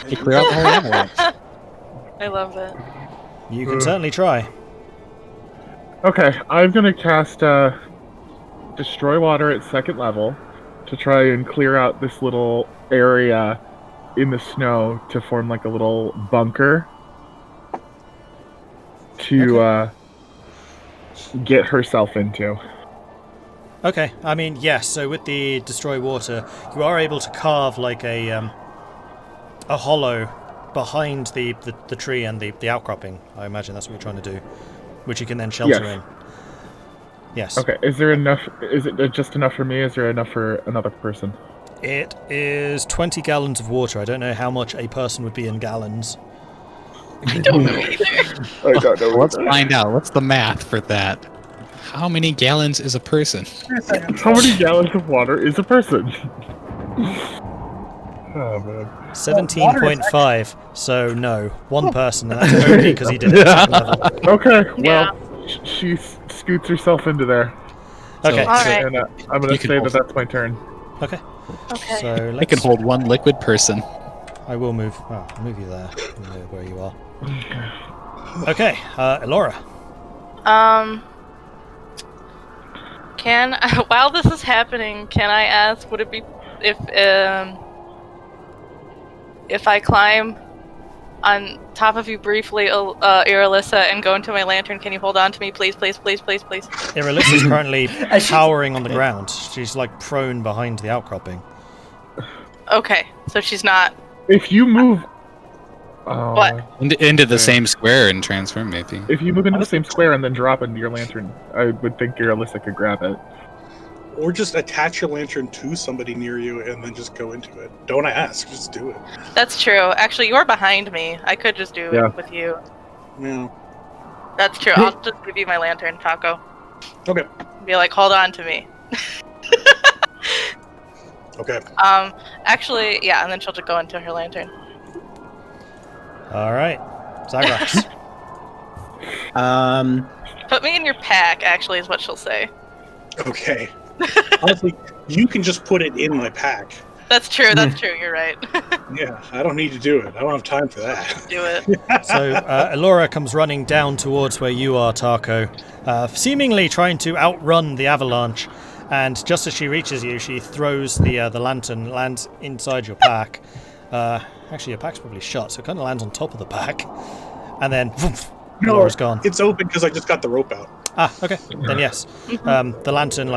To clear out the whole avalanche. I love it. You can certainly try. Okay, I'm gonna cast Destroy Water at second level to try and clear out this little area in the snow to form a little bunker to get herself into. Okay, I mean, yes, so with the Destroy Water, you are able to carve a hollow behind the tree and the outcropping. I imagine that's what you're trying to do, which you can then shelter in. Yes. Okay, is it just enough for me? Is there enough for another person? It is 20 gallons of water. I don't know how much a person would be in gallons. I don't know either. I don't know. Let's find out. What's the math for that? How many gallons is a person? How many gallons of water is a person? Oh, man. 17.5, so no. One person, and that's only because he did it at second level. Okay, Yeah. well, she scoots herself into there. Okay, All so, right. And I'm going You to can say hold- that's my turn. okay. Okay. So I let's, can hold one liquid person. I will move. Oh, I'll move you there. You know where you are. Okay, Elora. Can while this is happening, can I ask, would it be if I climb on top of you briefly, Irilyssa, and go into my lantern, can you hold on to me, please, please, please, please, please? Irylyssa is currently She's- cowering on the ground. She's prone behind the outcropping. Okay, so she's not. If you move... Oh, What? Into the same square and transform, maybe. If you move into the same square and then drop into your lantern, I would think Irilyssa could grab it. Or just attach your lantern to somebody near you and then just go into it. Don't ask, just do it. That's true. Actually, you're behind me. I could just do Yeah. it with you. Yeah. That's true. I'll just give you my lantern, Tahko. Okay. Be like, hold on to me. Okay. Actually, yeah, and then she'll just go into her lantern. All right, Zagrax. Put me in your pack, actually, is what she'll say. Okay. Honestly, you can just put it in my pack. That's true, you're right. Yeah, I don't need to do it. I don't have time for that. Do it. So Elora comes running down towards where you are, Tahko, seemingly trying to outrun the avalanche. And just as she reaches you, she throws the lantern, lands inside your pack. Actually, your pack's probably shut, so it kind of lands on top of the pack. And then, woof, Elora's gone. It's open because I just got the rope out. Ah, okay. Then yes. The lantern,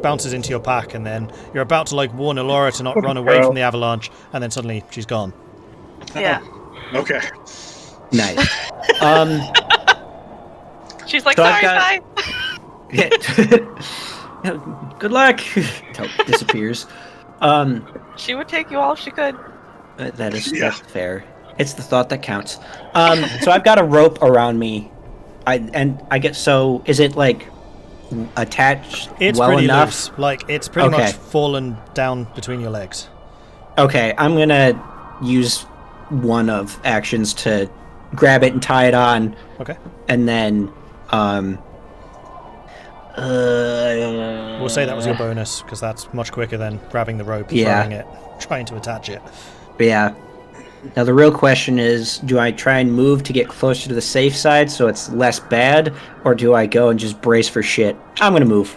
bounces into your pack, and then you're about to, warn Elora to not run away from the avalanche, and then suddenly she's gone. Yeah. Okay. Nice. She's like, So I've sorry, got- bye. Good luck. Disappears. She would take you all if she could. That's Yeah. fair. It's the thought that counts. So I've got a rope around me. Is it attached It's well pretty enough? loose. It's pretty Okay. much fallen down between your legs. Okay, I'm gonna use one of actions to grab it and tie it on, Okay. and then We'll say that was your bonus, because that's much quicker than grabbing the rope, Yeah. throwing it, trying to attach it. Yeah. Now the real question is, do I try and move to get closer to the safe side so it's less bad, or do I go and just brace for shit? I'm gonna move.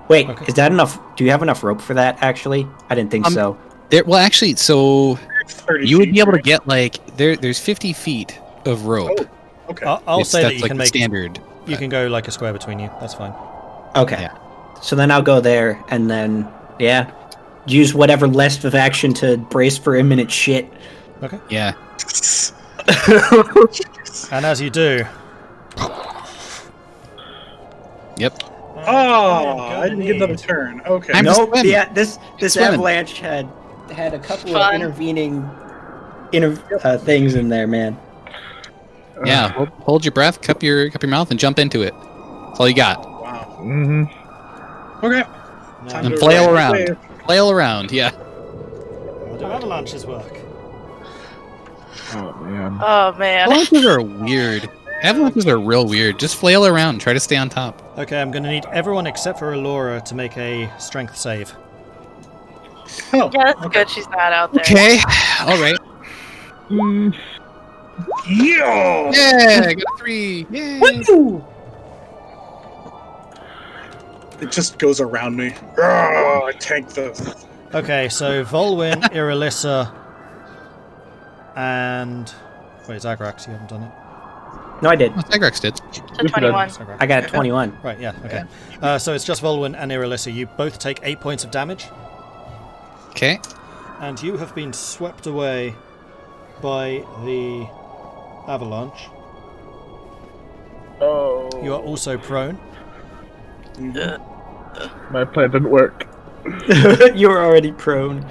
Wait, Okay. is that enough? Do you have enough rope for that, actually? I didn't think so. Well, actually, so 30 you would feet, be able to right? get there's 50 feet of rope. Okay. I'll say that That's you like can the make standard. you can go a square between you. That's fine. Okay. Yeah. So then I'll go there, and then, yeah. use whatever list of action to brace for imminent shit. Okay. Yeah. And as you do... Yep. I didn't get another turn. Okay. I'm Nope. swimming. Yeah, this Swimming. avalanche had a couple of Fun. intervening things in there, man. Yeah. Hold your breath, cup your mouth, and jump into it. That's all you got. Wow. Mm-hmm. Okay. Now, Time And to flail ride the around. wave. Flail around. Yeah. how do avalanches work? Oh man. Oh man. Avalanches are weird. Avalanches are real weird. Just flail around. Try to stay on top. Okay, I'm going to need everyone except for Elora to make a strength save. Oh, Yeah, that's good. She's not out there. Okay. All right. Mm. yeah. Yeah. I got a 3. Yay. It just goes around me. Oh, I tanked those. Okay, so Vulwin, Irilyssa, and... Wait, Zagrax, you haven't done it? No, I did. Oh, Zagrax did. So 21. Zagrax. I got a 21. Right, yeah, okay. So it's just Vulwin and Irilyssa. You both take 8 points of damage, Okay. and you have been swept away by the avalanche. Oh. You are also prone. My plan didn't work. You were already prone.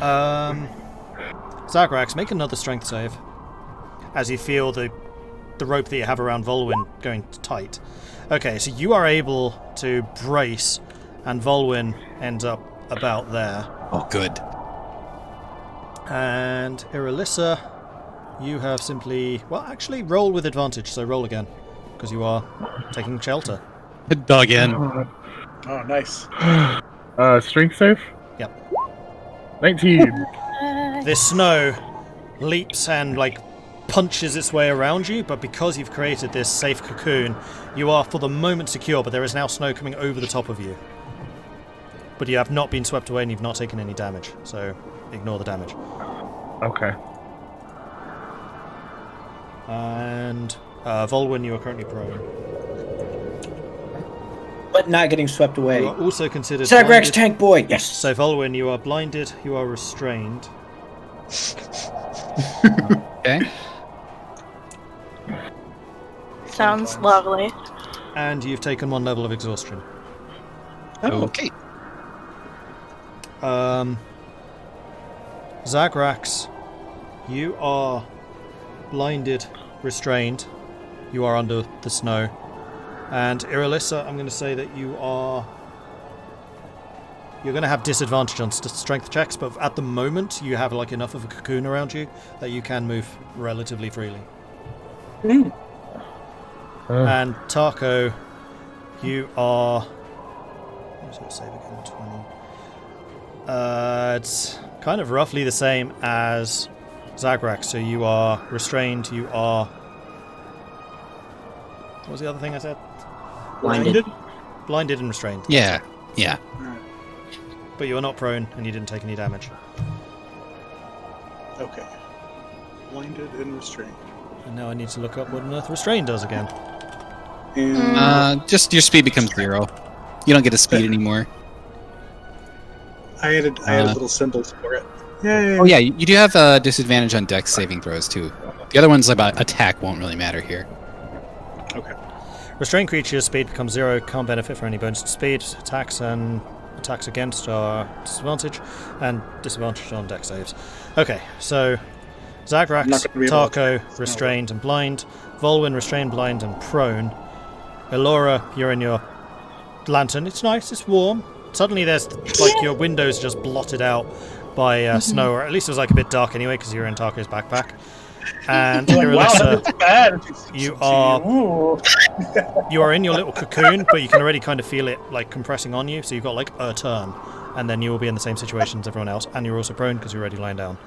Zagrax, make another strength save. As you feel the rope that you have around Vulwin going tight. Okay, so you are able to brace, and Vulwin ends up about there. Oh, good. And Irilyssa, you have simply... Well, actually, roll with advantage, so roll again. Because you are taking shelter. Dug in. Oh, nice. Strength save? Yep. 19. This snow leaps and, punches its way around you, but because you've created this safe cocoon, you are for the moment secure, but there is now snow coming over the top of you. But you have not been swept away and you've not taken any damage, so ignore the damage. Okay. And Vulwin, you are currently prone. But not getting swept away. You are also considered Zagrax blinded. tank boy, yes! So Vulwin, you are blinded, you are restrained. Okay. Sounds lovely. And you've taken 1 level of exhaustion. Okay. Zagrax, you are blinded, restrained. You are under the snow. And Irilyssa, I'm going to say that you're going to have disadvantage on strength checks, but at the moment you have enough of a cocoon around you that you can move relatively freely. And Tahko, you are... What was your save again? 20. It's kind of roughly the same as Zagrax. So you are restrained, you are... What was the other thing I said? Blinded. Blinded and restrained. Yeah. Yeah. But you are not prone and you didn't take any damage. Okay. Blinded and restrained. And now I need to look up what on earth restrained does again. And Just your speed becomes 0. You don't get a speed anymore. I added little symbols for it. Yay. Oh yeah, you do have a disadvantage on dex saving throws too. The other ones about attack won't really matter here. Okay. Restrained creatures' speed becomes 0, can't benefit from any bonus to speed. Attacks and attacks against are disadvantage, and disadvantage on dex saves. Okay, so Zagrax, I'm not gonna be able to Tahko, attack. restrained and blind. Volwyn, restrained, blind, and prone. Elora, you're in your lantern. It's nice, it's warm. Suddenly there's, your windows just blotted out by snow, or at least it was a bit dark anyway, because you're in Tahko's backpack. And Irilyssa, that's bad. you are in your little cocoon, but you can already kind of feel it compressing on you, so you've got a turn, and then you will be in the same situation as everyone else, and you're also prone because you're already lying down.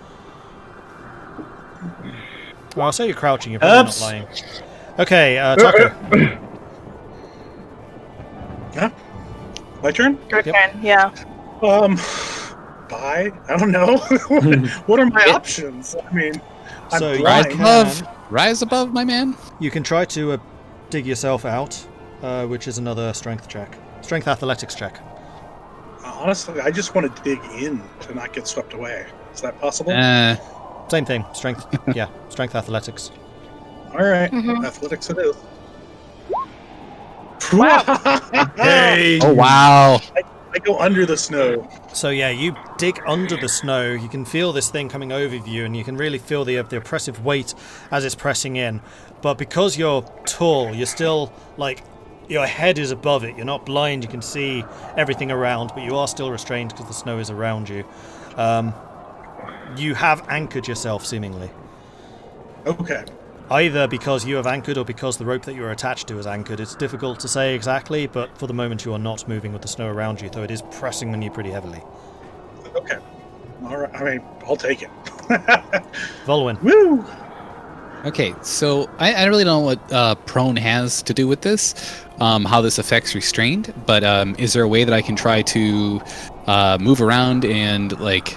Well, I'll say you're crouching, you're probably not lying. Okay, Tahko. Huh? My turn? Your turn, yeah. Bye? I don't know. What are my options? I mean, I'm So you blind. can, Rise above, my man. you can try to dig yourself out, which is another strength check. Strength athletics check. Honestly, I just want to dig in to not get swept away. Is that possible? Same thing. Strength. Yeah, strength athletics. All right, Mhm. athletics it is. Wow. Hey! Oh wow! I go under the snow. So yeah, you dig under the snow. You can feel this thing coming over you, and you can really feel the oppressive weight as it's pressing in. But because you're tall, you're still like your head is above it. You're not blind. You can see everything around, but you are still restrained because the snow is around you. You have anchored yourself, seemingly. Okay. Either because you have anchored or because the rope that you are attached to is anchored. It's difficult to say exactly, but for the moment you are not moving with the snow around you, though it is pressing on you pretty heavily. Okay. All right. I mean, I'll take it. Vulwin. Woo! Okay, so I really don't know what prone has to do with this, how this affects restrained, but is there a way that I can try to move around and, like,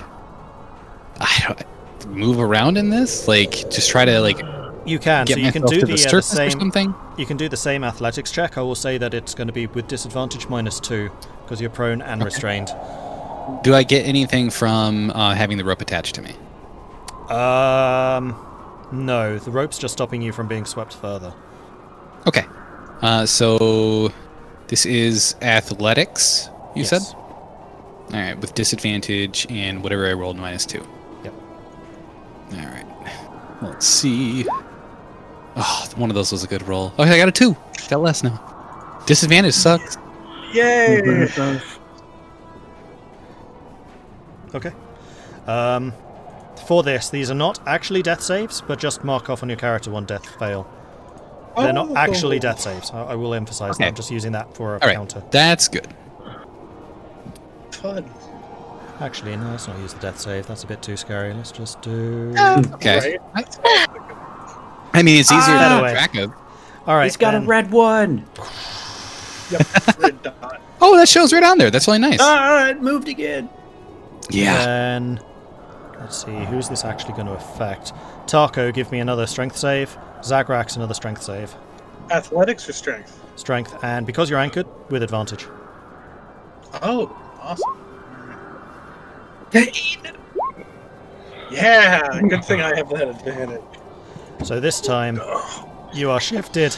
move around in this? Like, just try to, like, You can, get so you can myself do to the surface or same. something? You can do the same athletics check. I will say that it's going to be with disadvantage -2 because you're prone and restrained. Do I get anything from having the rope attached to me? No, the rope's just stopping you from being swept further. Okay, so this is athletics, you Yes. said? All right, with disadvantage and whatever I rolled -2. Yep. All right, let's see. Oh, one of those was a good roll. Okay, I got a 2. Got less now. Disadvantage sucks. Yay! Okay. For this, these are not actually death saves, but just mark off on your character one death fail. They're not actually death saves. I will emphasize that. Okay. I'm just using that for a All right, counter. that's good. Fun. Actually, no, let's not use the death save. That's a bit too scary. Let's just do... Okay. Right? I mean, it's easier That to away. keep track of. All right, He's got a then. red one. Yep. Red dot. Oh, that shows right on there. That's really nice. Ah, it moved again. Yeah. Then, let's see, who's this actually going to affect? Tahko, give me another strength save. Zagrax, another strength save. Athletics or strength? Strength, and because you're anchored, with advantage. Oh, awesome. Yeah, good thing I have that advantage. So this time, you are shifted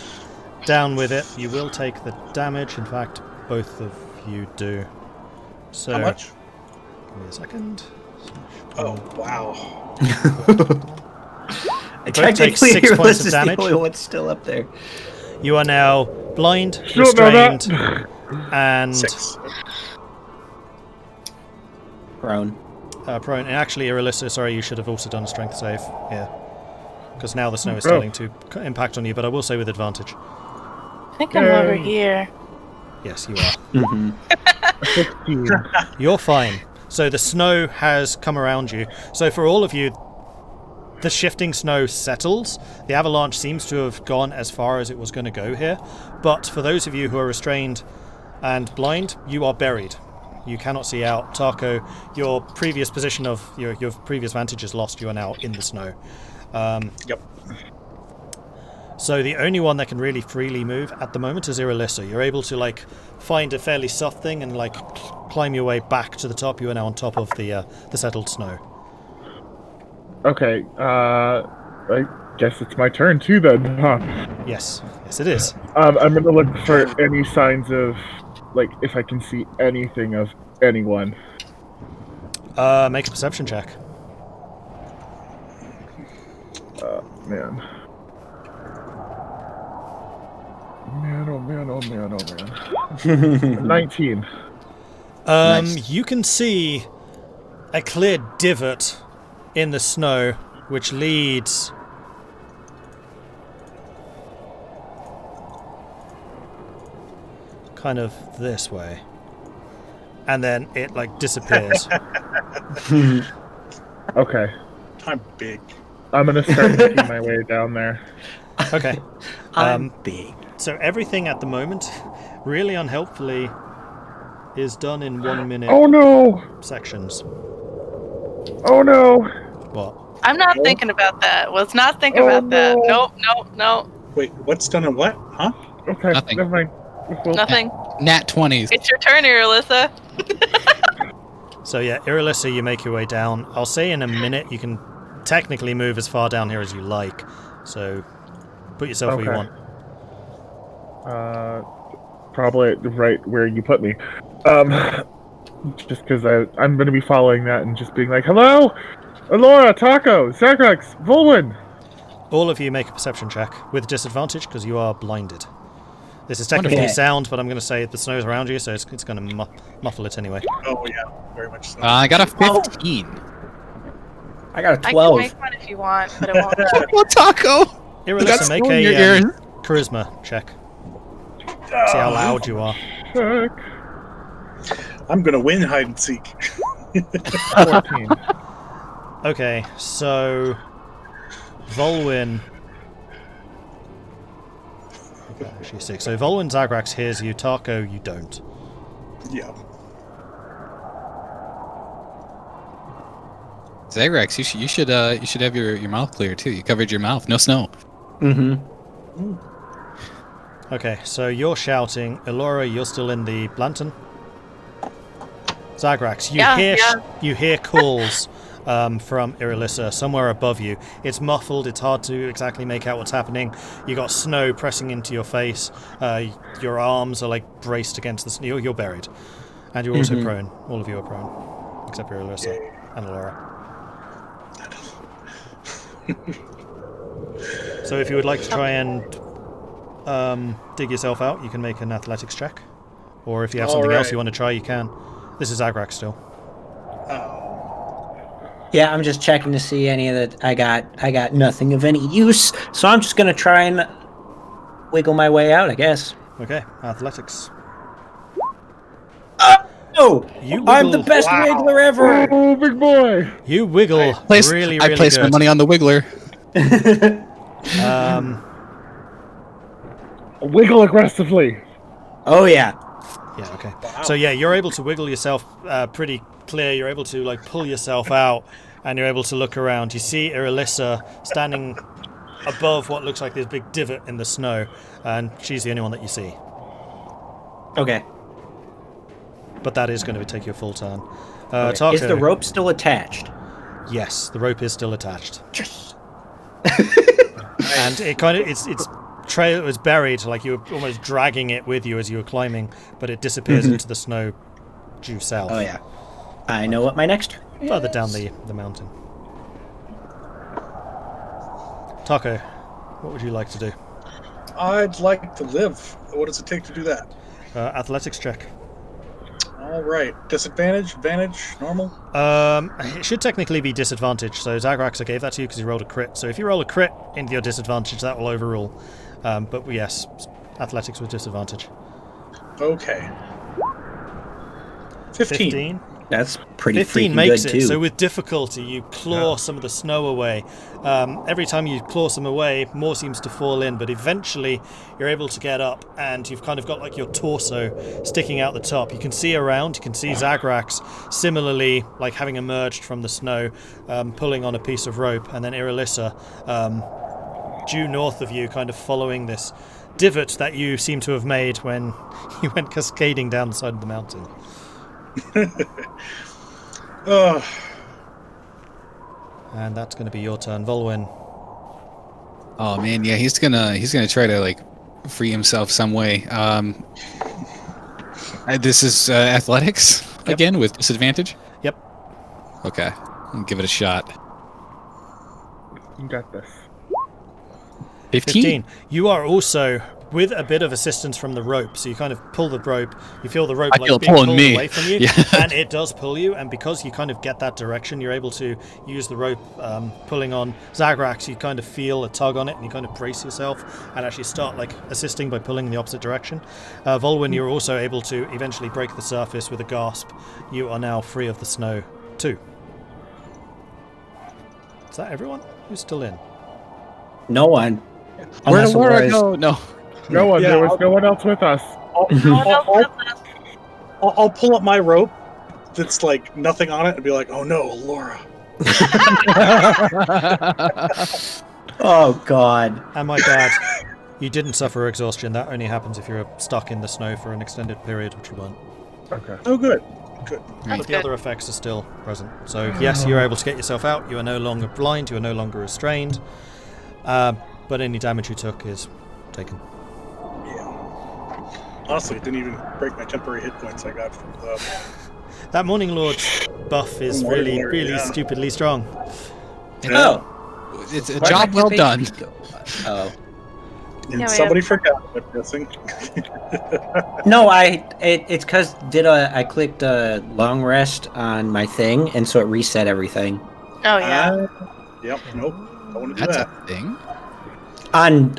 down with it. You will take the damage. In fact, both of you do. So, How much? give me a second. Oh, wow. take Technically, 6 points Ulysses of is the damage. only one still up there. You are now blind, Don't know that. restrained, and 6. Prone. prone. And actually, Irilyssa, sorry, you should have also done a strength save here. Because now the snow is Oh. starting to impact on you, but I will say with advantage. I think I'm over here. Yes, you are. Mm-hmm. 15. You're fine. So the snow has come around you. So for all of you, the shifting snow settles. The avalanche seems to have gone as far as it was going to go here. But for those of you who are restrained and blind, you are buried. You cannot see out. Tahko, your previous position of your previous vantage is lost. You are now in the snow. Yep. So the only one that can really freely move at the moment is Irilyssa. You're able to like find a fairly soft thing and like climb your way back to the top. You are now on top of the settled snow. Okay, I guess it's my turn too then, huh? Yes, yes it is. I'm gonna look for any signs of, like, if I can see anything of anyone. Make a perception check. Man. Man, oh man, oh man, oh man. 19. Nice. You can see a clear divot in the snow, which leads kind of this way, and then it like disappears. Okay, I'm big. I'm gonna start making my way down there. Okay. I'm big. So everything at the moment, really unhelpfully, is done in 1 minute Oh no! sections. Oh no! What? I'm not thinking about that. Was not thinking about that. no. Nope. Wait, what's done and what? Huh? Okay, Nothing. never mind. Well, Nothing. Nat 20s. It's your turn here, Alyssa. So yeah, Irilyssa, you make your way down. I'll say in a minute you can technically move as far down here as you like. So put yourself where you want. Probably right where you put me. Just because I'm going to be following that and just being like, hello? Elora, Tahko, Zagrax, Vulwin! All of you make a perception check with disadvantage because you are blinded. This is technically sound, but I'm going to say the snow's around you, so it's going to muffle it anyway. Oh yeah, very much so. I got a 15. I got a I 12. can make one if you want, but it won't. Well, Tahko! Irilyssa, make a charisma check. See how loud you are. I'm gonna win hide and seek. 14. Okay, so Vulwin. Okay, actually 6. So Vulwin Zagrax hears you. Tahko, you don't. Yeah. Zagrax, you should have your mouth clear too. You covered your mouth. No snow. Mm-hmm. Okay, so you're shouting. Elora, you're still in the lantern. Zagrax, you hear calls from Irilyssa somewhere above you. It's muffled. It's hard to exactly make out what's happening. You got snow pressing into your face. Your arms are like braced against the snow. You're buried, and you're also prone. All of you are prone, except for Irilyssa and Elora. So if you would like to try and dig yourself out, you can make an athletics check. Or if you have something else you want to try, you can. This is Zagrax still. Yeah, I'm just checking to see any of that. I got nothing of any use, so I'm just gonna try and wiggle my way out, I guess. Okay, athletics. Oh! I'm the best wiggler ever! Oh, big boy! You wiggle I placed my good. money on the wiggler. Wiggle aggressively! Oh, yeah. Yeah, okay. Wow. So yeah, you're able to wiggle yourself pretty clear. You're able to like pull yourself out, and you're able to look around. You see Irilyssa standing above what looks like this big divot in the snow, and she's the only one that you see. Okay. But that is going to take you a full turn. Okay. Is the rope still attached? Yes, the rope is still attached. Yes. And it kind of it's trail was buried, like you were almost dragging it with you as you were climbing, but it disappears into the snow due south. Oh yeah. I know what my next turn is. Further down the mountain. Tahko, what would you like to do? I'd like to live. What does it take to do that? Athletics check. All right. Disadvantage, advantage, normal. It should technically be disadvantage. So Zagrax, I gave that to you because you rolled a crit. So if you roll a crit into your disadvantage, that will overrule. But yes, athletics with disadvantage. Okay. 15. That's pretty 15 freaking makes good it. too. So with difficulty, you claw some of the snow away. Every time you claw some away, more seems to fall in. But eventually, you're able to get up, and you've kind of got like your torso sticking out the top. You can see around. You can see Zagrax similarly, like having emerged from the snow, pulling on a piece of rope, and then Irilyssa, due north of you, kind of following this divot that you seem to have made when you went cascading down the side of the mountain. And that's going to be your turn, Vulwin. Oh man, yeah, he's gonna try to like free himself some way. This is athletics again with disadvantage. Yep. Okay, I'll give it a shot. You got this. 15. You are also with a bit of assistance from the rope, so you kind of pull the rope. You feel the rope I feel like being pulling pulled me. away from you, Yeah. and it does pull you. And because you kind of get that direction, you're able to use the rope pulling on Zagrax. You kind of feel a tug on it, and you kind of brace yourself and actually start like assisting by pulling in the opposite direction. Vulwin, you're also able to eventually break the surface with a gasp. You are now free of the snow too. Is that everyone? Who's still in? No one. Where Unless did Laura Aurora's- go? No. No one. Yeah, There was no one else with us. I'll pull up my rope that's like nothing on it and be like, oh no, Elora. Oh god. And my bad. You didn't suffer exhaustion. That only happens if you're stuck in the snow for an extended period, which you weren't. Okay. Oh good. Good. But the other effects are still present. So yes, you're able to get yourself out. You are no longer blind. You are no longer restrained. But any damage you took is taken. Yeah. Honestly, it didn't even break my temporary hit points I got from the... That Morning Lord's buff is really, really stupidly strong. Yeah. It's a job well done. Oh. And Yeah, somebody forgot, I'm guessing. No, it's because I clicked long rest on my thing, and so it reset everything. Oh yeah. Yep, nope. Don't want to do That's that. a thing.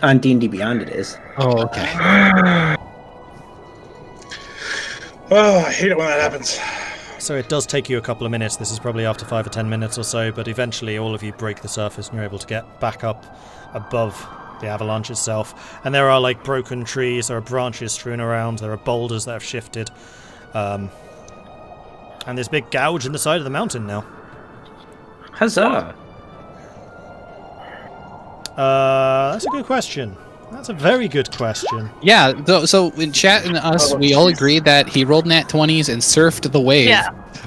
On D&D Beyond it is. Oh, okay. Oh, I hate it when that happens. So it does take you a couple of minutes. This is probably after 5 or 10 minutes or so, but eventually all of you break the surface and you're able to get back up above the avalanche itself. And there are like broken trees, there are branches strewn around, there are boulders that have shifted. And there's a big gouge in the side of the mountain now. Huzzah! That's a good question. That's a very good question. Yeah, so in chat and us, we all agreed that he rolled nat 20s and surfed the wave.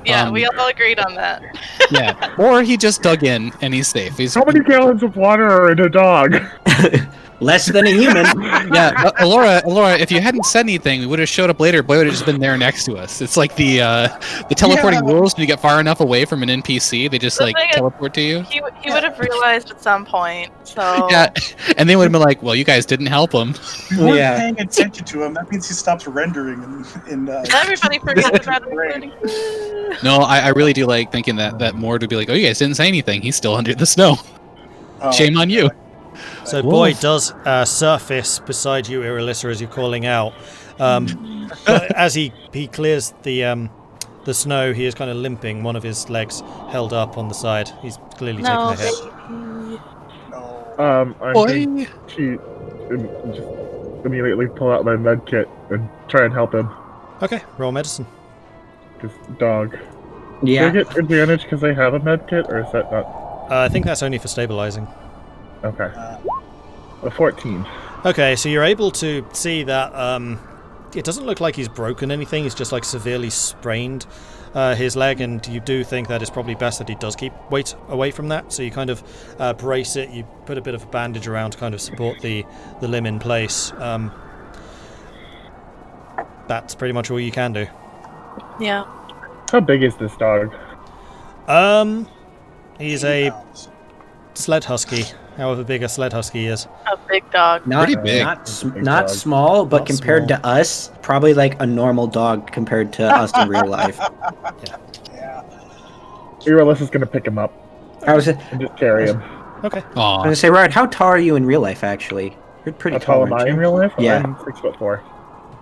Yeah, we all agreed on that. Yeah, or he just dug in and he's safe. How many gallons of water are in a dog? Less than a human. Yeah, Elora, if you hadn't said anything, we would have showed up later. Boy would have just been there next to us. It's like the teleporting rules. When you get far enough away from an NPC, they just like teleport to you. He would have realized at some point. So Yeah, and they would have been like, "Well, you guys didn't help him." We weren't Yeah. paying attention to him. That means he stops rendering. everybody forgot about it. No, I really do like thinking that Mord would be like, "Oh, you guys didn't say anything. He's still under the snow. Shame on you." So Boy does surface beside you, Irilyssa, as you're calling out. But as he clears the snow, he is kind of limping, one of his legs held up on the side. He's clearly taken a hit. I'm going to just immediately pull out my med kit and try and help him. Okay, roll medicine. Because dog. Yeah. Do I get advantage because I have a med kit, or is that not? I think that's only for stabilizing. Okay. A 14. Okay, so you're able to see that it doesn't look like he's broken anything. He's just like severely sprained his leg, and you do think that it's probably best that he does keep weight away from that. So you kind of brace it. You put a bit of a bandage around to kind of support the limb in place. That's pretty much all you can do. Yeah. How big is this dog? He's a sled husky. However big a sled husky is. A big dog. Pretty big. Not small, but Not compared small. to us, probably like a normal dog compared to us in real life. Irylyssa's gonna pick him up I was and just carry him. Okay. Aw. gonna say, Rard, how tall are you in real life? Actually, you're pretty How tall. tall am aren't I you? in real life? Yeah. I'm 6'4".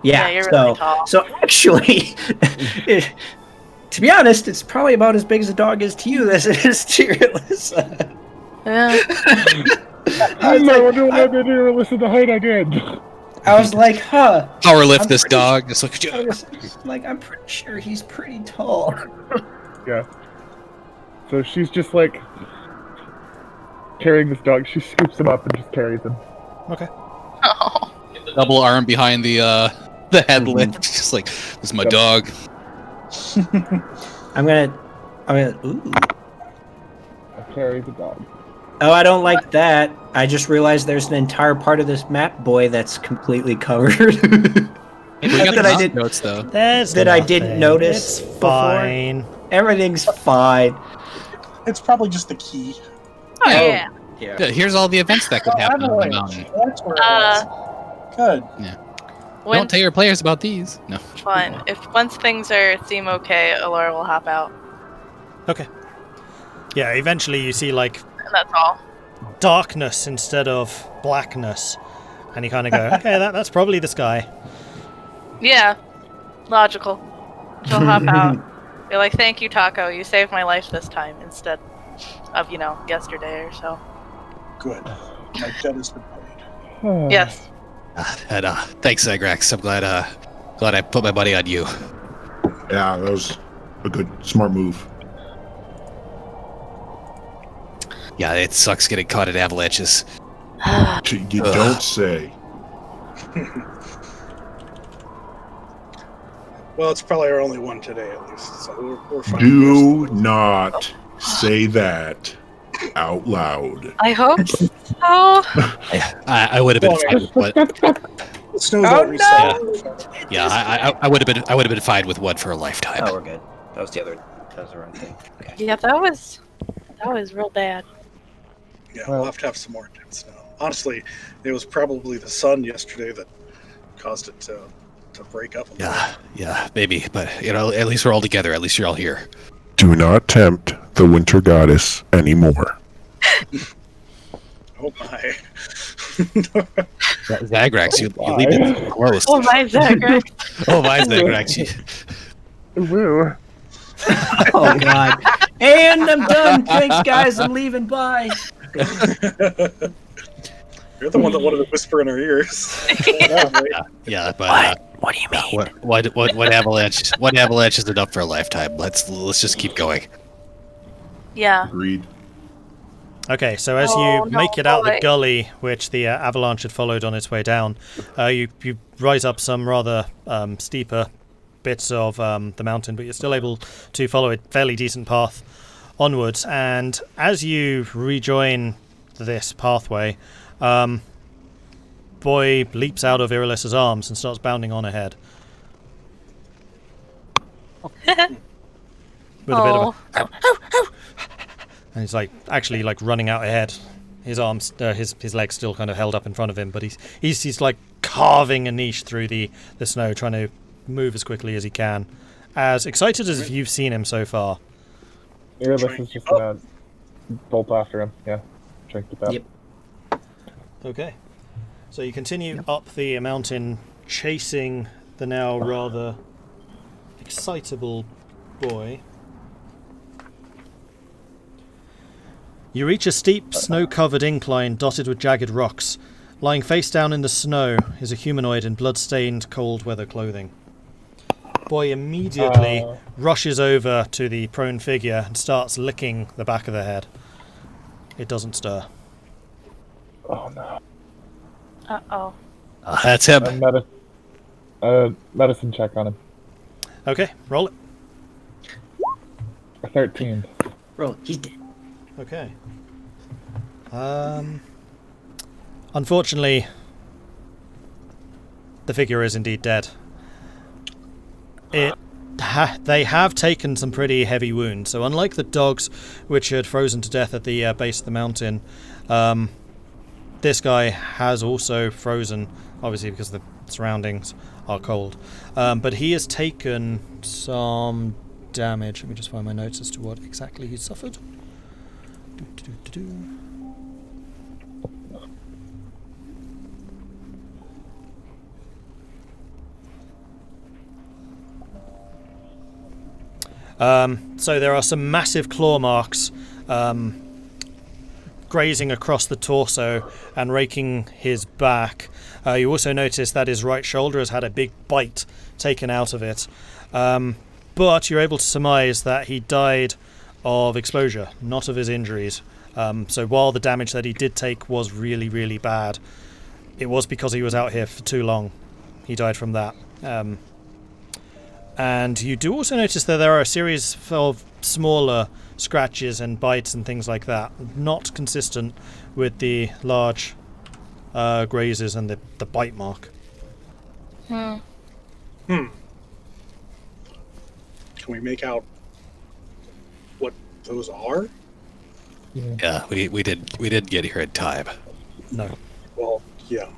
Yeah, Yeah, you're really tall. So actually, to be honest, it's probably about as big as a dog is to you as it is to Irilyssa. Yeah. I wonder what I did to Irylyssa the height I did. I was like, huh. Power lift I'm this pretty- dog. Just look at I you. was like, I'm pretty sure he's pretty tall. Yeah. So she's just like carrying this dog. She scoops him up and just carries him. Okay. Oh. Double arm behind the headland. Just like, this is my dog. I'm gonna, ooh. I carry the dog. Oh, I don't like that. I just realized there's an entire part of this map, boy, that's completely covered. We got That the I did- notes though. There's That I nothing. didn't notice It's before. fine. Everything's fine. It's probably just the key. Oh yeah. Yeah. Yeah, here's all the events that could happen on the mountain. That's where it was. Good. When Don't tell your players about these. No. fun. If once things seem okay, Elora will hop out. Okay. Yeah, eventually you see like And that's all. darkness instead of blackness. And you kind of go, okay, that's probably the sky. Yeah. Logical. She'll hop out. Be like, thank you, Tahko. You saved my life this time instead of, yesterday or so. Good. My debt has been paid. Yes. And thanks, Zagrax. I'm glad I put my buddy on you. Yeah, that was a good, smart move. Yeah, it sucks getting caught in avalanches. You don't say. Well, it's probably our only one today, at least. So we're fine. Do not say that out loud. I hope so. I would have been fine with what. The snow's Oh, all reset. Yeah, I would have been fine with one for a lifetime. Oh, we're good. That was the wrong thing. Okay. Yeah, that was real bad. Yeah, Well- we'll have to have some more dead snow. Honestly, it was probably the sun yesterday that caused it to break up a little. Yeah, maybe. But at least we're all together. At least you're all here. Do not tempt the winter goddess anymore. Oh my. Zagrax, you leave it so close. Oh my Zagrax. Oh my Zagrax. Woo. Oh god. And I'm done. Thanks, guys. I'm leaving. Bye. You're the one that wanted to whisper in our ears. Yeah, but What do you mean? what avalanche? What avalanche is enough for a lifetime? Let's just keep going. Yeah. Agreed. Okay, so as Oh, you no, make it out the boy. gully, which the avalanche had followed on its way down, you rise up some rather steeper bits of the mountain, but you're still able to follow a fairly decent path onwards. And as you rejoin this pathway, Boy leaps out of Irilyssa's arms and starts bounding on ahead. With a bit of a... And he's actually running out ahead. His arms, his legs still kind of held up in front of him, but he's like carving a niche through the snow, trying to move as quickly as he can. As excited as you've seen him so far. Irylyssa's just gonna bolt after him. Yeah, try to keep up. Yep. Okay. So you continue up the mountain, chasing the now rather excitable boy. You reach a steep, snow-covered incline dotted with jagged rocks. Lying face down in the snow is a humanoid in blood-stained, cold-weather clothing. Boy immediately rushes over to the prone figure and starts licking the back of the head. It doesn't stir. Oh no. Uh-oh. That's him. Medicine check on him. Okay, roll it. A 13. Bro, he's dead. Okay. Unfortunately, the figure is indeed dead. They have taken some pretty heavy wounds, so unlike the dogs which had frozen to death at the base of the mountain, this guy has also frozen, obviously because the surroundings are cold. But he has taken some damage. Let me just find my notes as to what exactly he suffered. So there are some massive claw marks grazing across the torso and raking his back. You also notice that his right shoulder has had a big bite taken out of it. But you're able to surmise that he died of exposure, not of his injuries. So while the damage that he did take was really, really bad, it was because he was out here for too long. He died from that. And you do also notice that there are a series of smaller scratches and bites and things like that, not consistent with the large grazes and the bite mark. Can we make out what those are? Yeah, we did get here in time. No. Well, yeah.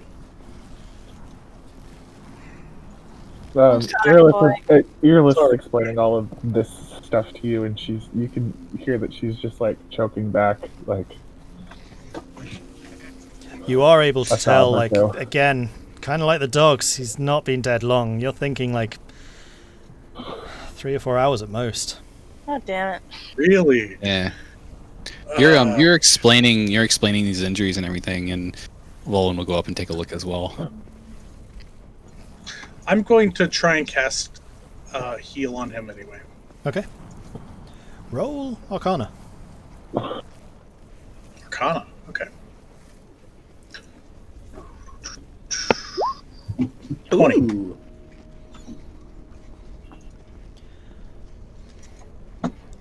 Irylyssa's explaining all of this stuff to you, and you can hear that she's just choking back, You are able to I saw tell, her too. again, kind of like the dogs, he's not been dead long. You're thinking 3 or 4 hours at most. Oh, damn it. Really? Yeah. You're explaining these injuries and everything, and Vulwin will go up and take a look as well. I'm going to try and cast heal on him anyway. Okay. Roll Arcana. Arcana. Okay. 20. Ooh.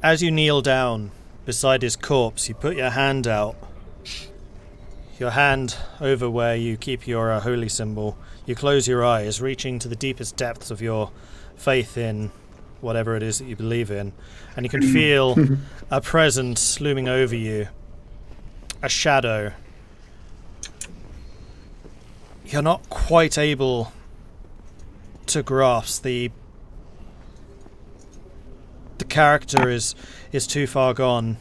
As you kneel down beside his corpse, you put your hand out. Your hand over where you keep your holy symbol. You close your eyes, reaching to the deepest depths of your faith in whatever it is that you believe in. And you can feel a presence looming over you. A shadow. You're not quite able to grasp the character is too far gone,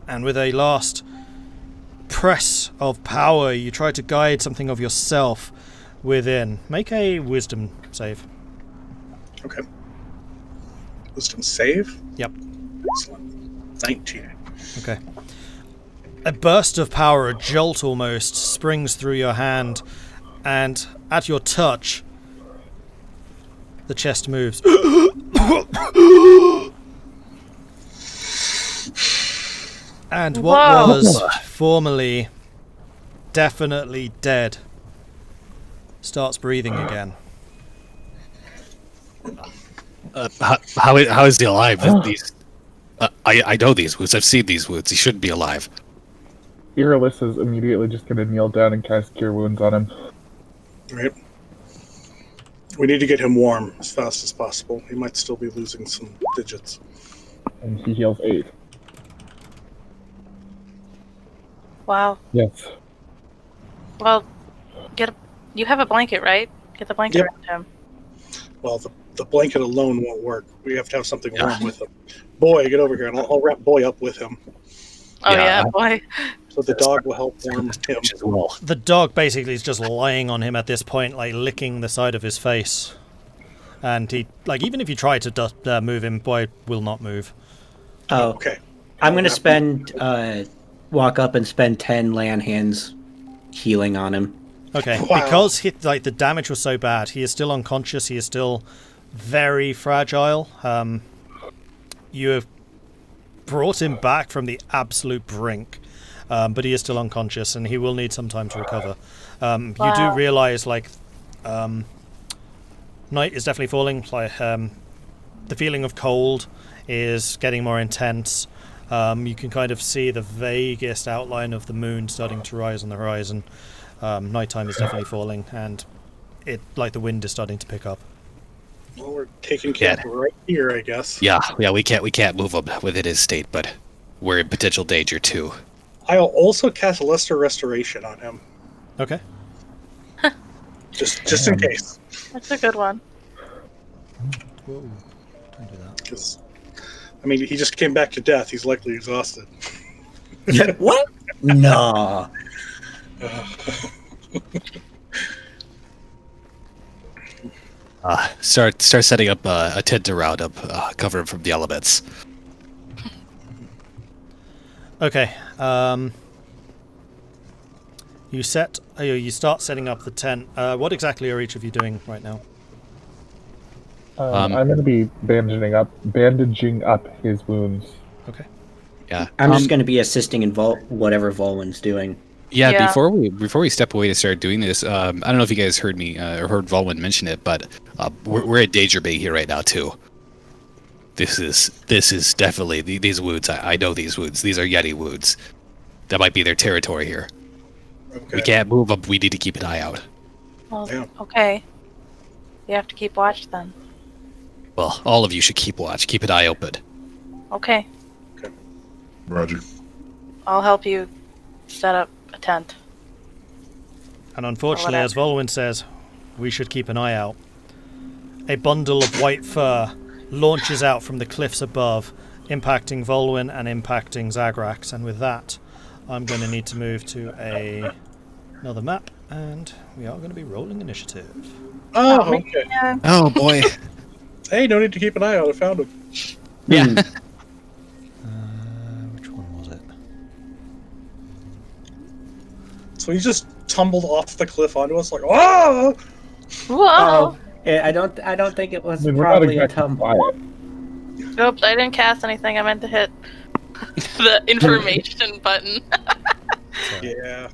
and with a last press of power you try to guide something of yourself within. Make a wisdom save. Okay. Wisdom save? Yep. Excellent. 19. Okay. A burst of power, a jolt almost, springs through your hand, and at your touch the chest moves. And what was formerly definitely dead starts breathing again. How is he alive? These, I know these wounds. I've seen these wounds. He shouldn't be alive. Irylyssa's immediately just going to kneel down and cast Cure Wounds on him. Right. We need to get him warm as fast as possible. He might still be losing some digits. And he heals 8. Wow. Yes. Well, you have a blanket, right? Get the blanket Yep. around him. Well, the blanket alone won't work. We have to have something warm with him. Boy, get over here, and I'll wrap Boy up with him. Oh Yeah. yeah, boy. So the dog will help warm him. As well. The dog basically is just lying on him at this point, like licking the side of his face. And he, like, even if you try to move him, Boy will not move. Oh, Okay. I'm going to spend, walk up and spend 10 land hands healing on him. Okay, Wow. because the damage was so bad, he is still unconscious. He is still very fragile. You have brought him back from the absolute brink, but he is still unconscious, and he will need some time to recover. You do realize, night is definitely falling. Like, the feeling of cold is getting more intense. You can kind of see the vaguest outline of the moon starting to rise on the horizon. Nighttime is definitely falling, and the wind is starting to pick up. Well, we're taking care of him right here, I guess. Yeah. We can't move him within his state, but we're in potential danger too. I'll also cast Lesser Restoration on him, Okay. just in case. That's a good one. Whoa. Don't do that. Because, I mean, he just came back to death. He's likely exhausted. What? No. Start setting up a tent around him, cover him from the elements. Okay. You start setting up the tent. What exactly are each of you doing right now? I'm going to be bandaging up his wounds. Okay. Yeah. I'm just going to be assisting in whatever Vulwin's doing. Yeah, Yeah. before we step away to start doing this, I don't know if you guys heard me or heard Vulwin mention it, but we're at Danger Bay here right now too. This is definitely these wounds. I know these wounds. These are Yeti wounds. That might be their territory here. Okay. We can't move up. We need to keep an eye out. Well, Yeah. okay. You have to keep watch then. Well, all of you should keep watch. Keep an eye open. Okay. Roger. I'll help you set up a tent. And unfortunately, as Vulwin says, we should keep an eye out. A bundle of white fur launches out from the cliffs above, impacting Vulwin and impacting Zagrax. And with that, I'm going to need to move to another map, and we are going to be rolling initiative. Oh, okay. Yeah. Oh boy. Hey, no need to keep an eye out. I found him. Yeah. Which one was it? So he just tumbled off the cliff onto us like, oh! Whoa! Oh, I don't think it was I mean, we're not probably a exactly tumble. quiet. Oops, I didn't cast anything. I meant to hit the information button. Yeah.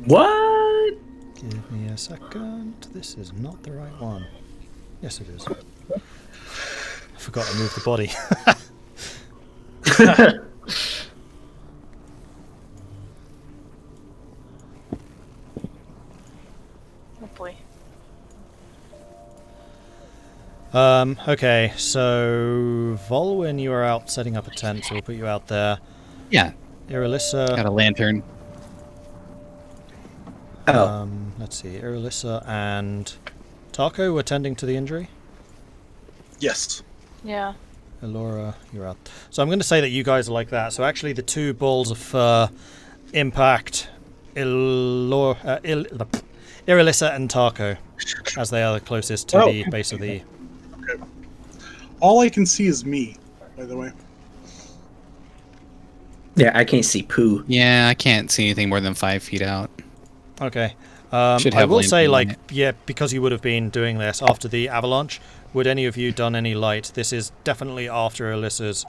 What? Give me a second. This is not the right one. Yes, it is. I forgot to move the body. Oh boy. Okay, so Vulwin, you are out setting up a tent, so we'll put you out there. Yeah. Irilyssa. Got a lantern. Let's see, Irilyssa and Tahko were tending to the injury. Yes. Yeah. Elora, you're out. So I'm going to say that you guys are like that. So actually, the two balls of fur impact Irilyssa and Tahko, as they are the closest to the base of the. Okay. All I can see is me, by the way. Yeah, I can't see poo. Yeah, I can't see anything more than 5 feet out. Okay. Should I have will say, lantern on yeah, because you would have been doing this after the avalanche, would any of you done any light? This is definitely after Alyssa's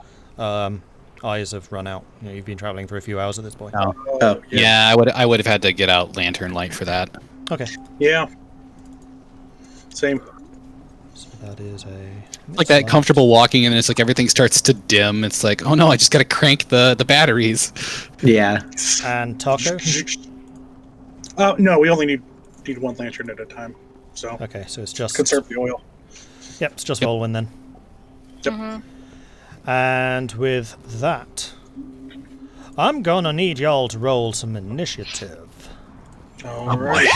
eyes have run out. You know, you've been traveling for a few hours at this point. Oh. Yeah, I would have had to get out lantern light for that. Okay. Yeah. Same. So that is a... Like that comfortable walking, and it's like everything starts to dim. It's like, oh no, I just got to crank the batteries. Yeah. And Tahko? No, we only need one lantern at a time. So Okay, so it's just... conserve the oil. Yep, it's just Vulwin then. Yep. And with that, I'm gonna need y'all to roll some initiative. All right.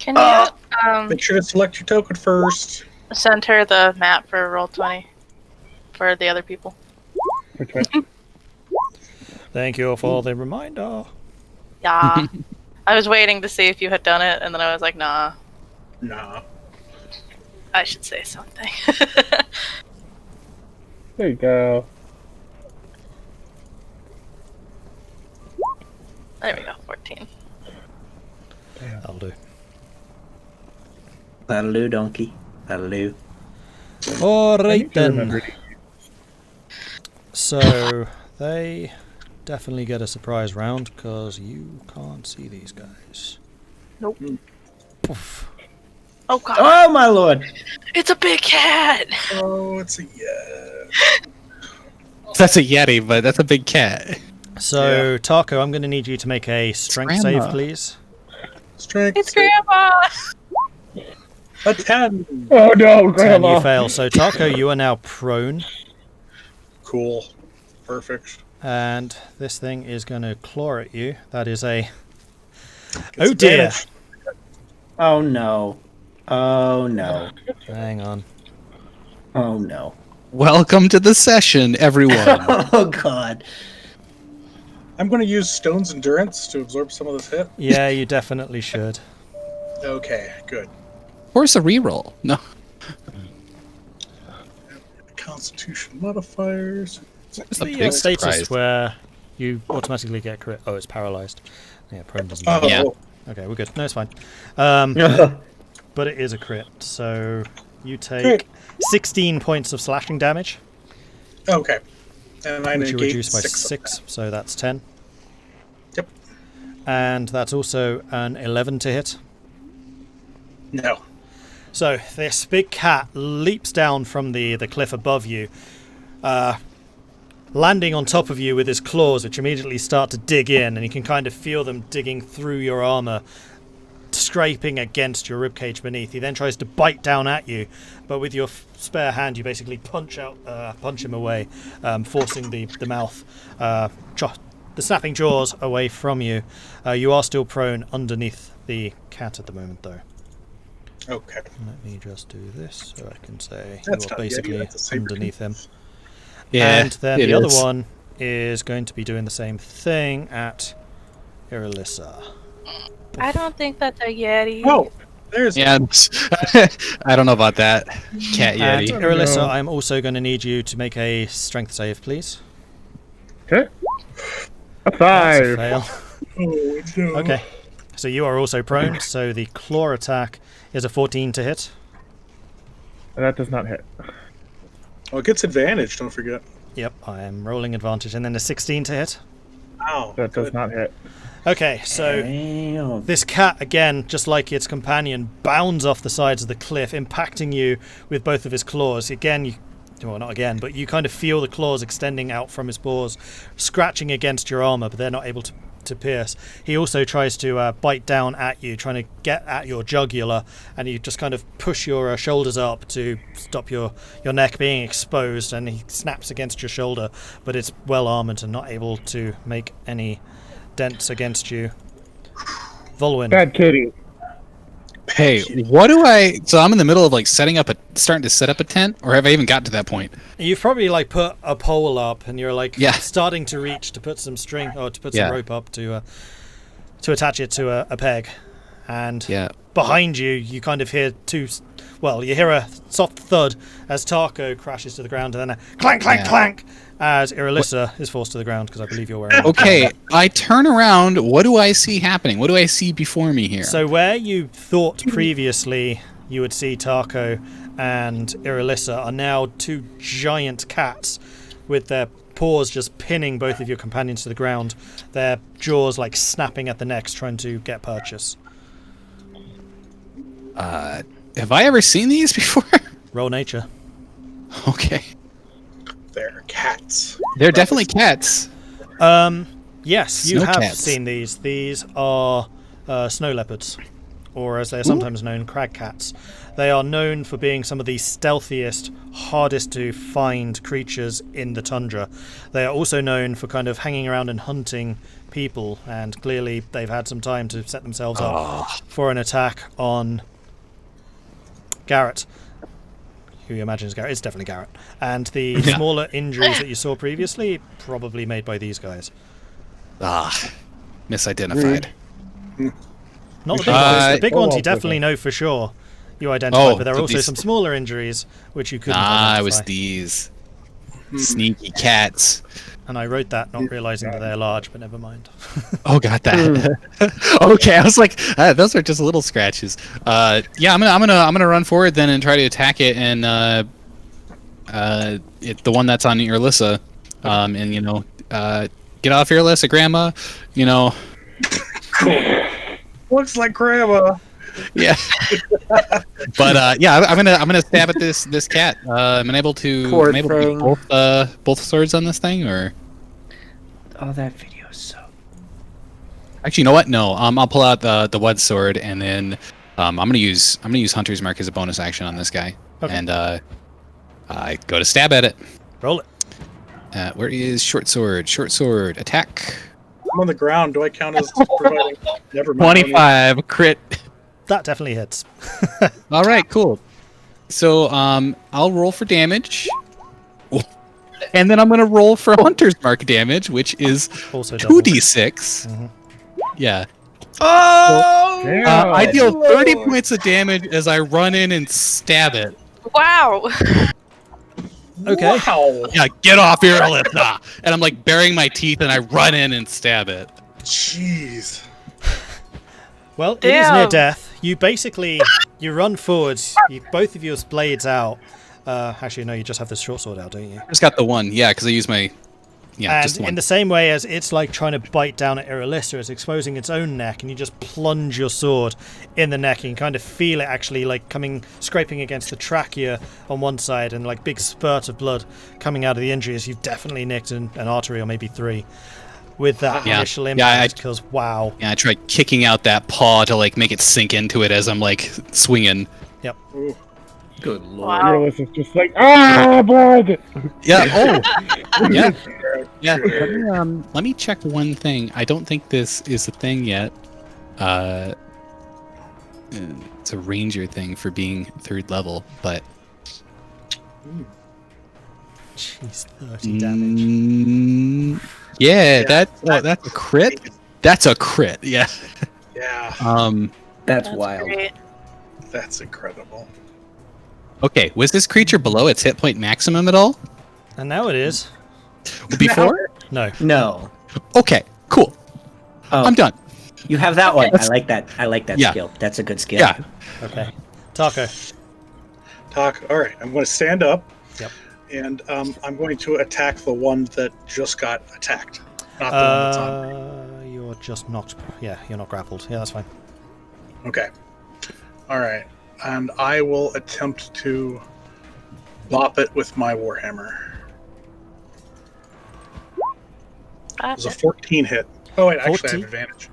Can you Make sure to select your token first. send her the map for Roll20 for the other people? Okay. Thank you for the reminder. Yeah. I was waiting to see if you had done it, and then I was like, nah, Nah. I should say something. There you go. There we go, 14. That'll do. That'll do, donkey. That'll do. Alright then. Remember. So, they definitely get a surprise round, because you can't see these guys. Nope. Poof. Oh god, Oh my lord! it's a big cat! Oh, it's a yeah. That's a Yeti, but that's a big cat. So, Tahko, I'm going to need you to make a strength save, Grandma. please. Strength. It's Grandma! A 10. Oh no, 10, Grandma! you fail. So, Tahko, you are now prone, Cool. Perfect. and this thing is going to claw at you. That is a... Gets Oh dear! advantage. Oh no. Oh no. Hang on. Oh no. Welcome to the session, everyone. Oh god. I'm going to use Stone's Endurance to absorb some of this hit. Yeah, you definitely should. Okay, good. Of course, a reroll. No. Constitution modifiers. It's a the big status surprise. where you automatically get crit. Oh, it's paralyzed. Yeah, prone doesn't. Oh, Yeah. Okay, we're good. No, it's fine. Oh But it is a crit, so you take Crit. 16 points of slashing damage, okay. And I which you negate reduce by 6 of 6, so that's 10. Yep. And that's also an 11 to hit. that. No. So this big cat leaps down from the cliff above you, landing on top of you with his claws, which immediately start to dig in, and you can kind of feel them digging through your armor, scraping against your ribcage beneath. He then tries to bite down at you, but with your spare hand, you basically punch him away, forcing the mouth, the snapping jaws away from you. You are still prone underneath the cat at the moment, though. Okay. Let me just do this so I can say That's you're not basically Yeti, that's a saber underneath him. Yeah, And then it the other is. one is going to be doing the same thing at Irilyssa. I don't think that's a Yeti. Oh, there's Yeah, I don't know about that. Cat And Yeti. Irilyssa, No. I'm also going to need you to make a strength save, please. Okay. A That's a 5. fail. Oh, no. Okay. So you are also prone, so the claw attack is a 14 to hit. That does not hit. Oh, it gets advantage, don't forget. Yep, I am rolling advantage. And then a 16 to hit. Ow. That does good. not hit. Okay, so Damn. this cat, again, just like its companion, bounds off the sides of the cliff, impacting you with both of his claws. Again, you well, not again, but you kind of feel the claws extending out from his paws, scratching against your armor, but they're not able to pierce. He also tries to bite down at you, trying to get at your jugular, and you just kind of push your shoulders up to stop your neck being exposed, and he snaps against your shoulder, but it's well armored and not able to make any dents against you. Vulwin. Bad kitty. Hey, what do I... So I'm in the middle of like starting to set up a tent, or have I even gotten to that point? You've probably like put a pole up, and you're like Yeah. starting to reach to put some string or to put some rope up to attach it to a peg, and Yeah. behind you, you kind of hear you hear a soft thud as Tahko crashes to the ground, and then a clank, clank, clank as Irilyssa is forced to the ground, because I believe you're wearing Okay, I turn around. What do I see happening? What do I see before me here? So where you thought previously you would see Tahko and Irilyssa are now two giant cats with their paws just pinning both of your companions to the ground, their jaws like snapping at the necks trying to get purchase. Have I ever seen these before? Roll nature. Okay. They're cats. They're definitely cats. Yes, you Snow have cats. seen these. These are snow leopards, or as they are sometimes known, crag cats. They are known for being some of the stealthiest, hardest to find creatures in the tundra. They are also known for kind of hanging around and hunting people, and clearly they've had some time to set themselves up for an attack on Garrett, who you imagine is Garrett. It's definitely Garrett. And the smaller injuries that you saw previously, probably made by these guys. Misidentified. Not the big ones. The big ones you up with definitely it. know for sure you identified, Oh, but there are but also these- some smaller injuries which you couldn't It identify. was these sneaky cats. And I wrote that not realizing that they're large, but never mind. Oh, got that. Okay, I was like, those are just little scratches. Yeah, I'm gonna run forward then and try to attack it, and the one that's on Irilyssa, and get off Irilyssa, Grandma. Looks like grandma. Yeah. But yeah, I'm gonna stab at this cat. Am I able to? Poor am I able to thing. use both swords on this thing, or? Oh, that video is so. Actually, you know what? No. I'll pull out the one sword, and then I'm gonna use Hunter's Mark as a bonus action on this guy, Okay. and I go to stab at it. Roll it. Where is short sword? Short sword attack. I'm on the ground. Do I count as providing? Never mind. 25 crit. That definitely hits. All right, cool. So I'll roll for damage, and then I'm gonna roll for Hunter's Mark damage, which is Also double. 2d6. Mhm. Yeah. Damn. I deal 30 points of damage as I run in and stab it. Wow. Okay. Wow. Yeah, get off here, Irilyssa! And I'm like baring my teeth, and I run in and stab it. Jeez. Well, it is near Damn. death. You basically run forwards. Both of your blades out. Actually, no, you just have the short sword out, don't you? I just got the one, yeah, because I use my just And one. in the same way as it's like trying to bite down at Irilyssa, it's exposing its own neck, and you just plunge your sword in the neck, and you kind of feel it actually like scraping against the trachea on one side, and like big spurt of blood coming out of the injury as you've definitely nicked an artery or maybe three with that Yeah. initial Yeah, impact. Because wow, Yeah, I tried kicking out that paw to like make it sink into it as I'm like swinging. Good lord. Wow. Irilyssa is just like, blood! Yeah. Oh. Yeah. Yeah. Let me check one thing. I don't think this is a thing yet. It's a ranger thing for being 3rd level, but jeez, 30 damage. Yeah, that's a crit. That's a crit. Yeah. Yeah. That's wild. Great. That's incredible. Okay. Was this creature below its hit point maximum at all And now it is. before? No. No. Okay. Cool. Oh, I'm done. you have that one. I like that. I like that Yeah. skill. That's a good skill. Yeah. Okay. Tahko. Talk. All right. I'm going to stand up. Yep. And I'm going to attack the one that just got attacked. Not the one that's on. You're just not. Yeah, you're not grappled. Yeah, that's fine. Okay. All right. And I will attempt to bop it with my warhammer. It was a 14 hit. Oh wait, actually I 14? have advantage.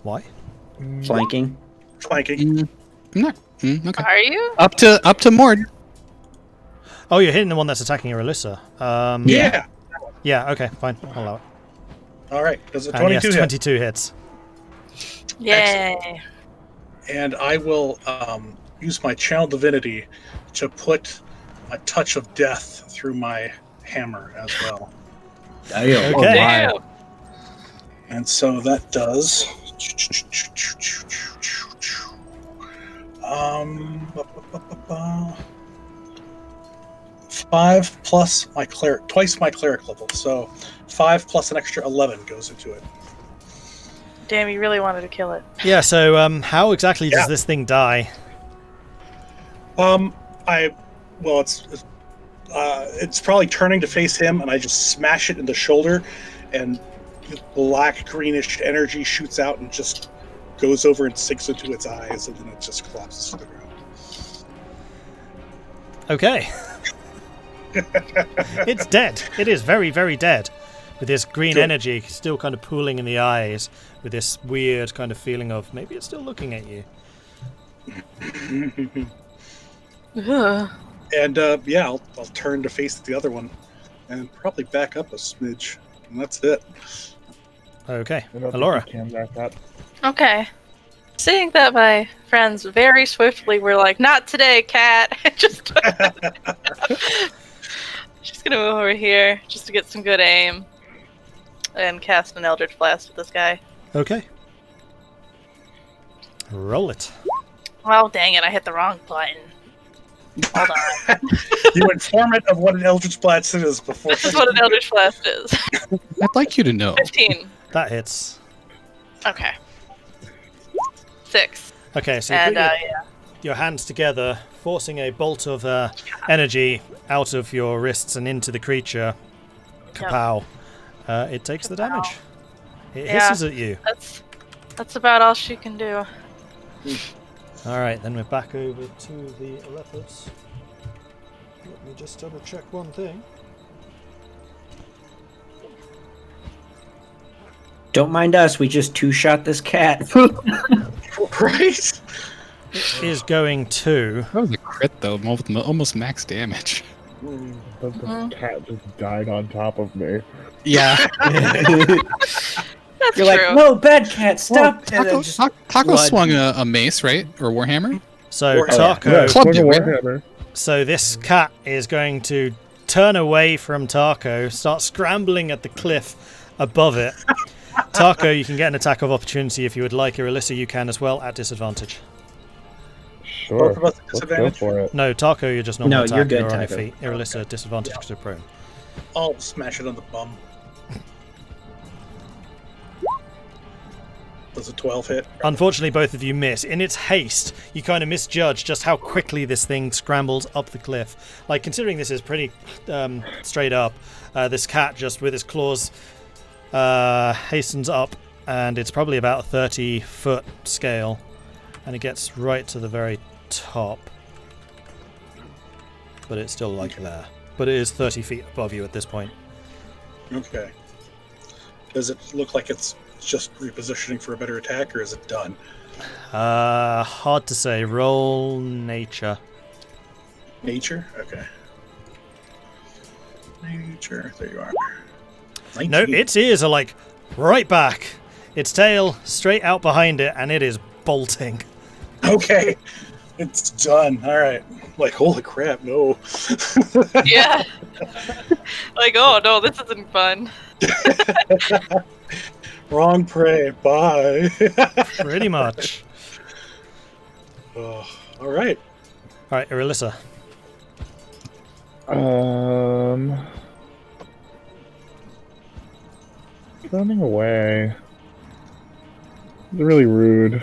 Why? Flanking. Flanking. No. Okay. Are you? Up to Mord. Oh, you're hitting the one that's attacking Irilyssa. Yeah. Yeah, okay, fine. I'll allow it. All right. Does a And 22 yes, hit? 22 hits. Yay. And I will use my channel divinity to put a touch of death through my hammer as well. Damn. Okay. Damn. And so that does 5 plus my cleric, twice my cleric level. So 5 plus an extra 11 goes into it. Damn, you really wanted to kill it. Yeah, so how exactly does this thing die? It's probably turning to face him, and I just smash it in the shoulder, and black greenish energy shoots out and just goes over and sinks into its eyes, and then it just collapses to the ground. Okay. It's dead. It is very, very dead. With this green energy still kind of pooling in the eyes, with this weird kind of feeling of maybe it's still looking at you. Ugh. And I'll turn to face the other one, and probably back up a smidge, and that's it. Okay, I don't think Elora. you can back up. Okay. Seeing that my friends very swiftly were like, "Not today, cat." Just she's gonna move over here just to get some good aim and cast an Eldritch Blast at this guy. Okay. Roll it. Oh dang it! I hit the wrong button. Hold on. You inform it of what an Eldritch Blast is before. This is what an Eldritch Blast is. I'd like you to know. 15. That hits. Okay. 6. Okay, so And you put your hands together, forcing a bolt of energy out of your wrists and into the creature. Kapow. It takes the damage. It hisses at you. That's about all she can do. Alright, then we're back over to the leopards. Let me just double check one thing. Don't mind us. We just two-shot this cat. Right? It is going to... That was a crit though, almost max damage. The cat just died on top of me. Yeah. That's You're true. like, no, bad cat, stop! And then just Tahko blood. swung a mace, right? Or Warhammer? So, Warhammer. Tahko... Yeah, Clubbed swung a it, right? warhammer. So this cat is going to turn away from Tahko, start scrambling at the cliff above it. Tahko, you can get an attack of opportunity if you would like. Irilyssa, you can as well, at disadvantage. Sure. Both of us at Let's go disadvantage? for it. No, Tahko, you're just normal No, attack. you're good, on your Tahko. feet. Irilyssa, disadvantage because you're prone. I'll smash it on the bum. Does a 12 hit? Unfortunately, both of you miss. In its haste, you kind of misjudge just how quickly this thing scrambles up the cliff. Like, considering this is pretty straight up, this cat just with its claws hastens up, and it's probably about a 30-foot scale, and it gets right to the very top. But it's still like there. But it is 30 feet above you at this point. Okay. Does it look like it's just repositioning for a better attack, or is it done? Hard to say. Roll nature. Nature? Okay. Nature. There you are. No, 19. its ears are like right back. Its tail straight out behind it, and it is bolting. Okay. It's done. All right. Like, holy crap, no. Yeah. Like, oh no, this isn't fun. Wrong prey. Bye. Pretty much. Oh, all right. All right, Irilyssa. Running away. It's really rude.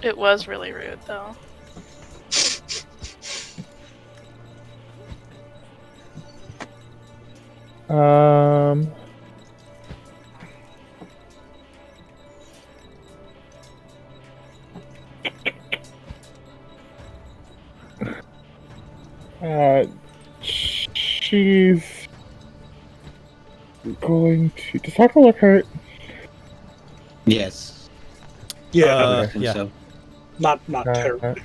It was really rude, though. going to... Does Tahko look hurt? Yes. Yeah, I think yeah. so. not terribly.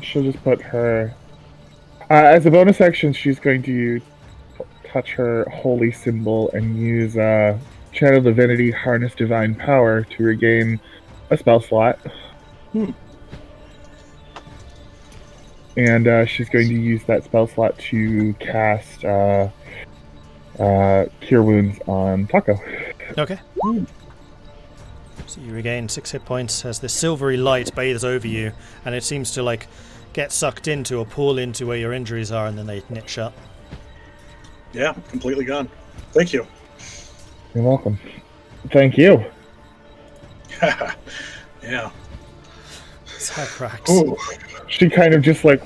She'll just put her... as a bonus action, she's going to touch her holy symbol and use Channel Divinity Harness Divine Power to regain a spell slot. And she's going to use that spell slot to cast Cure Wounds on Tahko. Okay. So you regain 6 hit points as this silvery light bathes over you, and it seems to like get sucked into or pull into where your injuries are, and then they knit shut. Yeah, completely gone. Thank you. You're welcome. Thank you. Yeah. Zagrax. Ooh. She kind of just like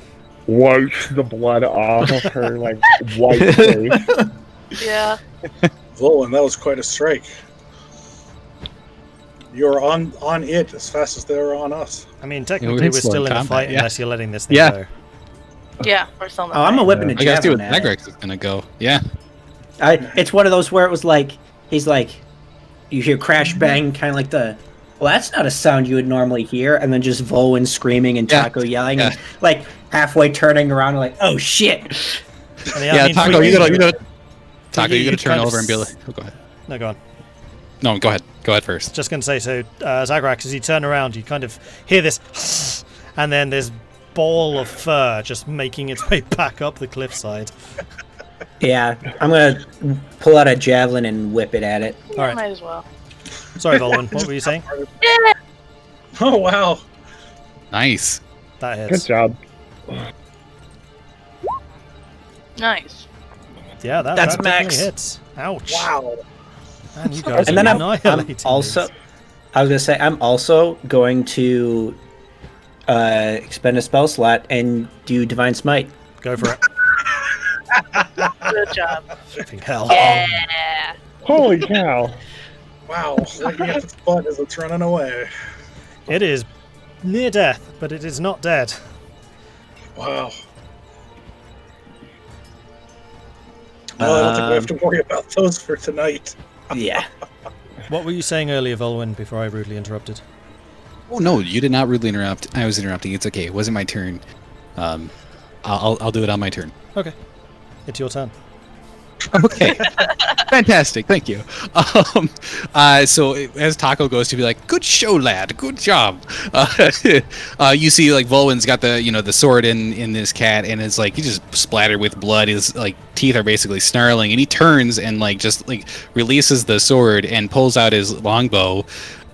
wipes the blood off of her like white face. Yeah. Vulwin, that was quite a strike. You're on it as fast as they were on us. I mean, technically, we're still in a fight unless you're letting this thing Yeah. go. Yeah, we're still in the Oh, I'm a fight. whipping a I gotta see what javelin at it. Zagrax is gonna go. Yeah. It's one of those where it was like, he's like, you hear crash bang, kind of like the, well, that's not a sound you would normally hear, and then just Vulwin screaming and Yeah. Tahko yelling, Yeah. and like halfway turning around, like, oh shit! And Yeah, for Tahko, you gotta Tahko, you you gotta kind turn of over and be like, oh, go ahead. No, go on. No, go ahead. Go ahead first. Just going to say, so Zagrax, as you turn around, you kind of hear this, and then this ball of fur just making its way back up the cliffside. Yeah, I'm gonna pull out a javelin and whip it at it. All right. Might as well. Sorry, Vulwin, what were you saying? Oh, wow. That Nice. Good hits. job. Nice. Yeah, that That's definitely max. hits. Ouch. Wow. Man, you guys And are then I'm annihilating also, these. I was gonna say, I'm also going to expend a spell slot and do Divine Smite. Go for it. Good job. Flipping hell. Yeah. Holy cow. Wow. Looking at its butt as it's running away. It is near death, but it is not dead. Wow. Well, I don't think we have to worry about those for tonight. Yeah. What were you saying earlier, Vulwin, before I rudely interrupted? Oh no, you did not rudely interrupt. I was interrupting. It's okay. It wasn't my turn. I'll do it on my turn. Okay. It's your turn. Okay. Fantastic. Thank you. So as Tahko goes to be like, good show, lad. Good job. You see like Vulwin's got the sword in this cat, and it's like he just splattered with blood. His like teeth are basically snarling, and he turns and like just like releases the sword and pulls out his longbow.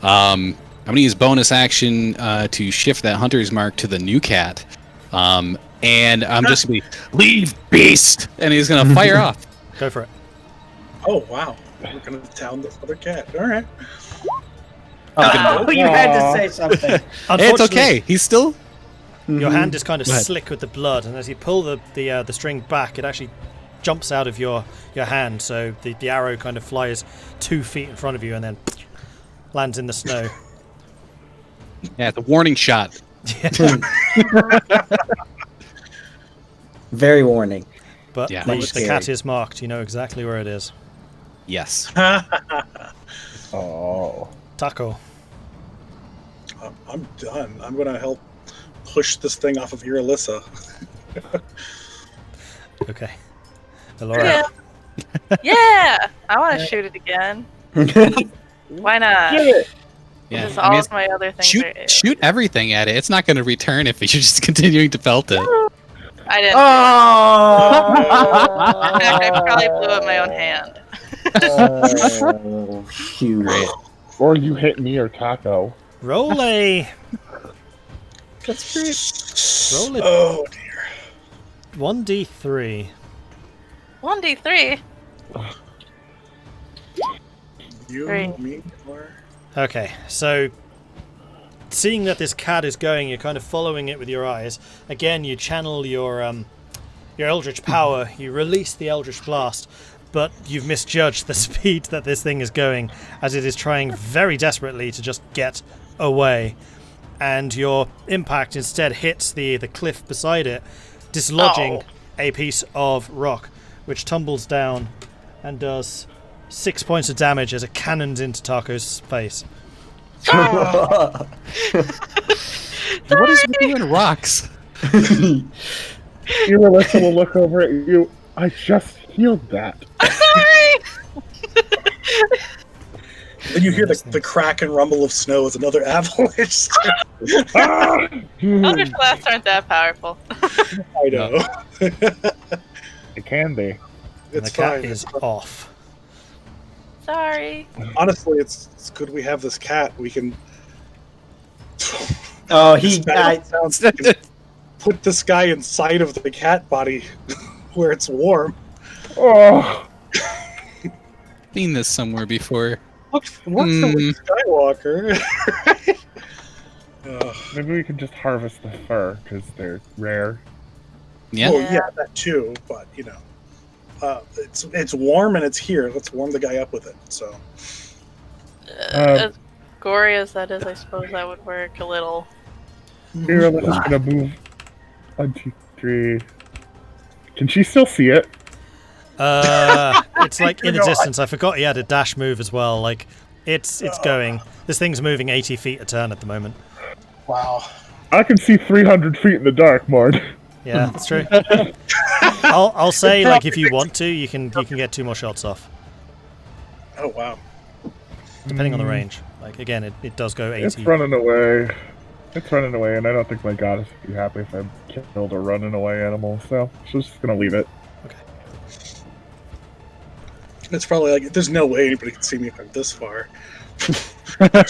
I'm gonna use bonus action to shift that hunter's mark to the new cat. And I'm just gonna be leave beast, and he's gonna fire off. Go for it. Oh, wow. We're going to down this other cat. All right. Oh, you had to say something. It's okay. He's still. Your hand is kind of Go ahead. slick with the blood, and as you pull the string back, it actually jumps out of your hand, so the arrow kind of flies 2 feet in front of you and then lands in the snow. Yeah, it's a warning shot. Very warning. But Yeah. the Scary. cat is marked. You know exactly where it is. Yes. Oh. Tahko. I'm done. I'm going to help push this thing off of Irilyssa. Okay. Elora. Yeah. Yeah. I want to shoot it again. Why not? Yeah. Because I mean, all of my other things are. shoot everything at it. It's not going to return if you're just continuing to pelt it. I didn't. Oh! In fact, I probably blew up my own hand. Oh, shoot. Great. Or you hit me or Tahko. Roll a That's great. roll a Oh, dear. 1d3. 1d3. You, Right. me, or... Okay, so seeing that this cat is going, you're kind of following it with your eyes. Again, you channel your Eldritch power. You release the Eldritch blast, but you've misjudged the speed that this thing is going, as it is trying very desperately to just get away. And your impact instead hits the cliff beside it, dislodging a piece of rock, which tumbles down and does 6 points of damage as it cannons into Tahko's face. What is with you and rocks? Irilyssa will look over at you. I just healed that. I'm sorry. Then you hear the crack and rumble of snow as another avalanche. Eldritch blasts aren't that powerful. I know. It can be. And the cat is off. Sorry. Honestly, it's good we have this cat. We can. Oh, Put this guy inside of the cat body, where it's warm. Oh, Seen this somewhere before. What's the Luke Skywalker? maybe we can just harvest the fur because they're rare. Yeah. Well, yeah, that too. But you know, it's warm and it's here. Let's warm the guy up with it. So. As gory as that is, I suppose that would work a little. Irilyssa's gonna move. 1, 2, 3. Can she still see it? It's like in the distance. I forgot he had a dash move as well. Like it's going. This thing's moving 80 feet a turn at the moment. Wow. I can see 300 feet in the dark, Mord. Yeah, that's true. I'll say, like, if you want to, you can get 2 more shots off, Oh wow. depending on the range. Like again, it does go 80. It's running away. It's running away, and I don't think my goddess would be happy if I killed a running away animal, so she's just gonna leave it. It's probably like there's no way anybody can see me if I'm this far. That's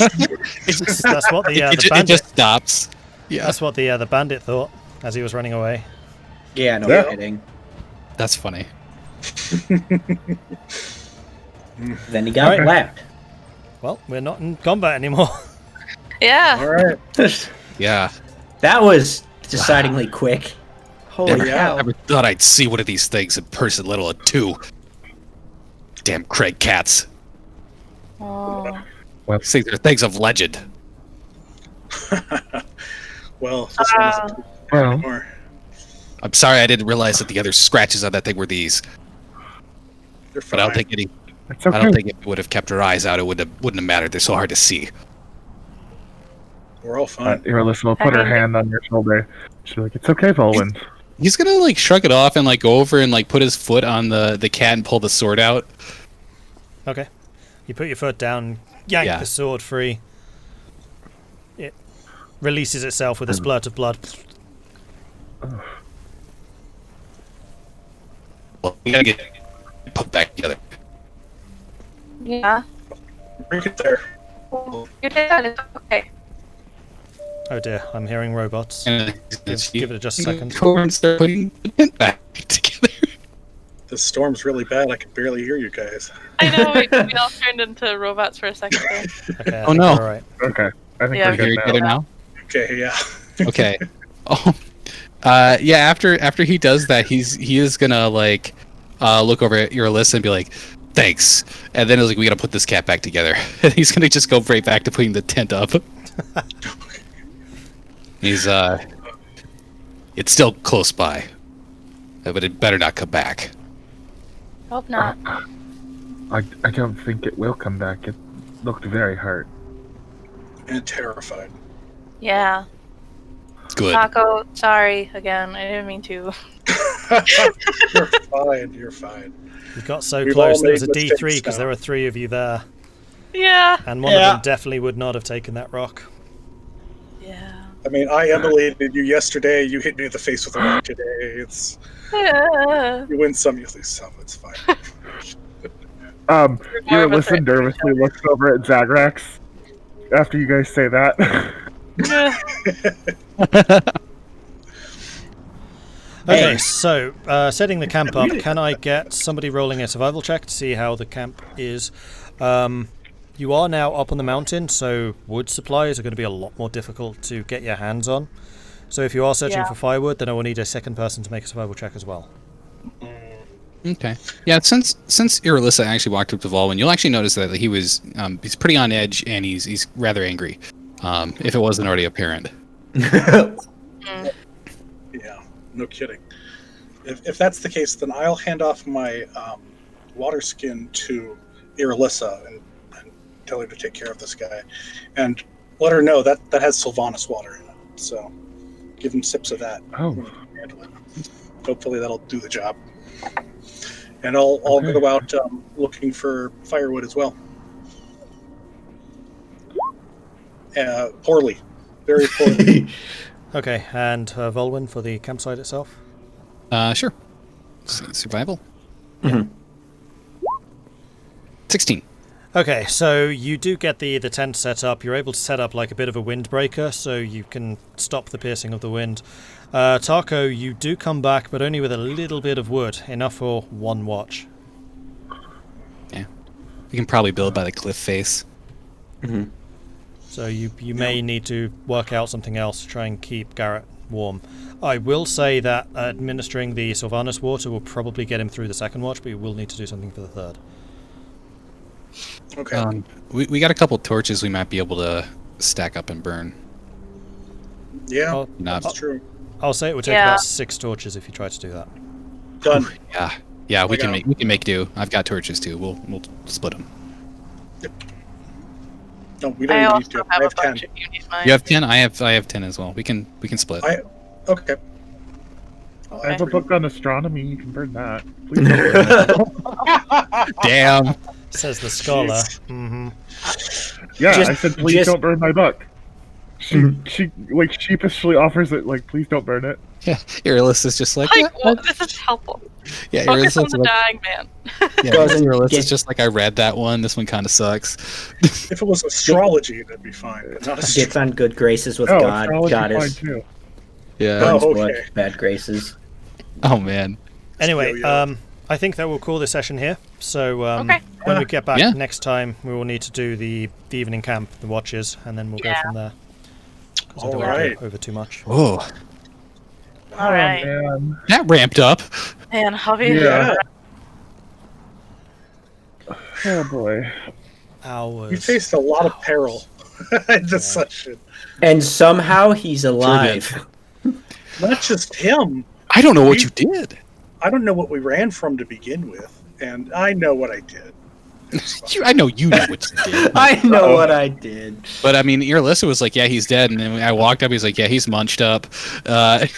what the It bandit. just stops. Yeah. That's what the bandit thought as he was running away. Yeah, no Yeah. kidding. That's funny. Then he got Alright. whacked. Well, we're not in combat anymore. Yeah. All right. Yeah. That was decidedly quick. Holy Never, cow. never thought I'd see one of these things in person, let alone 2. Damn Craig cats. Oh. These things are things of legend. Well, this one isn't Well, anymore. I'm sorry I didn't realize that the other scratches on that thing were these. They're But fine. I don't think it's I don't okay. think if it would have kept her eyes out, it wouldn't have mattered. They're so hard to see. We're all fine. Irilysssa will put her hand on your shoulder. She's like, "It's okay, Vulwin." He's gonna like shrug it off and like go over and like put his foot on the cat and pull the sword out. Okay. You put your foot down, yank Yeah. the sword free. It releases itself with a splurt of blood. Well, we gotta get put back together. Yeah. Bring it there. You did that. It's okay. Oh dear, I'm hearing robots. And Give it just a second. Go over and start putting the tent back together. This storm's really bad. I can barely hear you guys. I know. We all turned into robots for a second there. Okay, I Oh, think no. we're all right. Okay, I think Yeah. we're You're good better now. now. Okay, yeah. Okay. Oh, yeah. After he does that, he is gonna like look over at Irilyssa and be like, "Thanks." And then it's like, "We gotta put this cat back together." And he's gonna just go right back to putting the tent up. He's it's still close by, but it better not come back. Hope not. I don't think it will come back. It looked very hurt. And terrified. Yeah. Good. Tahko, sorry again. I didn't mean to. You're fine. You're fine. You got so We've close. all There was a made mistakes D3 because now. there were 3 of you there, Yeah. and one of them definitely would not have taken that rock. Yeah. I mean, I emulated you yesterday. You hit me in the face with a rock today. It's Yeah. you win some, you lose some. It's fine. More of a Irilyssa threat. nervously looks over at Zagrax after you guys say that. Okay, so setting the camp up, can I get somebody rolling a survival check to see how the camp is? You are now up on the mountain, so wood supplies are going to be a lot more difficult to get your hands on. So if you are searching Yeah. for firewood, then I will need a second person to make a survival check as well. Okay. Yeah. Since Irilyssa actually walked up to Vulwin, you'll actually notice that he's pretty on edge and he's rather angry. If it wasn't already apparent. Yeah, no kidding. If that's the case, then I'll hand off my water skin to Irilyssa and tell her to take care of this guy, and let her know that has Sylvanas water in it. So give him sips of that. Oh. Hopefully that'll do the job. And I'll go out looking for firewood as well. Poorly, very poorly. Okay, and Vulwin for the campsite itself? Sure. Survival? Mhm. 16. Okay, so you do get the tent set up. You're able to set up like a bit of a windbreaker, so you can stop the piercing of the wind. Tahko, you do come back, but only with a little bit of wood, enough for one watch. Yeah. We can probably build by the cliff face. Mhm. So you may need to work out something else to try and keep Garrett warm. I will say that administering the Sylvanas water will probably get him through the second watch, but you will need to do something for the third. Okay. We got a couple torches we might be able to stack up and burn. Yeah, I'll- that's true. I'll say it would take Yeah. about 6 torches if you try to do that. Done. Yeah, we I can got make do. I've got torches too. We'll split them. No, we I don't need also to. have I a have 10. bunch of you need mine. You have 10. I have 10 as well. We can split. Okay. I have a book on astronomy. You can burn that. Please don't burn it. Damn. Says the scholar. Jeez. Mm-hmm. Yeah, Just- I said, please just- don't burn my book. She like sheepishly offers it, like, please don't burn it. Yeah. Irylyssa's just like, Like, well, this is helpful. yeah. Focus on Irylyssa's the like, dying man. yeah. Doesn't Irylyssa's get- just like, I read that one. This one kind of sucks. If it was astrology, that'd be fine. But not Gets on good graces with Oh, God. astrology fine Goddess. too. Yeah. Burns Oh, blood, okay. bad graces. Oh man. Anyway, Yeah. I think that we'll call this session here. So Okay. when we get back Yeah. next time, we will need to do the evening camp, the watches, and then we'll go Yeah. from there. 'Cause I All don't want to right. go over too much. Oh, All right. Man. that ramped up. Man, I'll be Yeah. Oh boy. Hours. You faced a lot of peril in this session. And somehow he's alive. Not just him. I don't know what you did. I don't know what we ran from to begin with, and I know what I did. It's fine. I know you know what you did. I know what I did. But I mean, Irilyssa was like, "Yeah, he's dead," and then I walked up. He's like, "Yeah, he's munched up," and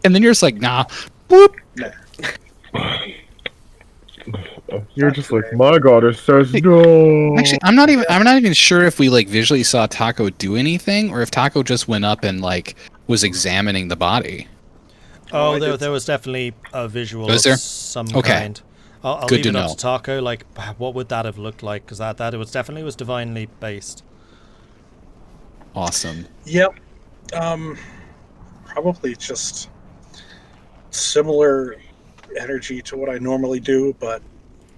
then you're just like, "Nah." Boop. You're just like, my goddess says no. Actually, I'm not even sure if we like visually saw Tahko do anything, or if Tahko just went up and like was examining the body. Oh, I there, did- there was definitely a visual Was of there? some Okay. kind. I'll Good leave to it up know. to Tahko. Like, what would that have looked like? Because that it was definitely was divinely based. Awesome. Yep. Probably just similar energy to what I normally do, but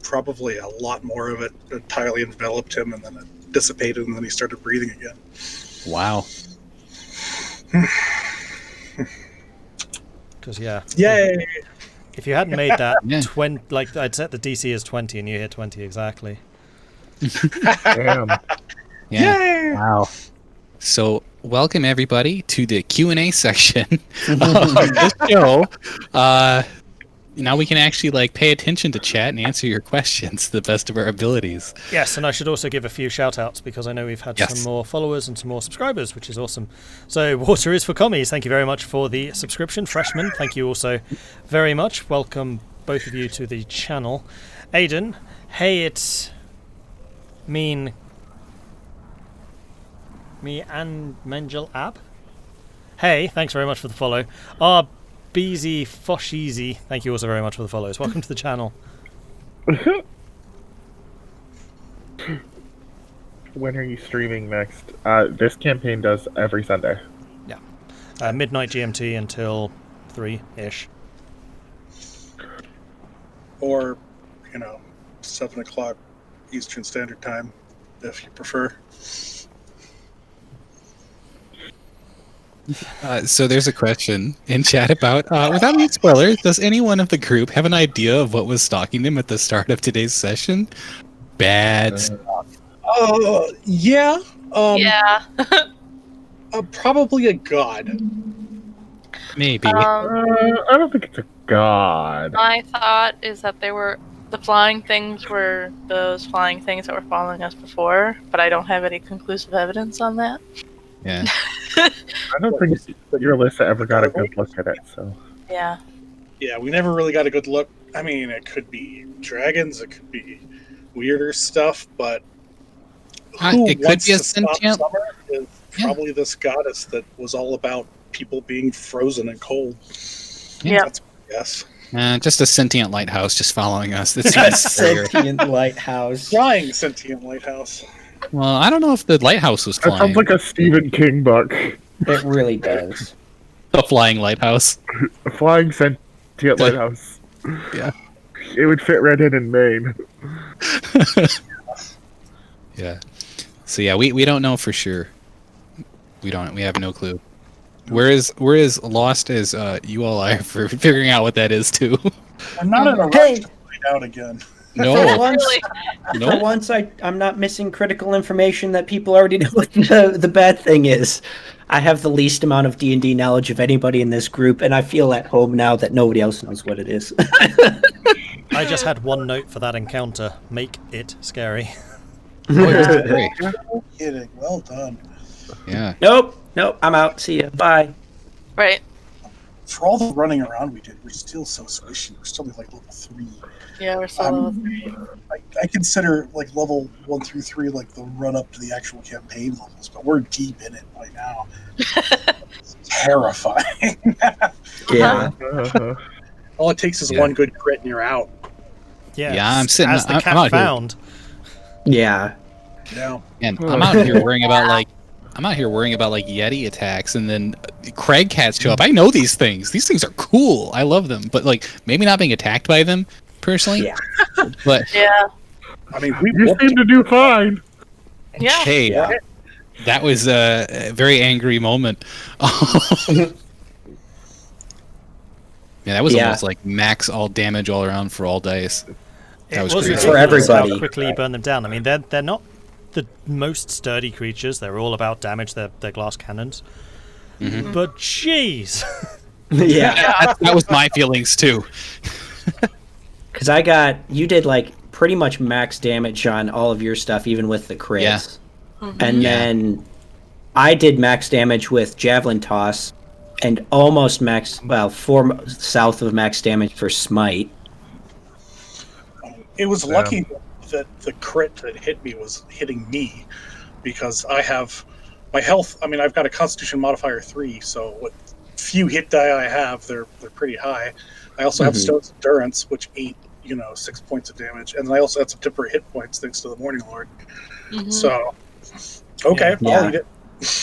probably a lot more of it entirely enveloped him, and then it dissipated, and then he started breathing again. Wow. Because yeah, Yay! if you hadn't made that Yeah. 20, like I'd set the DC as 20, and you hit 20 exactly. Damn. Yeah. Yay! Wow. So, welcome everybody to the Q&A section of this show. Now we can actually like pay attention to chat and answer your questions to the best of our abilities. Yes, and I should also give a few shout-outs because I know we've had Yes. some more followers and some more subscribers, which is awesome. So, Water is for Commies, thank you very much for the subscription. Freshman, thank you also very much. Welcome, both of you, to the channel. Aiden, hey, it's me and Menjel Ab. Hey, thanks very much for the follow. Beezy Fosheezy, thank you also very much for the follows. Welcome to the channel. When are you streaming next? This campaign does every Sunday. Midnight GMT until 3-ish. Or, 7 o'clock Eastern Standard Time, if you prefer. So there's a question in chat about, without any spoilers, does anyone of the group have an idea of what was stalking them at the start of today's session? Bad stuff. Yeah. Yeah. Probably a god. Maybe. I don't think it's a god. My thought is that they were the flying things were those flying things that were following us before, but I don't have any conclusive evidence on that. Yeah. I don't think Irilyssa ever got a good look at it, so. Yeah. Yeah, we never really got a good look. I mean, it could be dragons, it could be weirder stuff, but who it could wants be a to stop sentient. summer is probably this goddess that was all about people being frozen and cold. Yeah. That's my guess. Just a sentient lighthouse just following us. That A seems scarier. sentient lighthouse. Flying sentient lighthouse. Well, I don't know if the lighthouse was That flying. sounds like a Stephen King book. It really does. A flying lighthouse. A flying sentient lighthouse. Yeah. It would fit right in Maine. Yeah. So yeah, we don't know for sure. We have no clue. We're as lost as you all are for figuring out what that is too. I'm not in a rush Hey! to find out again. For No. once, No. for once I'm not missing critical information that people already know what the bad thing is. I have the least amount of D&D knowledge of anybody in this group, and I feel at home now that nobody else knows what it is. I just had one note for that encounter. Make it scary. Great. No kidding. Well done. Yeah. Nope, I'm out. See ya. Bye. Right. For all the running around we did, we're still so squishy. We're still like level 3. Yeah, we're still level 3. I consider like level 1 through 3 like the run up to the actual campaign levels, but we're deep in it right now. It's terrifying. Yeah. All it takes is Yeah. one good crit and you're out. Yeah, Yeah, I'm sitting- as the I'm cat out here. found. Yeah. Yeah. And I'm out here worrying about like Yeti attacks, and then Craig cats show up. I know these things. These things are cool. I love them, but like maybe not being attacked by them personally. Yeah. But Yeah. I mean, we You whooped seem to do fine. Yeah. hey, Yeah. that was a very angry moment. Yeah, that was Yeah. almost like max all damage all around for all dice. That It was was crazy. For ridiculous everybody. how quickly you burn them down. I mean, they're not the most sturdy creatures. They're all about damage. They're glass cannons. Mhm. But jeez, Yeah. That was my feelings too. Because you did like pretty much max damage on all of your stuff, even with the crits. Yeah. And Yeah. then I did max damage with Javelin Toss and almost south of max damage for Smite. It was lucky that the crit that hit me was hitting me because I have my health. I mean, I've got a Constitution modifier 3, so what few hit die I have, they're pretty high. I also have Stone's Endurance, which ate 6 points of damage, and then I also had some temporary hit points thanks to the Morning Lord. So, okay, Yeah. I'll eat it.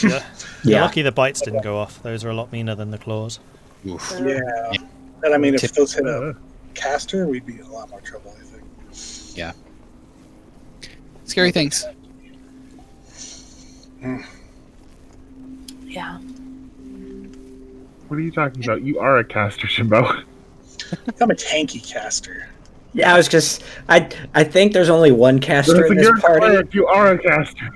you're Yeah. lucky the bites didn't go off. Those are a lot meaner than the claws. Oof. Yeah, and I mean, if Tip- those hit a caster, we'd be in a lot more trouble, I think. Yeah. Scary things. Yeah. What are you talking about? You are a caster, Shimbo. I'm a tanky caster. Yeah, I think there's only one caster in this You're a party. cleric, you are a caster.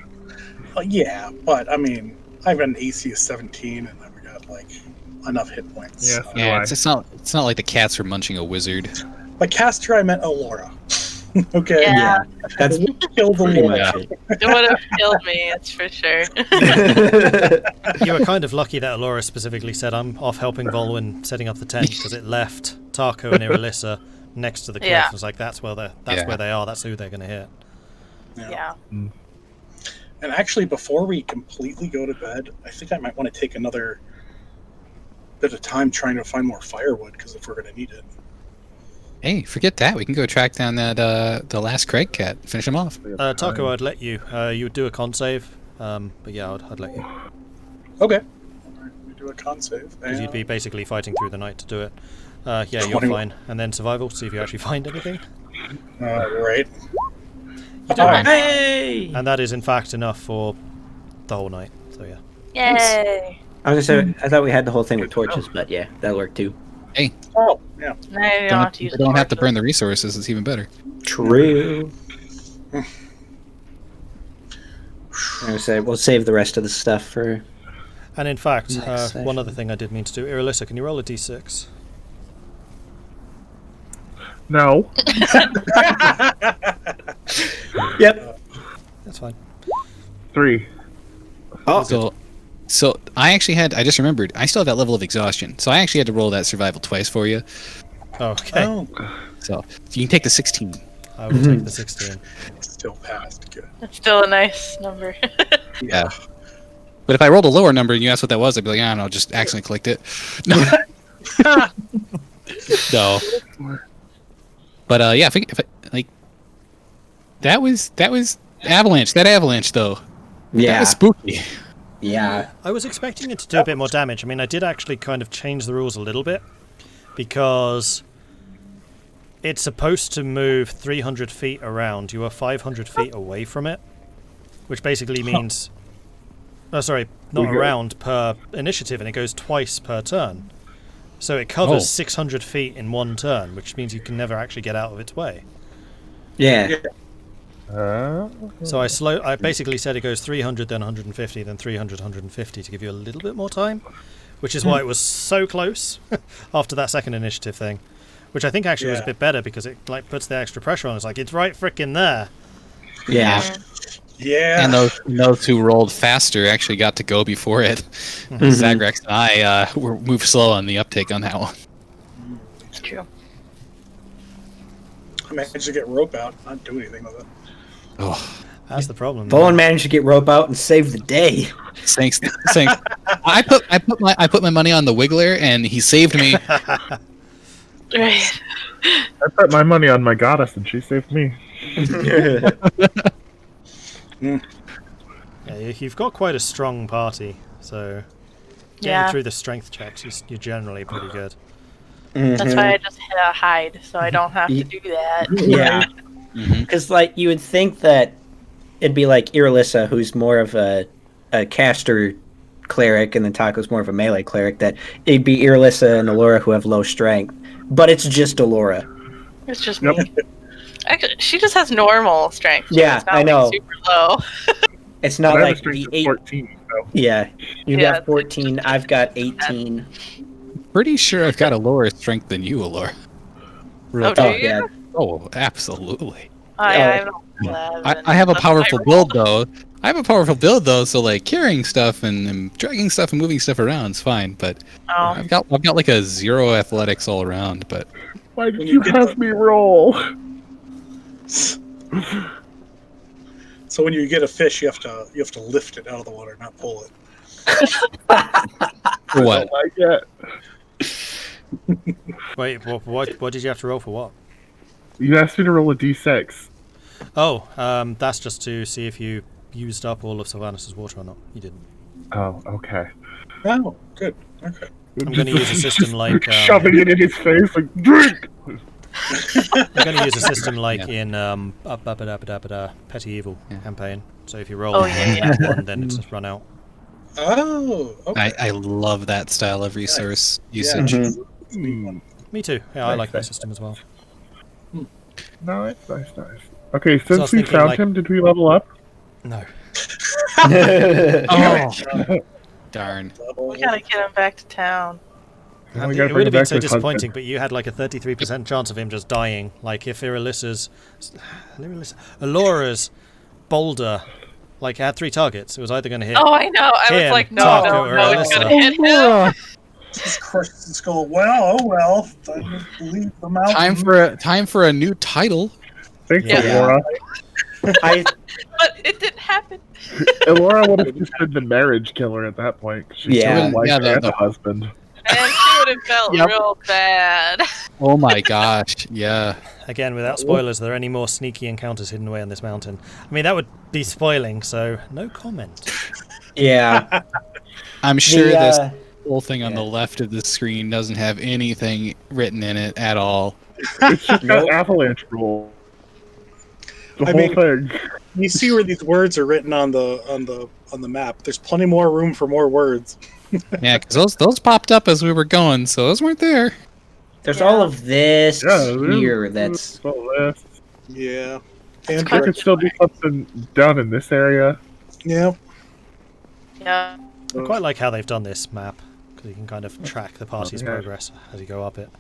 Yeah, but I mean, I've got an AC of 17, and I've got like enough hit points. Yes. Yeah, Why? it's not like the cats are munching a wizard. By caster, I meant Elora. Okay. Yeah. That's Killed pretty Elora. much it. It would have killed me, that's for sure. You were kind of lucky that Elora specifically said, "I'm off helping Vulwin setting up the tent," because it left Tahko and Irilyssa next to the cliff. Yeah. It was like that's where they are. That's who they're going to hit. Yeah. And actually, before we completely go to bed, I think I might want to take another bit of time trying to find more firewood, because if we're going to need it. Hey, forget that. We can go track down that the last Craig cat. Finish him off. Tahko, I'd let you. You would do a con save, but yeah, I'd let you. Okay. Alright, we do a con save. Because you'd be basically fighting through the night to do it. Yeah, you're 21. fine. And then survival, see if you actually find anything. Right. You did. Alright. Hey! And that is in fact enough for the whole night. So yeah. Yay! I was gonna say, I thought we had the whole thing with torches, but yeah, that'll work too. Hey, Oh, yeah. Now you don't have to use don't have to torches. burn the resources. It's even better. True. I'm gonna say we'll save the rest of the stuff for. And in fact, Next one session. other thing I did mean to do. Irilyssa, can you roll a d6? No. Yep. That's fine. 3. Oh, So I just remembered, I still have that level of exhaustion. So I actually had to roll that survival twice for you. Okay. Oh, So you can take the 16. I will take the 16. still passed. Good. That's still a nice number. Yeah. But if I rolled a lower number and you asked what that was, I'd be like, I don't know, just accidentally clicked it. No. No. But yeah, if I, like that was Avalanche. That Avalanche though. That yeah. was spooky. Yeah. I was expecting it to do a bit more damage. I mean, I did actually kind of change the rules a little bit because it's supposed to move 300 feet around. You are 500 feet away from it, which basically means... Oh, sorry, not around per initiative, and it goes twice per turn. So it covers 600 feet in one turn, which means you can never actually get out of its way. Yeah. So I basically said it goes 300, then 150, then 300, 150 to give you a little bit more time, which is why it was so close after that second initiative thing, which I think actually was a bit better because it like puts the extra pressure on. It's like it's right frickin' there. Yeah. Yeah. And those who rolled faster actually got to go before it. Zagrax and I were moved slow on the uptake on that one. It's true. I managed to get rope out, not do anything with it. Oh, That's the problem. Vulwin managed to get rope out and save the day. thanks. I put my money on the Wiggler and he saved me. Right. I put my money on my goddess and she saved me. Yeah, you've got quite a strong party, so getting Yeah. through the strength checks, you're generally pretty good. That's why I just hit a hide, so I don't have to do that. Yeah. Because, like, you would think that it'd be like Irilyssa, who's more of a caster cleric, and then Tahko's more of a melee cleric, that it'd be Irilyssa and Elora who have low strength. But it's just Elora. It's just me. Actually, she just has normal strength. Yeah, It's not, I know. Like, super low. It's not I have a like strength the of 8. 14. So. Yeah. You Yeah, got 14, I've got 18. Pretty sure I've got a lower strength than you, Allure. Oh, do Oh, you? yeah. Oh, absolutely. I have 11. I have a That's powerful my build though. So like carrying stuff and dragging stuff and moving stuff around is fine, but Oh. I've got like a 0 athletics all around. But Why did you have me roll? So when you get a fish, you have to lift it out of the water, not pull it. for what? I get. Wait, what did you have to roll for what? You asked me to roll a d6. Oh, that's just to see if you used up all of Sylvanus' water or not. You didn't. Oh, okay. Oh, good. Okay. I'm going to use a system like... shoving it in his face, like, drink! I'm going to use a system like Yeah. in Petty Evil campaign. So if you roll Oh, yeah. one, then it's just run out. Oh, okay. I love that style of resource usage. Mhm. Me too. Yeah, I Nice, like that nice. system as well. Nice. Okay, I was since we thinking, found like- him, did we level up? No. Oh, darn. We gotta get him back to town. And we It gotta would bring have him been back so to his husband. disappointing, but you had like a 33% chance of him just dying. Like if Elora's boulder, like had 3 targets, it was either going to hit. Oh, I know. I was Him, like, no, Tahko, no, or no, it's Irilyssa. gonna hit him. Just crushed the skull. Well. Time to leave the mountain. Time for a new title. Thanks, Yeah. Elora. But it didn't happen. Elora would have just been the marriage killer at that point. 'Cause she's Yeah. the wife Yeah, and the husband. And she would have felt Yep. real bad. Oh my gosh, yeah. Again, without spoilers, are there any more sneaky encounters hidden away on this mountain? I mean, that would be spoiling, so no comment. Yeah. I'm sure The, this whole thing on yeah. the left of the screen doesn't have anything written in it at all. It's just got Nope. avalanche rule. The I whole mean- thing. You see where these words are written on the map. There's plenty more room for more words. Yeah, because those popped up as we were going, so those weren't there. There's all of this Yeah, here that's... all this. Yeah. It's And There could still be something down in this area. yeah. Yeah. I quite like how they've done this map, because you can kind of track the party's yeah. progress as you go up it.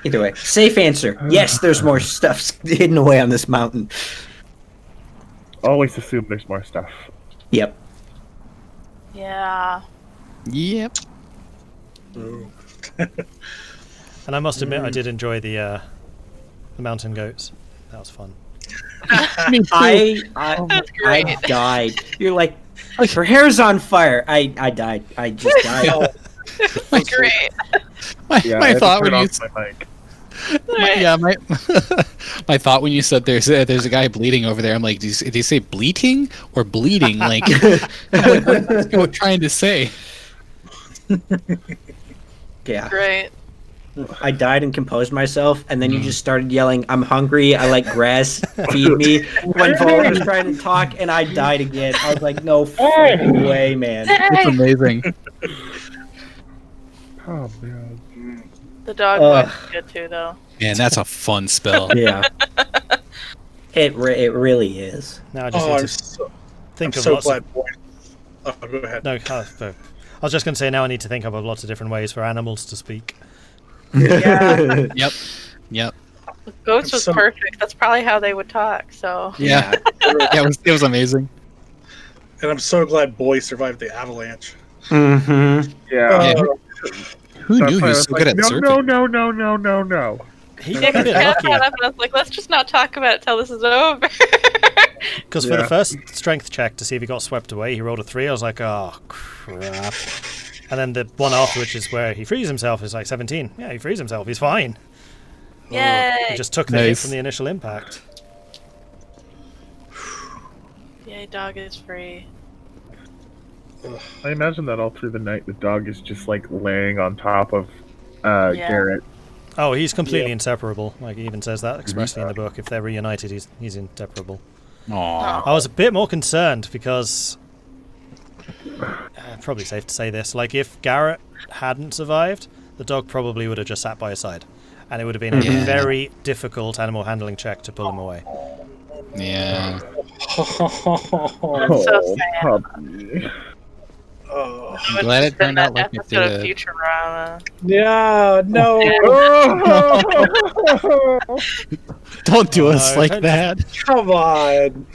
Either way, safe answer. Yes, there's more stuff hidden away on this mountain. Always assume there's more stuff. Yep. Yeah. Yep. And I must admit, I did enjoy the mountain goats. That was fun. I That's great. died. You're like, her hair's on fire. I died. I just died. Great. My thought when you my thought when you said there's a guy bleeding over there. I'm like, did you say bleating or bleeding? Like, what's he trying to say? Yeah. Great. I died and composed myself, and then you just started yelling, "I'm hungry. I like grass. Feed me." When Vulwin was trying to talk, and I died again. I was like, "No freaking way, man!" It's amazing. Oh man. The dog was good too, though. Man, that's a fun spell. Yeah. It really is. Now I just Oh, need I'm to so, think I'm of so lots glad. of... Boy. Oh, go ahead. No, I was just going to say now I need to think of lots of different ways for animals to speak. Yeah. Yep. Goats was so- perfect. That's probably how they would talk. So Yeah. It was amazing. And I'm so glad Boy survived the avalanche. Mm-hmm. Yeah. Yeah. Who That's knew he why I was was so like, good at no, surfing? no. He yeah, got a because bit Kat lucky. got up and I was like, let's just not talk about it till this is over. Because for the first strength check to see if he got swept away, he rolled a 3. I was like, oh, crap. And then the one after, which is where he frees himself, is like 17. Yeah, he frees himself. He's fine. Yay! He just took the hit Nice. from the initial impact. Yay, dog is free. I imagine that all through the night, the dog is just like laying on top of Garrett. Oh, he's completely inseparable. Like, he even says that expressly in the book. If they're reunited, he's inseparable. Aww. I was a bit more concerned because... probably safe to say this. Like, if Garrett hadn't survived, the dog probably would have just sat by his side. And it would have been a very difficult animal handling check to pull him away. Yeah. That's so sad. puppy. Oh. I'm glad it turned out like it episode of did. Futurama. Yeah, no. Don't do us no, like don't- that. Come on.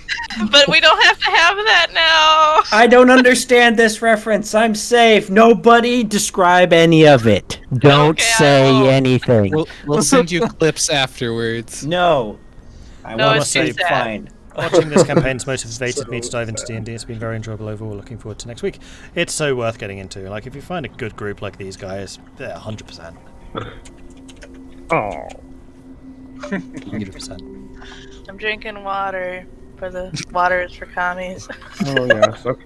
But we don't have to have that now. I don't understand this reference. I'm safe. Nobody describe any of it. Don't Okay, I say won't. anything. We'll send you clips afterwards. No. I No, want to it's say too sad. fine. Watching this campaign's motivated me to dive into D&D. It's been very enjoyable overall. Looking forward to next week. It's so worth getting into. Like, if you find a good group like these guys, they're 100%. Oh. 100%. I'm drinking water. For the water is for commies. Oh yes. Okay.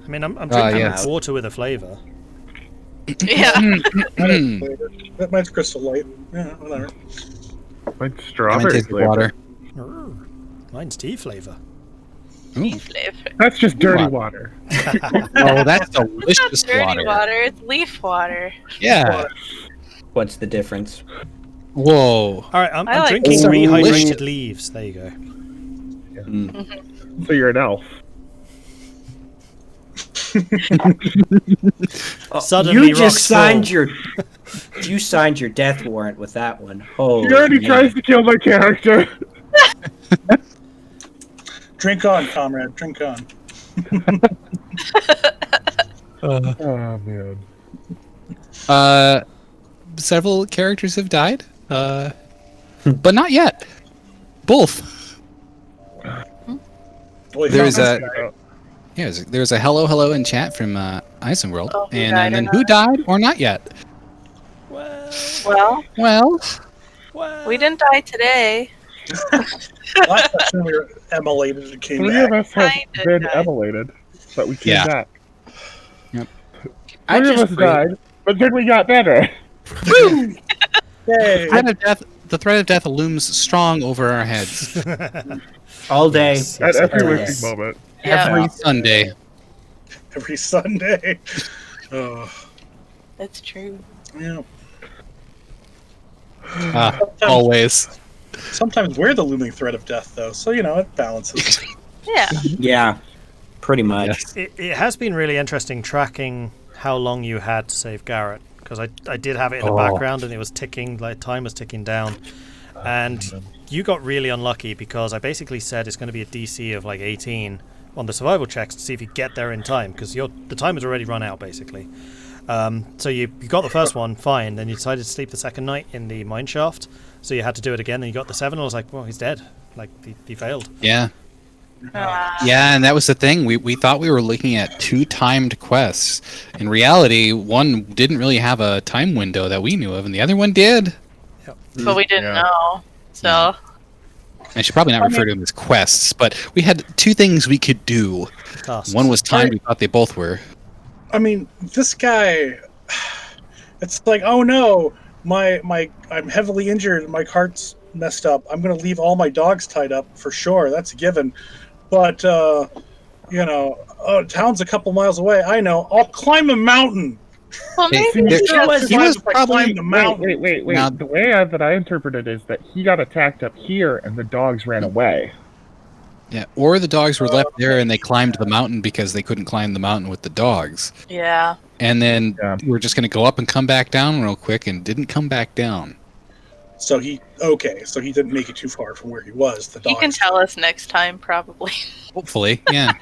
I mean, I'm drinking yes. water with a flavour. Yeah. Mine's Crystal Light. Yeah, whatever. Like strawberry Taste flavor. water. Mine's tea flavour. Tea flavor. That's just dirty Water. water. Oh, that's It's not delicious dirty water. water. It's leaf water. Yeah. What's the difference? Whoa. Alright, I'm I like drinking it. rehydrated Delicious. leaves. There you go. So you're an elf. Suddenly you just rocks signed full. you signed your death warrant with that one. Holy He already man. tries to kill my character. Drink on, comrade. Drink on. Oh man. Several characters have died, but not yet. Both. Boy, There's Falcon's a- guy. Yeah, there's a hello in chat from Icewind World, Oh, who and died or then not? who died or not yet? Well, Well, we didn't die today. Last time we were emulated and came 3 of back. us have Kinda been died. emulated, but we came Yeah. back. I 3 of just us died, but then we got better. Yay! the threat of death looms strong over our heads all day. Yes, At yes, every it waking does. moment. Yeah, every Sunday. Every Sunday. Oh, it's true. yeah. Always. Sometimes we're the looming threat of death, though, so, you know, it balances. Yeah. Yeah. Pretty much. Yes. It has been really interesting tracking how long you had to save Garrett, because I did have it in the background and it was ticking, like time was ticking down. And you got really unlucky because I basically said it's going to be a DC of like 18 on the survival checks to see if you get there in time, because the time has already run out basically. So you got the first one fine, then you decided to sleep the second night in the mine shaft, so you had to do it again, and you got the 7, and I was like, well, he's dead. Like, he failed. Yeah. Yeah, and that was the thing. We thought we were looking at 2 timed quests. In reality, one didn't really have a time window that we knew of, and the other one did. Yep. But we didn't know. So I should probably not refer to them as quests, but we had 2 things we could do. Tasks. One was timed, we thought they both were. I mean, this guy, it's like, oh no, I'm heavily injured, my cart's messed up. I'm going to leave all my dogs tied up for sure. That's a given. But, town's a couple miles away. I know. I'll climb a mountain. well, maybe He was probably... the mountain. Wait. Now- The way that I interpreted is that he got attacked up here and the dogs ran away. Yeah, or the dogs were left there and they climbed the mountain because they couldn't climb the mountain with the dogs. Yeah. And then Yeah. we're just going to go up and come back down real quick, and didn't come back down. So he didn't make it too far from where he was. The He dogs. can tell us next time, probably. Hopefully, yeah.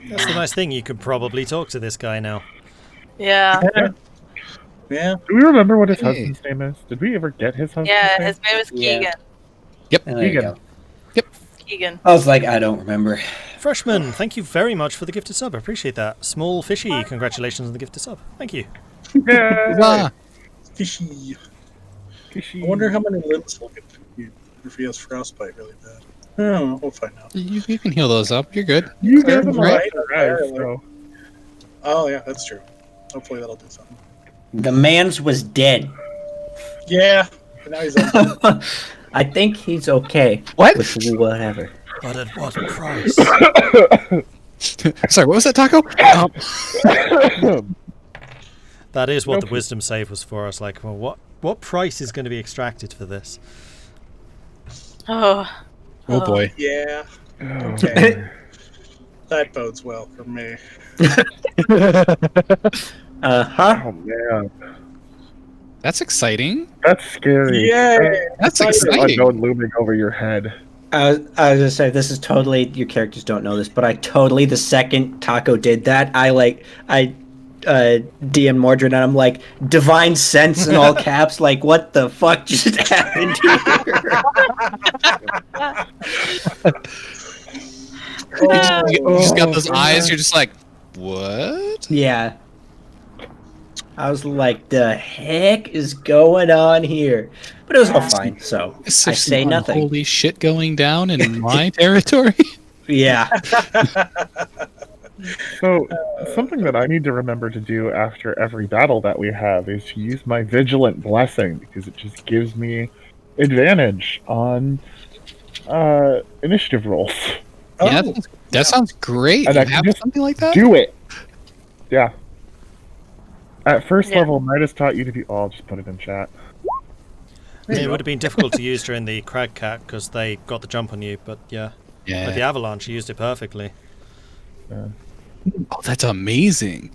That's the nice thing, you could probably talk to this guy now. Yeah. Yeah. Do we remember what his Hey. husband's name is? Did we ever get his husband's Yeah, name? his name is Yeah. Keegan. Oh, there you go. Keegan. I was like, I don't remember. Freshman, thank you very much for the gifted sub. I appreciate that. Small Fishy, congratulations on the gifted sub. Thank you. Yeah. Ah, Fishy. I wonder how many limbs he'll get if he has frostbite really bad. I don't know. We'll find out. you can heal those up. You're good. You gave him Right. a rise, so. Oh yeah, that's true. Hopefully that'll do something. The man's was dead. Yeah. But now he's on. I think he's okay. What? With whatever. But at what price? Sorry, what was that, Tahko? That is what the wisdom save was for. I was like, well, what price is going to be extracted for this? Oh. Oh boy. Yeah. Okay. That bodes well for me. Uh-huh. Oh man, That's exciting. that's scary. Yay! That's Like an exciting. unknown looming over your head. I was gonna say, this is totally, your characters don't know this, but the second Tahko did that, I DM Mordred, and I'm like, divine sense in all caps, like, what the fuck just happened here? You just got those eyes. You're just like, what? Yeah. I was like, the heck is going on here? But it was all fine, so Is I there say some nothing. Holy shit going down in my territory. Yeah. So, something that I need to remember to do after every battle that we have is to use my Vigilant Blessing, because it just gives me advantage on initiative rolls. Yeah, Oh, that sounds great. And You I can have just something like that? Do it! Yeah. At first Yeah. level, Midas taught you to be... Oh, I'll just put it in chat. I mean, it would have been difficult to use during the Crag Cat because they got the jump on you, but yeah. Yeah. With the Avalanche, you used it perfectly. Oh, that's amazing.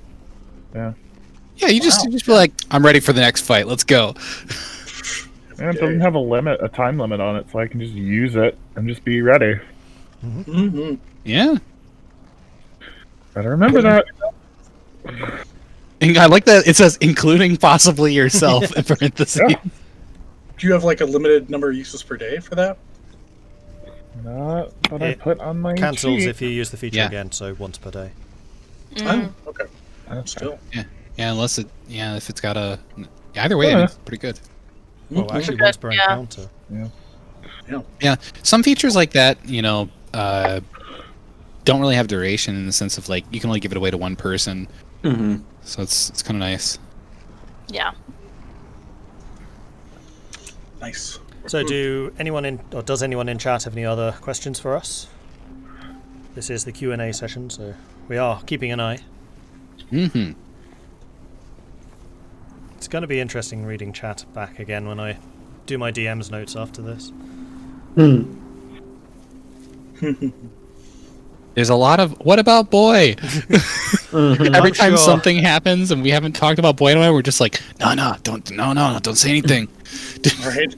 Yeah. Yeah, you just be like, I'm ready for the next fight. Let's go. And it doesn't have a time limit on it, so I can just use it and just be ready. Mm-hmm. Yeah. Better remember that. And I like that it says including possibly yourself in parentheses. Yeah. Do you have like a limited number of uses per day for that? Not what I It put on my Cancels sheet. if you use the feature Yeah. again, so once per day. Mm. Oh, okay. Still. Yeah, unless if it's got a either way, I mean, it's pretty good. Well, actually, Okay, once per yeah. encounter. Yeah, some features like that, don't really have duration in the sense of like you can only give it away to one person, Mm-hmm. so it's kind of nice. Yeah. Nice. So, does anyone in chat have any other questions for us? This is the Q&A session, so we are keeping an eye. Mm-hmm. It's going to be interesting reading chat back again when I do my DM's notes after this. There's a lot of what about boy? Mhm. Every I'm time sure. something happens and we haven't talked about boy in a while, we're just like, no, don't say anything. Right?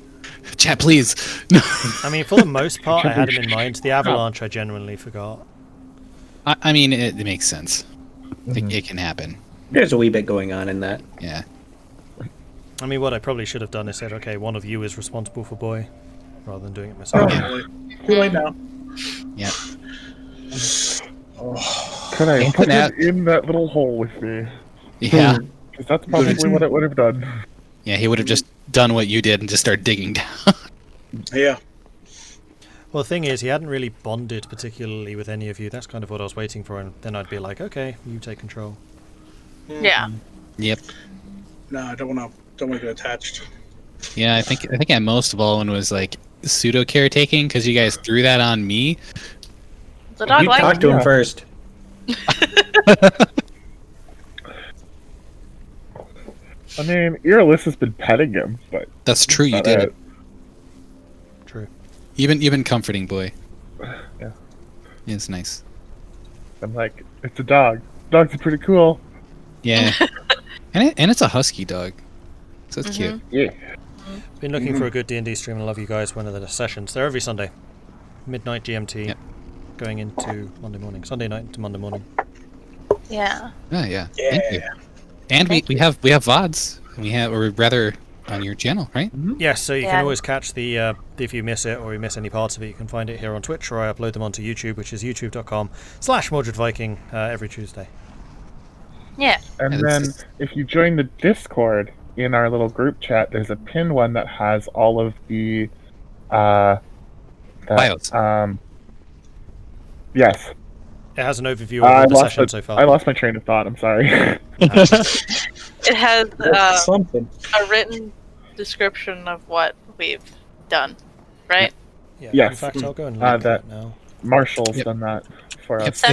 Chat, please. No. I mean, for the most part, I had him in mind. The Avalanche, I genuinely forgot. I mean, it makes sense. Mhm. It can happen. There's a wee bit going on in that. Yeah. I mean, what I probably should have done is said, okay, one of you is responsible for boy, rather than doing it myself. Probably. Too late now. Yeah. Could I And put that- it in that little hole with me? Yeah. Because that's probably what it would have done. Yeah, he would have just done what you did and just started digging down. Yeah. Well, the thing is, he hadn't really bonded particularly with any of you. That's kind of what I was waiting for, and then I'd be like, okay, you take control. Yeah. Yep. No, I don't want to get attached. Yeah, I think at most of all one was like pseudo caretaking because you guys threw that on me. The dog You likes talked to him Yeah. first. I mean, Irilyssa been petting him, but That's true. You not did it. it. True. You've been comforting, boy. Yeah. Yeah, it's nice. I'm like, it's a dog. Dogs are pretty cool. Yeah. and it's a husky dog, so it's cute. Yeah. Been looking for a good D&D stream. I love you guys. One of the sessions. They're every Sunday, midnight GMT, Yep. going into Monday morning. Sunday night into Monday morning. Yeah. Oh yeah. Thank you. And we have VODs. Or rather, on your channel, right? Yes, so you Yeah. can always catch the if you miss it or you miss any parts of it, you can find it here on Twitch, or I upload them onto YouTube, which is youtube.com/Mordred Viking every Tuesday. Yeah. And Yeah, then this is- if you join the Discord in our little group chat, there's a pinned one that has all of the Bios. Yes. It has an overview of I all the lost sessions so far. I lost my train of thought. I'm sorry. It has Something. a written description of what we've done, right? Yeah, Yes. in fact, I'll go and link that- that now. Marshall's Yep. done that for Yep. us.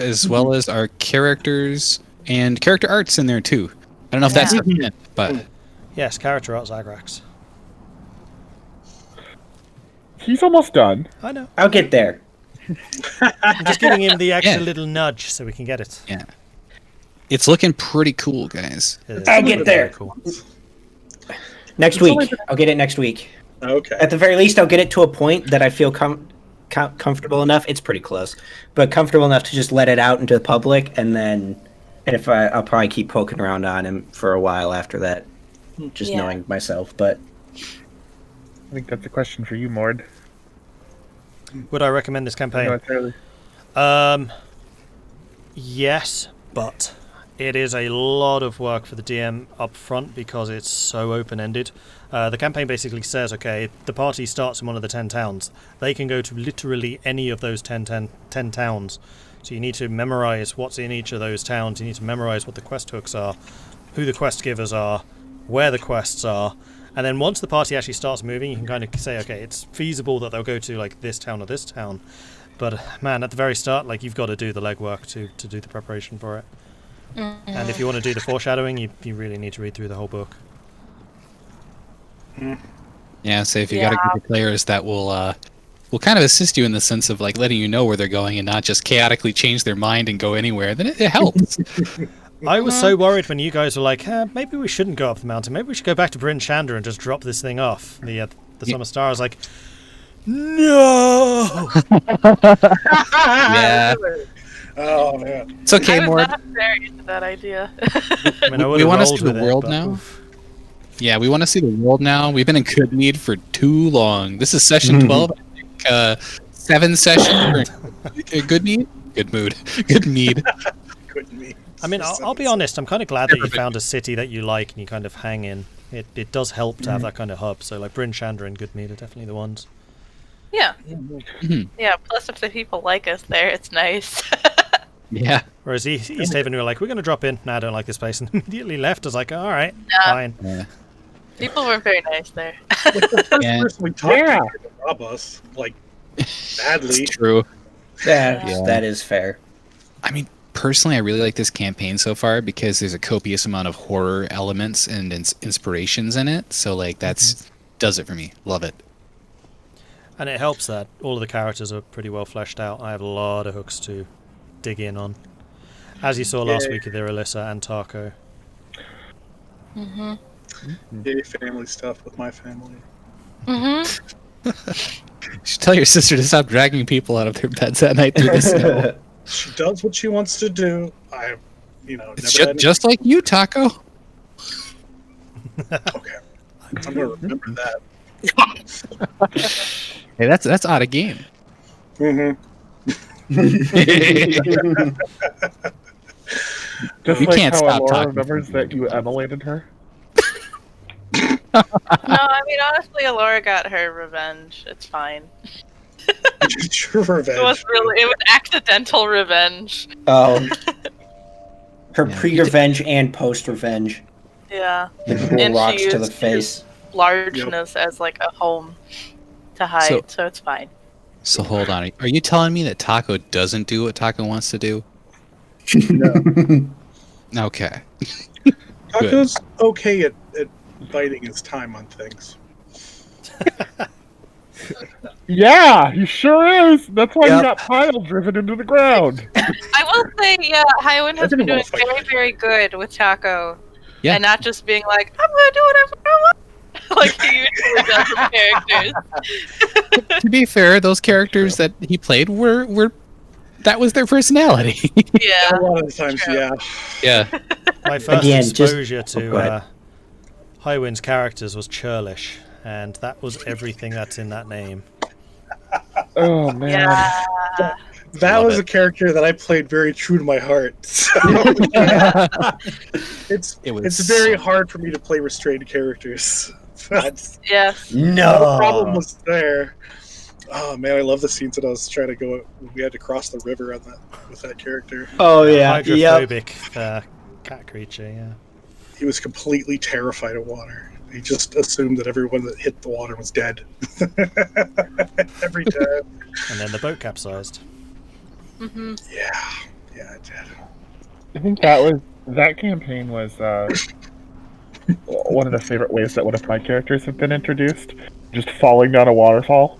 As well as our characters and character arts in there too. I don't know if that's Yeah. a hint, but Yes, character art Zagrax. He's almost done. I know. I'll get there. I'm just giving him the extra Yeah. little nudge so we can get it. yeah, it's looking pretty cool, guys. It is I'll get very there. Cool. Next week. I'll get it next week. Okay. At the very least, I'll get it to a point that I feel comfortable enough. It's pretty close, but comfortable enough to just let it out into the public, and then, I'll probably keep poking around on him for a while after that, just Yeah. knowing myself. But I think that's a question for you, Mord. Would I recommend this campaign? Not entirely. Yes, but it is a lot of work for the DM up front because it's so open-ended. The campaign basically says, okay, the party starts in one of the 10 towns. They can go to literally any of those 10 towns. So you need to memorize what's in each of those towns. You need to memorize what the quest hooks are, who the quest givers are, where the quests are. And then once the party actually starts moving, you can kind of say, okay, it's feasible that they'll go to like this town or this town. But man, at the very start, like you've got to do the legwork to do the preparation for it. And if you want to do the foreshadowing, you really need to read through the whole book. Yeah, so if you got a group of players that will kind of assist you in the sense of like letting you know where they're going and not just chaotically change their mind and go anywhere, then it helps. I was so worried when you guys were like, maybe we shouldn't go up the mountain. Maybe we should go back to Bryn Shander and just drop this thing off the Summer Star. I was like, no! Yeah, Oh man. it's okay, I was Mord. not very into that idea. I mean, I We would've wanna rolled see the with it, world but now? oof. Yeah, we want to see the world now. We've been in good need for too long. This is session 12. I think, 7 sessions. Good need? Good mood. Good need. Couldn't be. I mean, I'll be honest. I'm kind of glad that you found a city that you like and you kind of hang in. It does help to have that kind of hub. So like Bryn Shander and Goodmead are definitely the ones. Yeah. Mhm. Yeah. Plus, if the people like us there, it's nice. Yeah. Whereas East Haven were like, we're going to drop in. Nah, I don't like this place. And immediately left. I was like, all right, fine. Yeah. People were very nice there. The first Yeah. person we talked Yeah. to to rob us, like badly. It's true. that is fair. I mean, personally, I really like this campaign so far because there's a copious amount of horror elements and inspirations in it. So, like, that's does it for me. Love it. And it helps that all of the characters are pretty well fleshed out. I have a lot of hooks to dig in on. As you saw last week with Irilyssa and Tahko. Yay, family stuff with my family. You should tell your sister to stop dragging people out of their beds at night through the snow. She does what she wants to do. It's just like you, Tahko. Okay. I'm going to remember that. Hey, that's out of game. Just You like can't how stop Elora talking. remembers that you emulated her. No, I mean honestly, Elora got her revenge. It's fine. True revenge. It was accidental revenge. Oh. Her Yeah, pre-revenge and post-revenge. Yeah. The cool And she rocks to the used face. largeness as like a home to hide, so it's fine. So hold on. Are you telling me that Tahko doesn't do what Tahko wants to do? No. Okay. Taco's okay at biding his time on things. Yeah, he sure is. That's why Yep. he got pile driven into the ground. I will say, yeah, Highwind has been doing very, very good with Tahko. Yeah. And not just being like, I'm gonna do whatever I want. Like he usually does with characters. To be fair, those characters that he played were that was their personality. Yeah. A lot of the times, True. yeah. Yeah. My first Again, just- exposure go ahead. to Highwind's characters was churlish, and that was everything that's in that name. Oh man. Yeah. That Love was it. a character that I played very true to my heart. So it's very hard for me to play restrained characters. But Yes. no problem No. was there. Oh man, I love the scenes that I was trying to go. We had to cross the river on that with that character. Oh yeah. Yep. Hydrophobic cat creature, yeah. He was completely terrified of water. He just assumed that everyone that hit the water was dead. Every time. And then the boat capsized. Mm-hmm. Yeah, it did. I think that campaign was one of the favorite ways that one of my characters have been introduced. Just falling down a waterfall.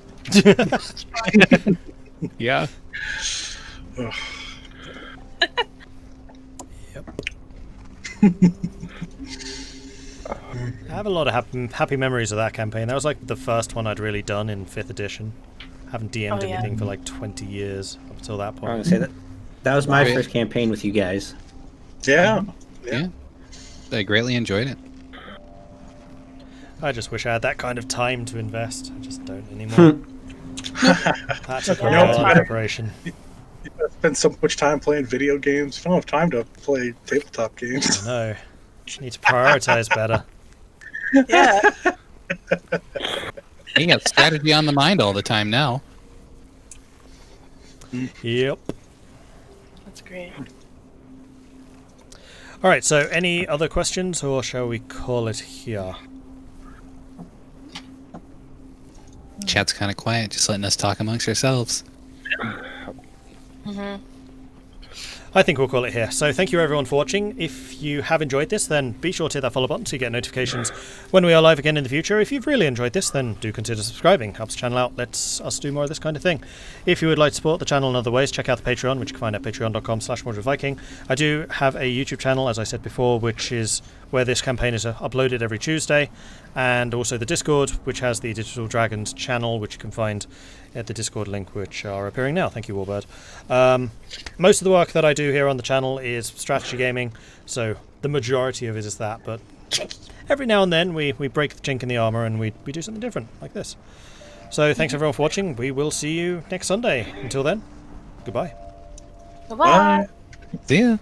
Yeah. Ugh. I have a lot of happy memories of that campaign. That was like the first one I'd really done in 5th edition. Haven't DM'd Oh, yeah. anything for like 20 years up until that I was point. gonna say that was my Right. first campaign with you guys. Yeah. Yeah. I greatly enjoyed it. I just wish I had that kind of time to invest. I just don't anymore. That took a No, lot it's of better. preparation. You spend so much time playing video games. You don't have time to play tabletop games. No. Need to prioritize better. Yeah. You got strategy on the mind all the time now. Yep. That's great. Alright, so any other questions, or shall we call it here? Chat's kind of quiet, just letting us talk amongst ourselves. Mm-hmm. I think we'll call it here. So thank you everyone for watching. If you have enjoyed this, then be sure to hit that follow button so you get notifications when we are live again in the future. If you've really enjoyed this, then do consider subscribing. Helps the channel out, lets us do more of this kind of thing. If you would like to support the channel in other ways, check out the Patreon, which you can find at patreon.com/MordredViking. I do have a YouTube channel, as I said before, which is where this campaign is uploaded every Tuesday, and also the Discord, which has the Digital Dragons channel, which you can find at the Discord link, which are appearing now. Thank you, Warbird. Most of the work that I do here on the channel is strategy gaming, so the majority of it is that, but every now and then we break the chink in the armor and we do something different, like this. So thanks everyone for watching. We will see you next Sunday. Until then, goodbye. Bye-bye. Bye. See ya.